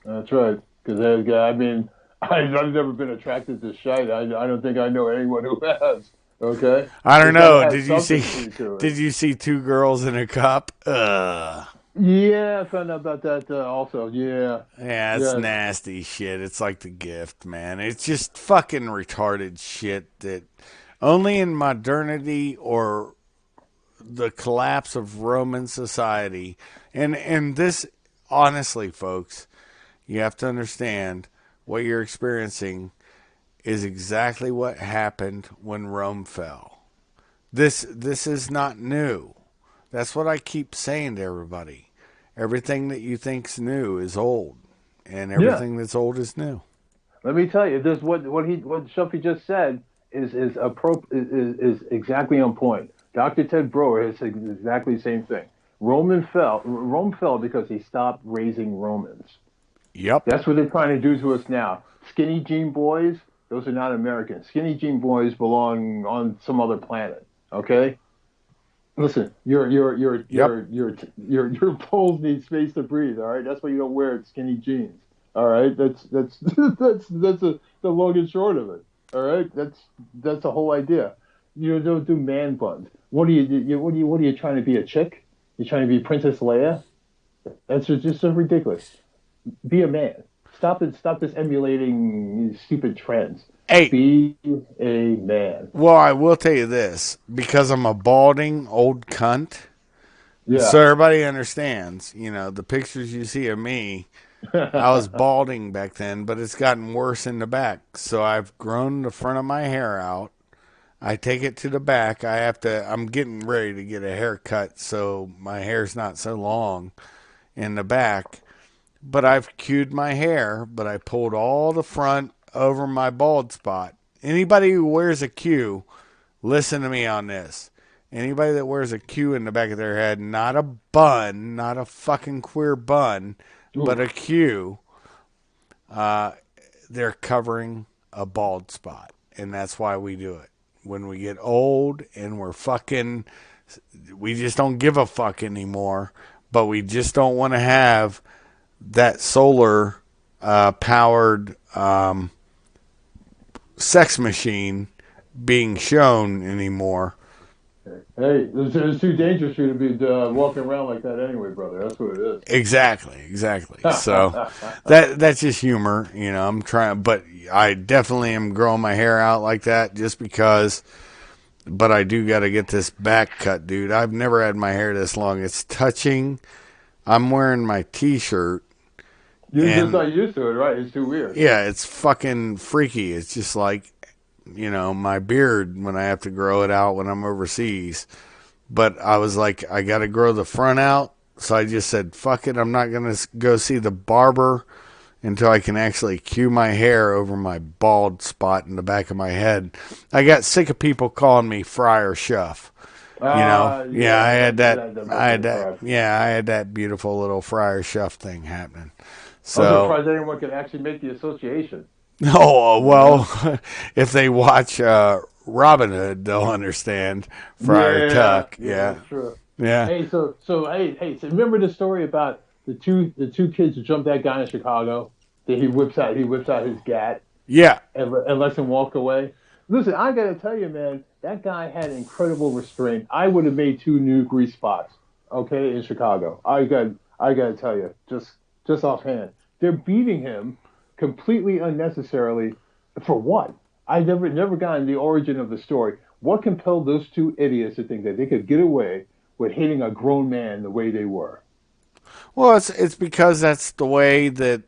That's right. Because I mean, I've never been attracted to shite. I don't think I know anyone who has. Okay. I don't There's got to know. have something sweet to it. Did you see two girls in a cup? Ugh. Yeah, I found out about that also. Yeah. Yeah, it's Yeah. nasty shit. It's like The Gift, man. It's just fucking retarded shit that only in modernity or the collapse of Roman society. And this, honestly, folks, you have to understand what you're experiencing is exactly what happened when Rome fell. This is not new. That's what I keep saying to everybody. Everything that you think's new is old, and Yeah. everything that's old is new. Let me tell you, this what Shuffy just said is exactly on point. Dr. Ted Broer has said exactly the same thing. Rome fell because he stopped raising Romans. Yep. That's what they're trying to do to us now. Skinny jean boys, those are not Americans. Skinny jean boys belong on some other planet. Okay? Listen, your poles need space to breathe. All right, that's why you don't wear skinny jeans. All right, that's the long and short of it. All right, that's the whole idea. You don't do man buns. What are you trying to be, a chick? You're trying to be Princess Leia? That's just so ridiculous. Be a man. Stop this emulating stupid trends. Hey, Be a man. well, I will tell you this because I'm a balding old cunt. Yeah. So everybody understands, the pictures you see of me, I was balding back then, but it's gotten worse in the back. So I've grown the front of my hair out. I take it to the back. I'm getting ready to get a haircut so my hair's not so long in the back. But I've queued my hair, but I pulled all the front over my bald spot. Anybody who wears a queue, listen to me on this. Anybody that wears a queue in the back of their head, not a bun, not a fucking queer bun, but a queue, they're covering a bald spot. And that's why we do it. When we get old and we just don't give a fuck anymore, but we just don't want to have that solar powered sex machine being shown anymore. Hey, it's too dangerous for you to be walking around like that anyway, brother. That's what it is. Exactly. So that's just humor, I'm trying, but I definitely am growing my hair out like that just because. But I do got to get this back cut, dude. I've never had my hair this long. It's touching. I'm wearing my T-shirt. You're just not used to it, right? It's too weird. Yeah, it's fucking freaky. It's just like, my beard when I have to grow it out when I'm overseas. But I was like, I got to grow the front out. So I just said, fuck it. I'm not going to go see the barber until I can actually cue my hair over my bald spot in the back of my head. I got sick of people calling me Friar Shuff. I had that. Yeah, I had that beautiful little Friar Shuff thing happening. So I'm surprised anyone could actually make the association. Oh, well, if they watch Robin Hood, they'll understand Friar Tuck. Yeah. That's true. Yeah. Hey, so remember the story about the two kids who jumped that guy in Chicago? That he whips out his gat. Yeah. And lets him walk away. Listen, I gotta tell you, man, that guy had incredible restraint. I would have made 2 new grease spots, okay, in Chicago. I gotta tell you, just offhand, they're beating him completely unnecessarily. For what? I never gotten the origin of the story. What compelled those 2 idiots to think that they could get away with hitting a grown man the way they were? Well, it's because that's the way that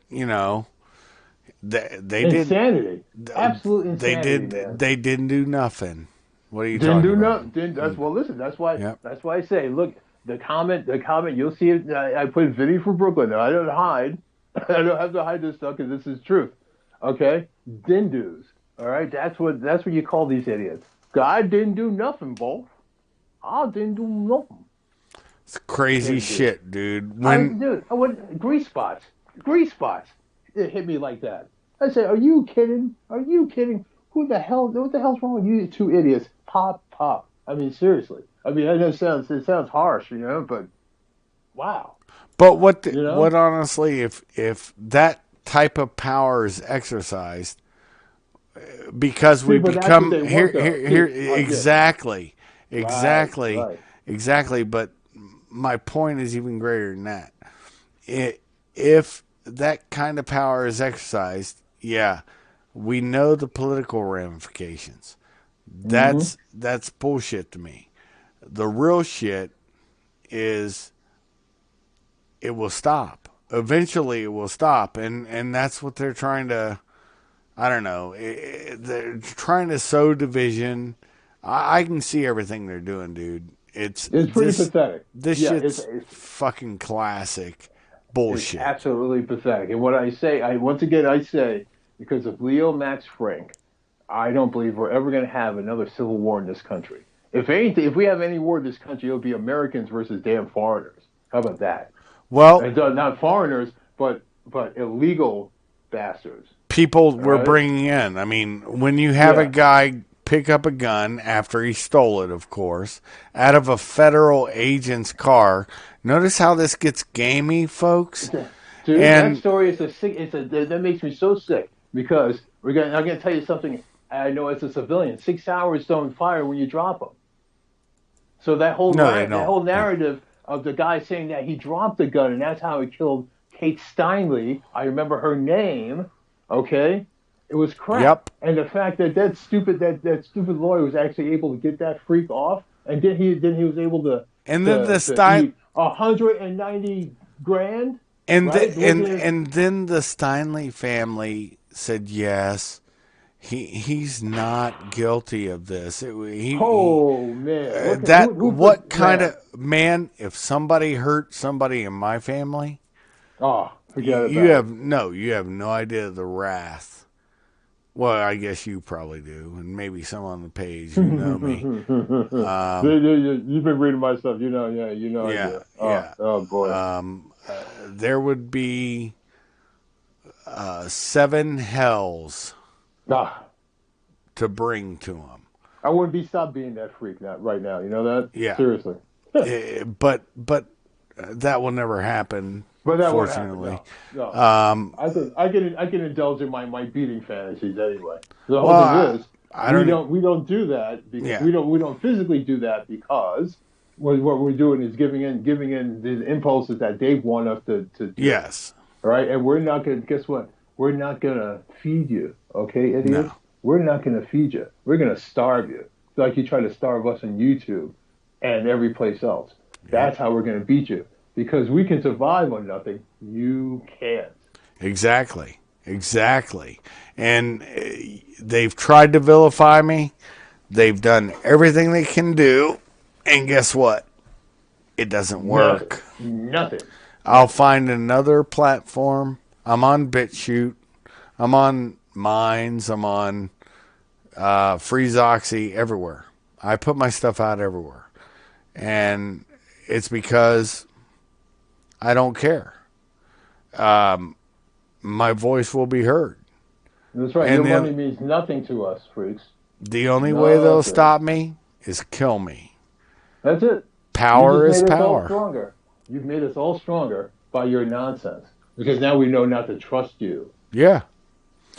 they insanity. did. Absolute insanity. They didn't do nothing. What are you didn't talking do about? Nothing. Well, listen. That's why I say, look, the comment. You'll see it. I put Vinny from Brooklyn. I don't hide. I don't have to hide this stuff because this is truth. Okay, dindus. All right, that's what you call these idiots. God didn't do nothing, both. I didn't do nothing. It's crazy shit, dude. What grease spots? grease spots. It hit me like that. I said, "Are you kidding? Are you kidding? Who the hell? What the hell's wrong with you two idiots?" Pop, pop. I mean, seriously. I mean, I know it sounds harsh, but wow, But you know. what honestly, if that type of power is exercised, because we See, but that's what become they want, though. here See, I get exactly, right, exactly, right. exactly. But my point is even greater than that. If that kind of power is exercised, yeah, we know the political ramifications. Mm-hmm. That's bullshit to me. The real shit is it will stop. Eventually, it will stop, and that's what they're trying to. I don't know. They're trying to sow division. I can see everything they're doing, dude. It's It's pretty pathetic. this Yeah, shit's fucking classic it's bullshit. absolutely pathetic. And what I say, once again I say, because of Leo Max Frank, I don't believe we're ever going to have another civil war in this country. If anything, if we have any war in this country, it'll be Americans versus damn foreigners. How about that? Well, And not foreigners, but illegal bastards. people All we're right? bringing in. I mean, when you have a Yeah. guy pick up a gun after he stole it, of course, out of a federal agent's car. Notice how this gets gamey, folks. Dude, that And story is a sick. That makes me so sick because I'm gonna tell you something. I know as a civilian, 6 hours don't fire when you drop them. So no, they that don't. whole Yeah. narrative of the guy saying that he dropped the gun and that's how he killed Kate Steinle. I remember her name. Okay, it was crap. Yep. And the fact that that stupid lawyer was actually able to get that freak off, and then he was able And then the to Stein eat 190 grand. and Right? and then the Steinle family said yes. He's not guilty of this. Oh man, who What put kind man? of man? If somebody hurt somebody in my family, Oh, forget you about have it. no idea the wrath. Well, I guess you probably do, and maybe some on the page. You know me. You've been reading my stuff, you know. Yeah, you know I Yeah, do. yeah. Oh boy. There would be 7 hells Ah, to bring to him. I wouldn't be stopped being that freak right now. You know that? Yeah. Seriously. But that will never happen. But that won't happen. Fortunately. No. Um, I can indulge in my beating fantasies anyway. The whole thing well, is I don't. we don't do that because Yeah. we don't physically do that because what we're doing is giving in the impulses that they want us to do. Yes. All right, and we're not gonna guess what? We're not gonna feed you, okay, idiots? No. We're not gonna feed you. We're gonna starve you, like you try to starve us on YouTube and every place else. That's how we're gonna beat you because we can survive on nothing. You can't. Exactly. Exactly. And they've tried to vilify me. They've done everything they can do, and guess what? It doesn't work. Nothing. I'll find another platform. I'm on BitChute. I'm on Minds. I'm on Freezoxy, everywhere. I put my stuff out everywhere. And it's because I don't care. My voice will be heard. That's right. And Your then money means nothing to us, freaks. the only way they'll stop me is kill me. That's it. Power You is just made us all power. stronger. You've made us all stronger by your nonsense because now we know not to trust you. Yeah.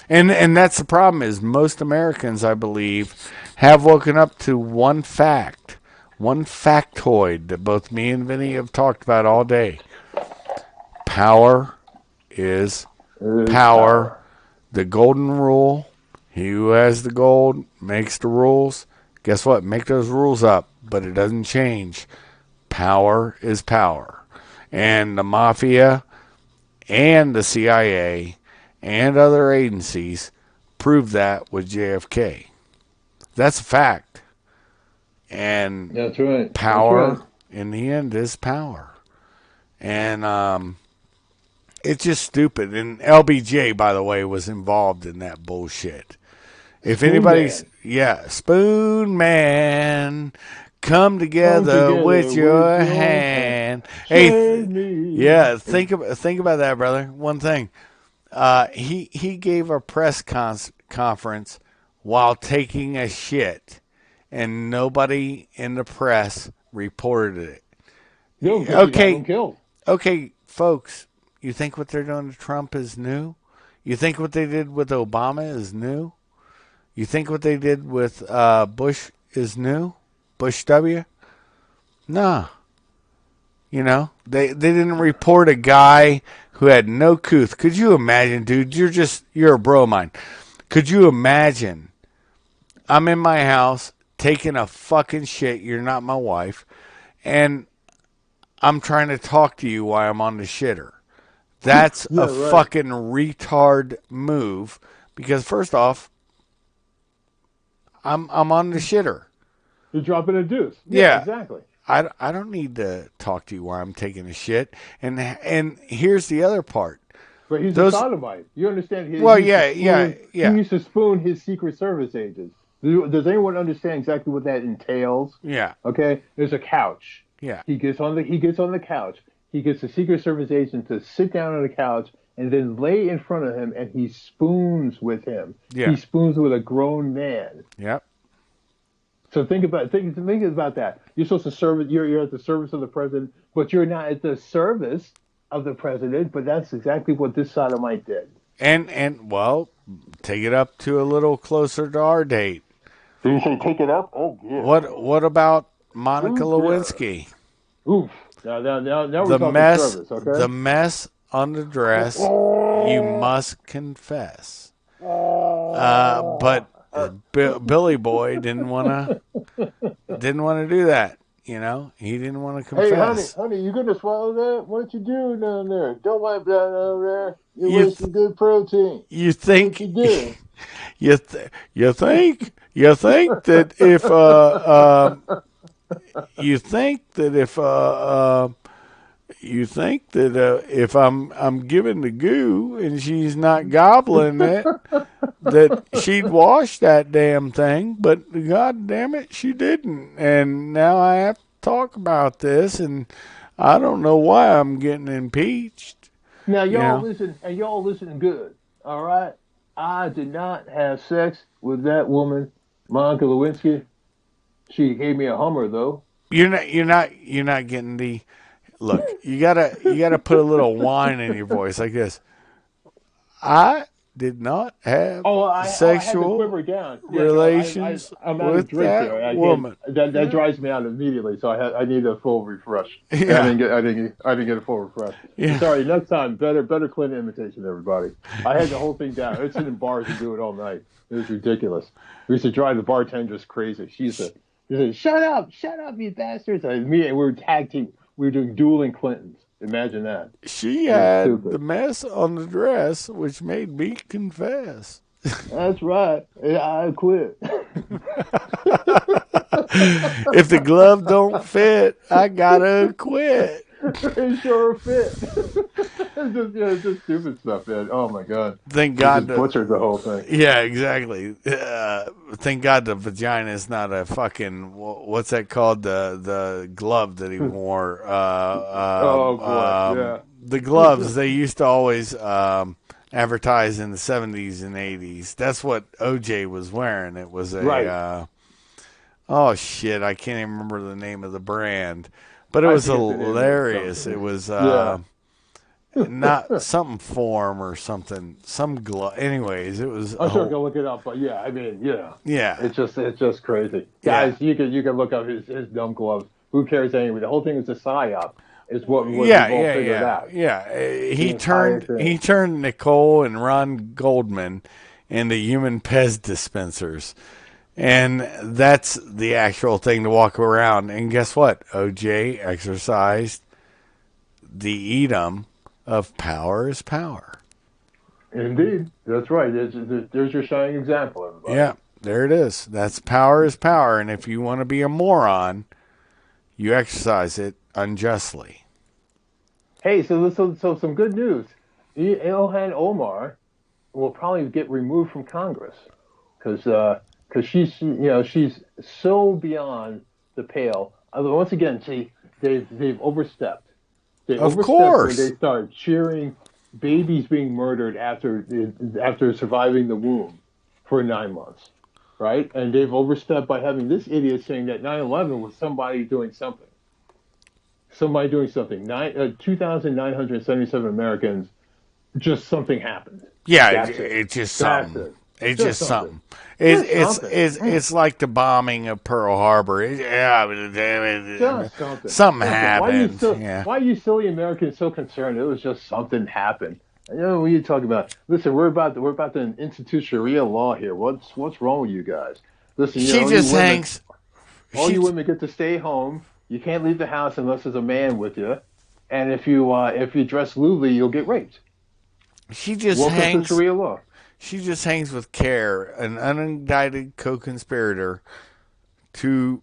And that's the problem is most Americans, I believe, have woken up to one fact, one factoid that both me and Vinny have talked about all day. Power is power. The golden rule. He who has the gold makes the rules. Guess what? Make those rules up, but it doesn't change. Power is power. And the mafia and the CIA and other agencies proved that with JFK. That's a fact. And That's right. power, That's right. in the end, is power. And it's just stupid. And LBJ, by the way, was involved in that bullshit. If Spoon anybody's, Man. yeah, Spoon Man, Come together with your hand. Hey, Save me. yeah, think about that, brother. One thing. He gave a press conference while taking a shit, and nobody in the press reported it. No, because he got him Okay, killed. okay, folks. You think what they're doing to Trump is new? You think what they did with Obama is new? You think what they did with Bush is new? Bush W? Nah. You know, they didn't report a guy who had no couth. Could you imagine, dude? You're a bro of mine. Could you imagine? I'm in my house taking a fucking shit. You're not my wife, and I'm trying to talk to you while I'm on the shitter. That's Yeah, a right. fucking retard move. Because first off, I'm on the shitter. You're dropping a deuce. Yeah. Exactly. I don't need to talk to you while I'm taking a shit. And here's the other part. But he's a sodomite. You understand? Well, He yeah. used to spoon his Secret Service agents. Does anyone understand exactly what that entails? Yeah. Okay. There's a couch. Yeah. He gets on the couch. He gets the Secret Service agent to sit down on the couch and then lay in front of him, and he spoons with him. Yeah. He spoons with a grown man. Yep. So think about that. You're supposed to serve. You're at the service of the president, but you're not at the service of the president. But that's exactly what this sodomite did. And well, take it up to a little closer to our date. Did you say take it up? Oh, yeah. What about Monica Lewinsky? Oof. Now we're The talking mess, service, okay? the mess on the dress. You must confess. But Billy Boy didn't want to do that. You know, he didn't want to Hey, confess. honey, you gonna swallow that? What you doing down there? Don't wipe that over there. You're wasting good protein. You think What you doing? you think that if you think that if I'm giving the goo and she's not gobbling it, that she'd wash that damn thing, but god damn it, she didn't. And now I have to talk about this, and I don't know why I'm getting impeached. Now y'all listen good. All right, I did not have sex with that woman, Monica Lewinsky. She gave me a Hummer though. You're not getting the look. You gotta put a little whine in your voice like this. I did not have sexual relations I'm out of with drink that here. woman. That drives me out immediately. So I need a full refresh. Yeah. I didn't get a full refresh. Yeah. Sorry. Next time, better Clinton imitation, everybody. I had the whole thing down. I would sit in bars and do it all night. It was ridiculous. We used to drive the bartenders crazy. She used to shut up, you bastards. We were tag team. We were doing dueling Clintons. Imagine that. She had the mess on the dress, which made me confess. That's right. I quit. If the glove don't fit, I gotta quit. It sure fit. It's just stupid stuff, man. Oh my god. Thank God. Butchered the whole thing. Yeah, exactly. Thank God the vagina is not a fucking what's that called, the glove that he wore. Oh boy, yeah. The gloves they used to always advertise in the 70s and 80s. That's what OJ was wearing. It was a right. Oh shit, I can't even remember the name of the brand. But it was hilarious. It was not something form or something, some glove. Anyways, it was. I'm sure I can look it up, but yeah, I mean, yeah, yeah, it's just crazy, guys. You can look up his dumb gloves. Who cares anyway? The whole thing is a psyop. Is what we've all figured out. Yeah. He turned Nicole and Ron Goldman into human Pez dispensers. And that's the actual thing to walk around. And guess what? OJ exercised the Edom of power is power. Indeed. That's right. There's your shining example, everybody. Yeah, there it is. That's power is power. And if you want to be a moron, you exercise it unjustly. Hey, so some good news. Ilhan Omar will probably get removed from Congress because she's so beyond the pale. Once again, see, they've overstepped. They Of overstepped when course. they start cheering babies being murdered after surviving the womb for 9 months, right? And they've overstepped by having this idiot saying that 9/11 was somebody doing something. Somebody doing something. 2,977 Americans, just something happened. Yeah, That's it. it's just That's something. it. It's Just just something. something. It's Just it's something. it's it's like the bombing of Pearl Harbor. Just something. Something Something. happened. Yeah. Why are you silly Americans so concerned? It was just something happened. You know what are you talking about? Listen, we're about to institute Sharia law here. What's wrong with you guys? Listen, She just hangs. all She you women get to stay home. You can't leave the house unless there's a man with you. And if you dress lewdly, you'll get raped. she just Welcome to hangs. Sharia law. She just hangs with Care, an unindicted co-conspirator to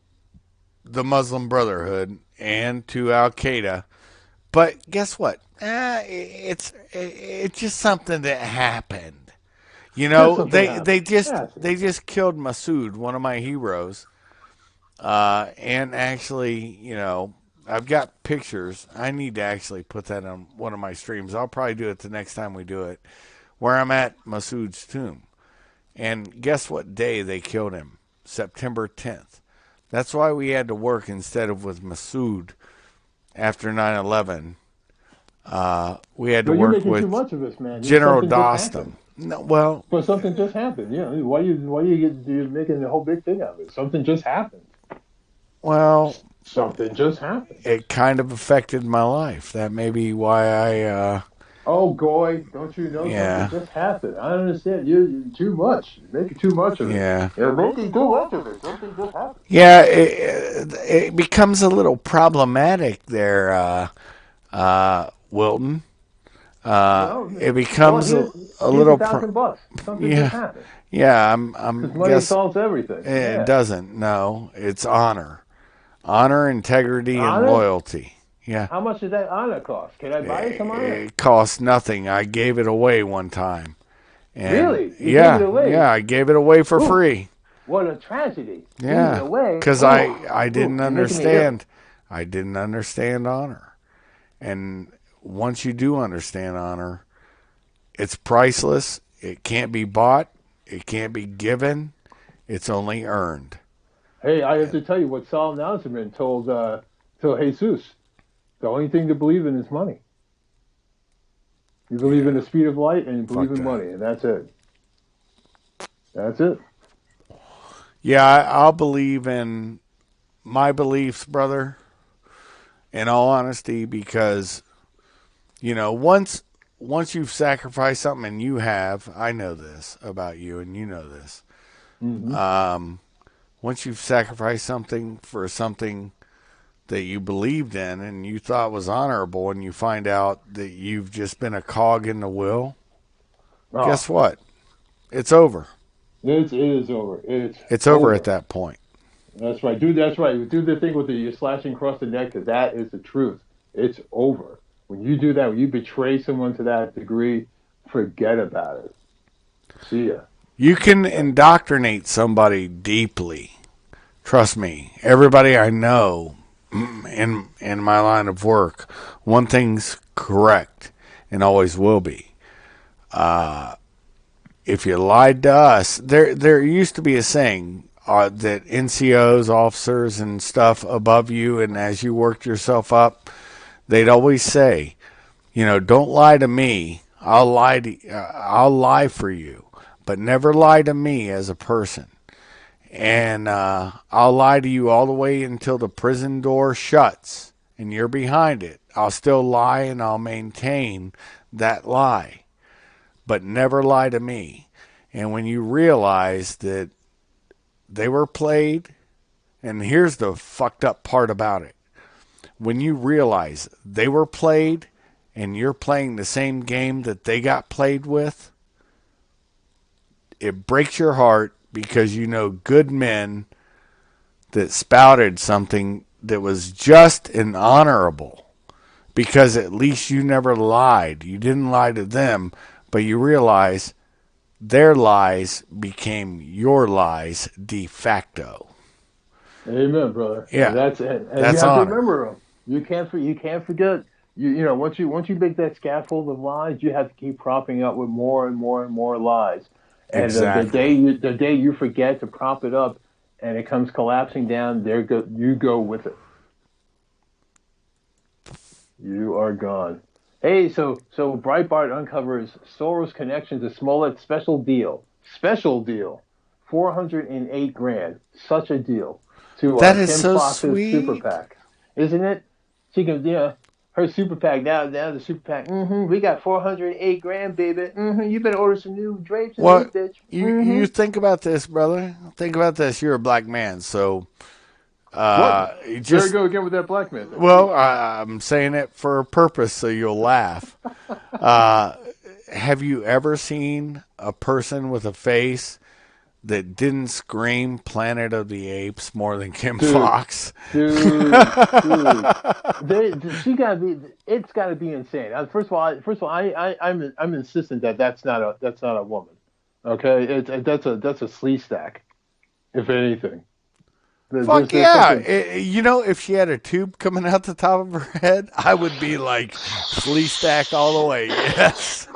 the Muslim Brotherhood and to Al Qaeda. But guess what? It's just something that happened. You Just know, something they happened. they just That's it. they just killed Masood, one of my heroes. And actually, I've got pictures. I need to actually put that on one of my streams. I'll probably do it the next time we do it, where I'm at Masood's tomb. And guess what day they killed him? September 10th. That's why we had to work instead of with Masood after 9/11. We had to But you're work making too with much of this, man. General Something just happened. Dostum. No, well, But something just happened. Yeah. You're making the whole big thing out of it? Something just happened. well, Something just happened. it kind of affected my life. That may be why Oh, Goy, don't you know yeah. something just happened? I understand. You're too much. You're making too much of it. Yeah. You're making too much of it. Something just happened. Yeah, it becomes a little problematic there, Wilton. It becomes Well, a here's little $1,000. Something yeah. just happened. Yeah, Because money guess solves everything. it Yeah. doesn't. No, it's honor, integrity, and Honor? loyalty. Yeah, How much did that honor cost? Can I buy you some honor? it costs nothing. I gave it away one time, and Really? You gave it away? yeah, I gave it away for Ooh. free. What a tragedy. Yeah, Giving it away. because Ooh. I didn't Ooh, you're making me ill. understand. I didn't understand honor, and once you do understand honor, it's priceless. It can't be bought. It can't be given. It's only earned. Hey, I have to tell you what Saul Nauseman told Jesus. The only thing to believe in is money. You believe in the speed of light and you believe in money, and that's it. That's it. Yeah, I'll believe in my beliefs, brother, in all honesty, because, once you've sacrificed something, and you have, I know this about you, and you know this. Mm-hmm. Once you've sacrificed something for something that you believed in and you thought was honorable, and you find out that you've just been a cog in the wheel, guess what? It's over. It is over. It's over at that point. That's right. That's right. Do the thing with you're slashing across the neck, because that is the truth. It's over. When you do that, when you betray someone to that degree, forget about it. See ya. You can indoctrinate somebody deeply. Trust me. Everybody I know in my line of work, one thing's correct and always will be. If you lied to us, there used to be a saying that NCOs, officers, and stuff above you, and as you worked yourself up, they'd always say, don't lie to me. I'll lie for you, but never lie to me as a person. And I'll lie to you all the way until the prison door shuts and you're behind it. I'll still lie and I'll maintain that lie, but never lie to me. And when you realize that they were played, and here's the fucked up part about it. When you realize they were played and you're playing the same game that they got played with, it breaks your heart, because good men that spouted something that was just and honorable, because at least you never lied. You didn't lie to them, but you realize their lies became your lies de facto. Amen, brother. Yeah, And and you that's have to honor. remember them. You can't forget. You know once you make that scaffold of lies, you have to keep propping up with more and more and more lies. And Exactly. the day you forget to prop it up, and it comes collapsing down, you go with it. You are gone. Hey, so Breitbart uncovers Soros connection to Smollett special deal, 408 grand, such a deal to That is Kim so Fox's super sweet. PAC, isn't it? She can, her super PAC now the super PAC. We got 408 grand, baby. You better order some new drapes in this Well, bitch. you think about this, brother. Think about this. You're a black man, so What? you There we just go again with that black man thing. well, I'm saying it for a purpose, so you'll laugh. Uh, have you ever seen a person with a face that didn't scream Planet of the Apes more than Kim Dude, Fox? dude. She gotta be. It's gotta be insane. First of all, I'm insistent that that's not a woman. Okay, that's a slee stack, if anything. Fuck There's yeah. something. If she had a tube coming out the top of her head, I would be like, flea stack all the way. Yes.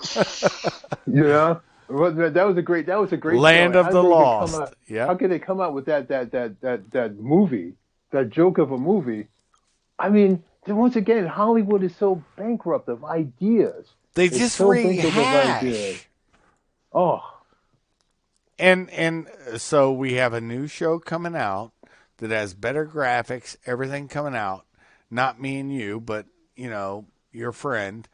You know, well, that was a great show. Land And of how did the they get come Lost. out? How Yep. could they come out with that movie, that joke of a movie? I mean, once again, Hollywood is so bankrupt of ideas. They It's just so bankrupt of ideas. rehash. Oh, And so we have a new show coming out that has better graphics, everything coming out. Not me and you, but your friend,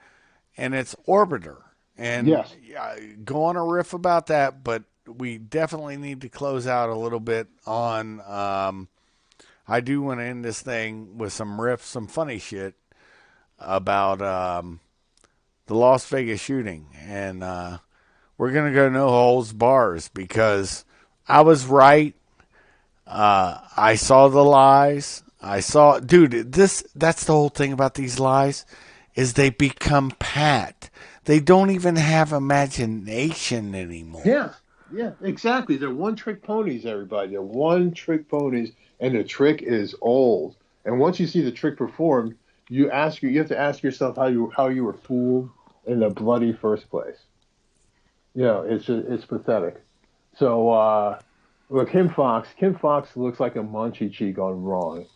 and it's Orbiter. And yes. go on a riff about that, but we definitely need to close out a little bit on. I do want to end this thing with some riffs, some funny shit about the Las Vegas shooting, and we're gonna go no holds bars because I was right. I saw the lies. Dude, that's the whole thing about these lies is they become pat. They don't even have imagination anymore. Yeah. Yeah, exactly. They're one trick ponies, everybody. They're one trick ponies, and the trick is old. And once you see the trick performed, you have to ask yourself how you were fooled in the bloody first place. It's pathetic. So look, Kim Fox looks like a Munchie cheek gone wrong.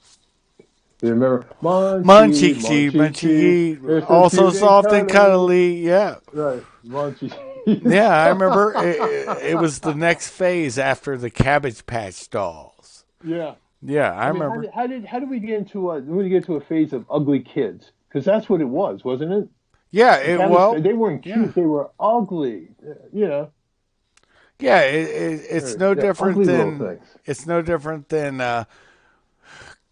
You remember Munchie Munchie, cheek, Munchie cheek, munchie, it's so also cute and soft and cuddly. cuddly. Yeah, Right, Munchie. yeah. I remember it was the next phase after the Cabbage Patch dolls. Yeah. Yeah, I I mean, remember. how did we get into a phase of ugly kids? Because that's what it was, wasn't it? Yeah, The it Cabbage, well. they weren't Yeah, cute; they were ugly. You know, yeah. It's no they're different ugly little than things.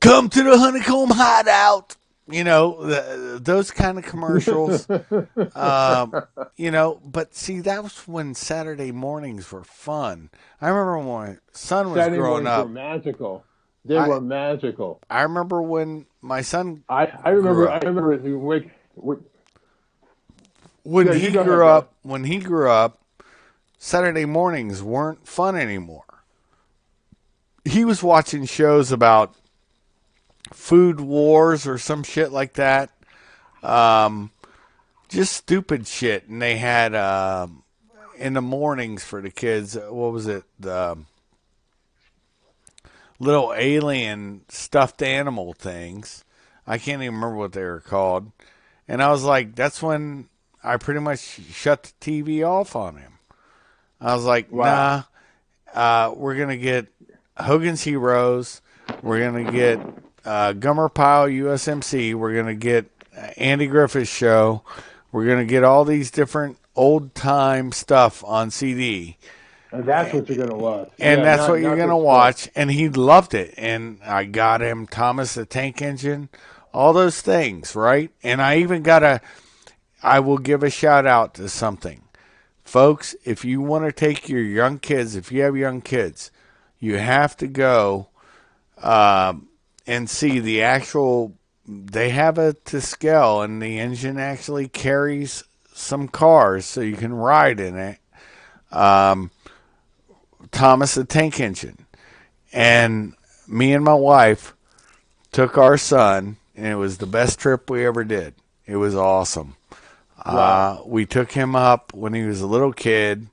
come to the honeycomb hideout. Those kind of commercials. But see, that was when Saturday mornings were fun. I remember when my son was Saturday growing mornings were up. magical. They I were magical. I remember when my son I grew remember. I up. remember. Wait, When yeah, he you go ahead, grew brother. up, Saturday mornings weren't fun anymore. He was watching shows about food wars or some shit like that. Um, just stupid shit. And they had in the mornings for the kids. What was it? The little alien stuffed animal things. I can't even remember what they were called. And I was like, that's when I pretty much shut the TV off on him. I was like, Wow. nah, we're going to get Hogan's Heroes. We're going to get Gummer Pile USMC. We're going to get Andy Griffith's show. We're going to get all these different old time stuff on CD. And that's what you're gonna watch. And Yeah, that's what you're not going the to stuff. watch. And he loved it. And I got him Thomas the Tank Engine, all those things, right? And I will give a shout out to something. Folks, if you want to take your young kids, if you have young kids, you have to go and see the actual. They have a to scale, and the engine actually carries some cars, so you can ride in it. Thomas the Tank Engine, and me and my wife took our son, and it was the best trip we ever did. It was awesome. Wow. We took him up when he was a little kid,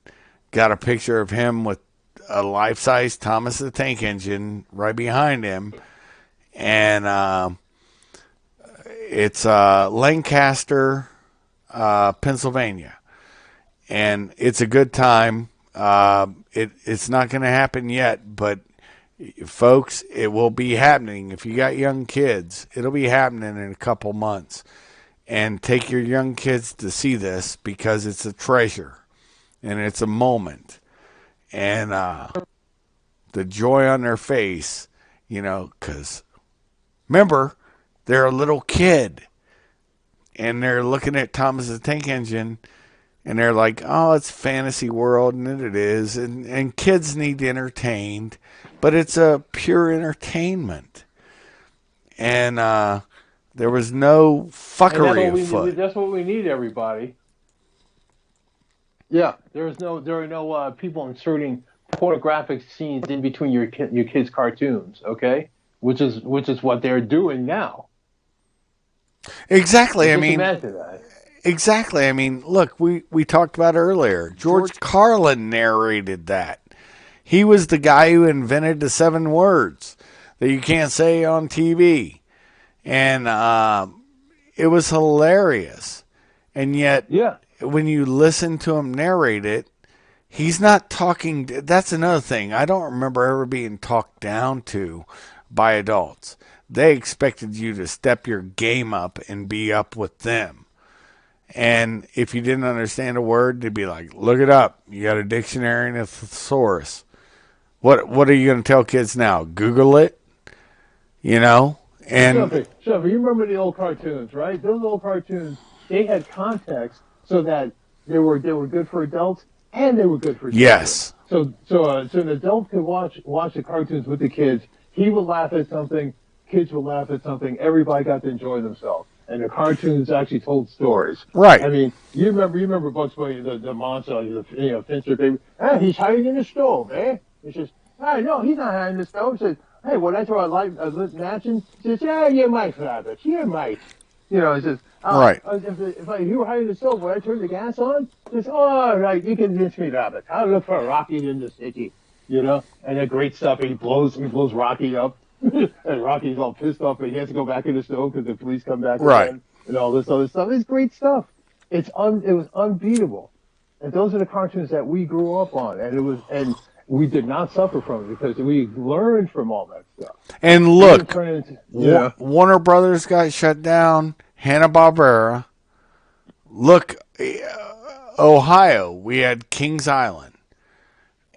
got a picture of him with a life-size Thomas the Tank Engine right behind him, and it's Lancaster, Pennsylvania, and it's a good time. It's not going to happen yet, but folks, it will be happening. If you got young kids, it'll be happening in a couple months. And take your young kids to see this because it's a treasure and it's a moment. And the joy on their face, because remember, they're a little kid and they're looking at Thomas the Tank Engine and they're like, oh, it's fantasy world, and it is. And kids need entertained, but it's a pure entertainment. And there was no fuckery afoot. That's what we need, everybody. Yeah, there are no people inserting pornographic scenes in between your kids' cartoons. Okay, which is what they're doing now. Exactly. Just imagine that. Exactly. I mean, look, we talked about it earlier. George Carlin narrated that. He was the guy who invented the 7 words that you can't say on TV. And it was hilarious. And yet, when you listen to him narrate it, he's not talking. That's another thing. I don't remember ever being talked down to by adults. They expected you to step your game up and be up with them. And if you didn't understand a word, they'd be like, look it up. You got a dictionary and a thesaurus. What are you going to tell kids now? Google it? And Shuffy, you remember the old cartoons, right? Those old cartoons, they had context so that they were good for adults and they were good for children. Yes. So an adult could watch the cartoons with the kids. He would laugh at something, kids would laugh at something. Everybody got to enjoy themselves. And the cartoons actually told stories. Right. I mean, you remember Bugs Bunny, the monster, Finster baby. Hey, he's hiding in the stove, eh? He says, hey, no, he's not hiding in the stove. He says, hey, when I throw a lit match in, he says, yeah, you might, Rabbit, you might. He says, right. If you were hiding in the stove, when I turn the gas on, he says, oh, right, you convince me, Rabbit. I'll look for a Rocky in the city, and that great stuff. And he blows Rocky up. And Rocky's all pissed off, but he has to go back in the stove because the police come back again, and all this other stuff. It's great stuff. It was unbeatable. And those are the cartoons that we grew up on, and we did not suffer from it because we learned from all that stuff. And look, Warner Brothers got shut down. Hanna-Barbera. Look, Ohio, we had Kings Island,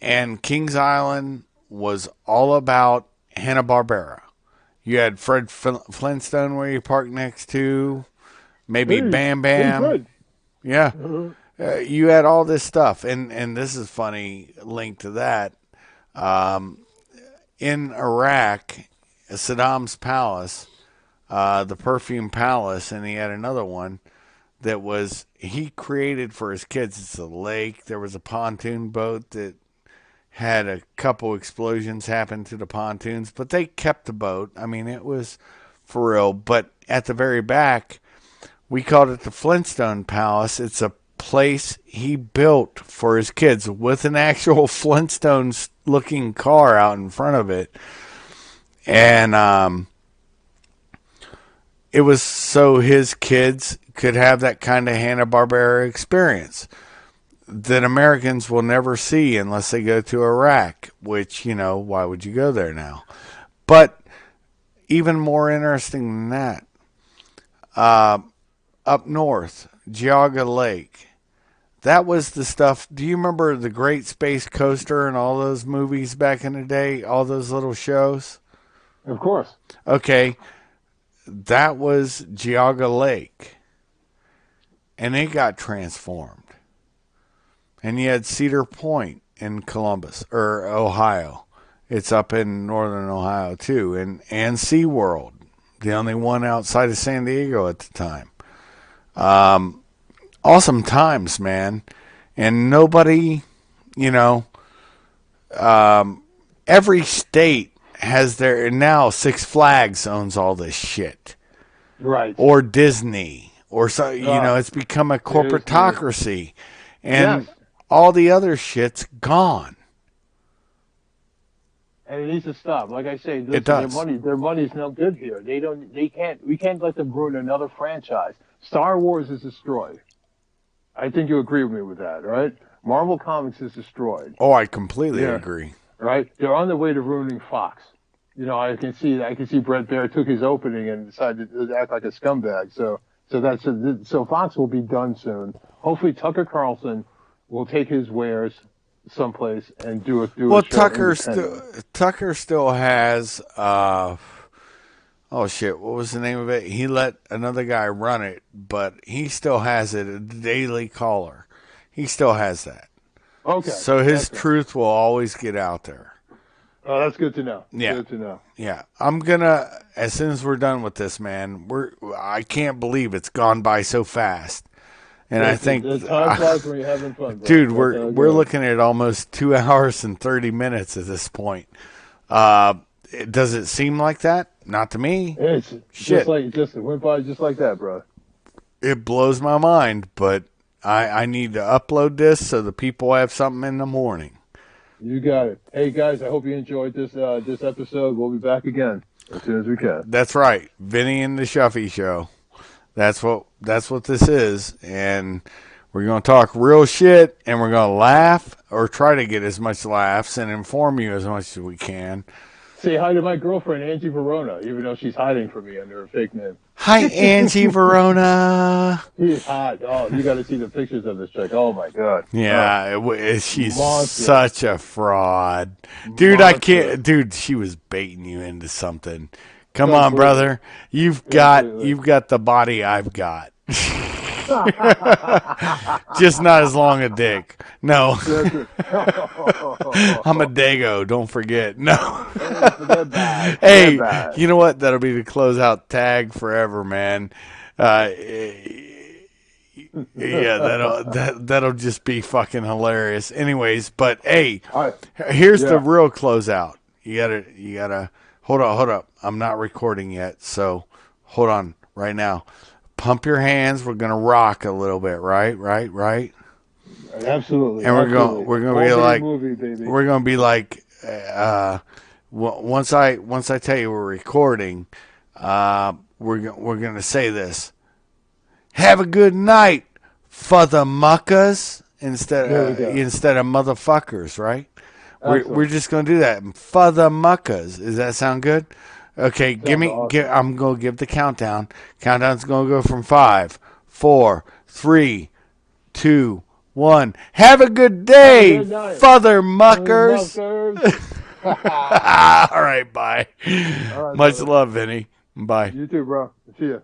and Kings Island was all about Hanna-Barbera. You had Fred Flintstone where you parked next to, maybe Bam Bam. Yeah. You had all this stuff. And this is funny, linked to that. In Iraq, Saddam's palace, the Perfume Palace, and he had another one that was, he created for his kids. It's a lake. There was a pontoon boat that had a couple explosions happen to the pontoons, but they kept the boat. I mean, it was for real. But at the very back, we called it the Flintstone Palace. It's a place he built for his kids with an actual Flintstones-looking car out in front of it. And it was so his kids could have that kind of Hanna-Barbera experience that Americans will never see unless they go to Iraq, which, why would you go there now? But even more interesting than that, up north, Geauga Lake, that was the stuff. Do you remember the Great Space Coaster and all those movies back in the day, all those little shows? Of course. Okay, that was Geauga Lake, and it got transformed. And you had Cedar Point in Columbus, or Ohio. It's up in northern Ohio, too. And SeaWorld, the only one outside of San Diego at the time. Awesome times, man. And nobody, every state has their, and now Six Flags owns all this shit, Right. or Disney, or so, it's become a corporatocracy, and Yes. all the other shit's gone. And it needs to stop. Like I say, It does. their money's no good here. We can't let them ruin another franchise. Star Wars is destroyed. I think you agree with me with that, right? Marvel Comics is destroyed. Oh, I completely agree. Right? They're on the way to ruining Fox. I can see Brett Baer took his opening and decided to act like a scumbag. So Fox will be done soon. Hopefully Tucker Carlson will take his wares someplace and do a show Tucker still has oh shit, what was the name of it? He let another guy run it, but he still has it, a Daily Caller. He still has that. Okay. So his truth will always get out there. Oh, that's good to know. Yeah. Good to know. Yeah. I'm gonna, as soon as we're done with this, man, I can't believe it's gone by so fast. And I think the time flies when you're having fun, bro. dude, we're looking at almost 2 hours and 30 minutes at this point. Does it seem like that? Not to me. It's Shit. It went by just like that, bro. It blows my mind, but I need to upload this so the people have something in the morning. You got it. Hey guys, I hope you enjoyed this episode. We'll be back again as soon as we can. That's right, Vinny and the Shuffy Show. That's what this is, and we're gonna talk real shit, and we're gonna laugh or try to get as much laughs and inform you as much as we can. Say hi to my girlfriend Angie Verona, even though she's hiding from me under a fake name. Hi, Angie Verona. She's hot. Oh, you got to see the pictures of this chick. Oh my god. Yeah, she's Monster. such a fraud, dude. Monster. I can't, dude. She was baiting you into something. Come on, brother. You've got the body I've got. Just not as long a dick. No. I'm a Dago. Don't forget. No. Hey, you know what? That'll be the closeout tag forever, man. Yeah, that'll just be fucking hilarious. Anyways, but hey, here's the real closeout. You gotta hold up. I'm not recording yet, so hold on right now. Pump your hands. We're gonna rock a little bit, right? Absolutely. And we're gonna be like, movie, baby. we're gonna be like, once I tell you we're recording, we're gonna say this. Have a good night, father muckers, instead of motherfuckers, right? We're just gonna do that. Father muckers. Does that sound good? Okay, I'm gonna give the countdown. Countdown's gonna go from 5, 4, 3, 2, 1. Have a good day, father muckers. All right, bye. Much love, Vinny. Bye. You too, bro. See ya.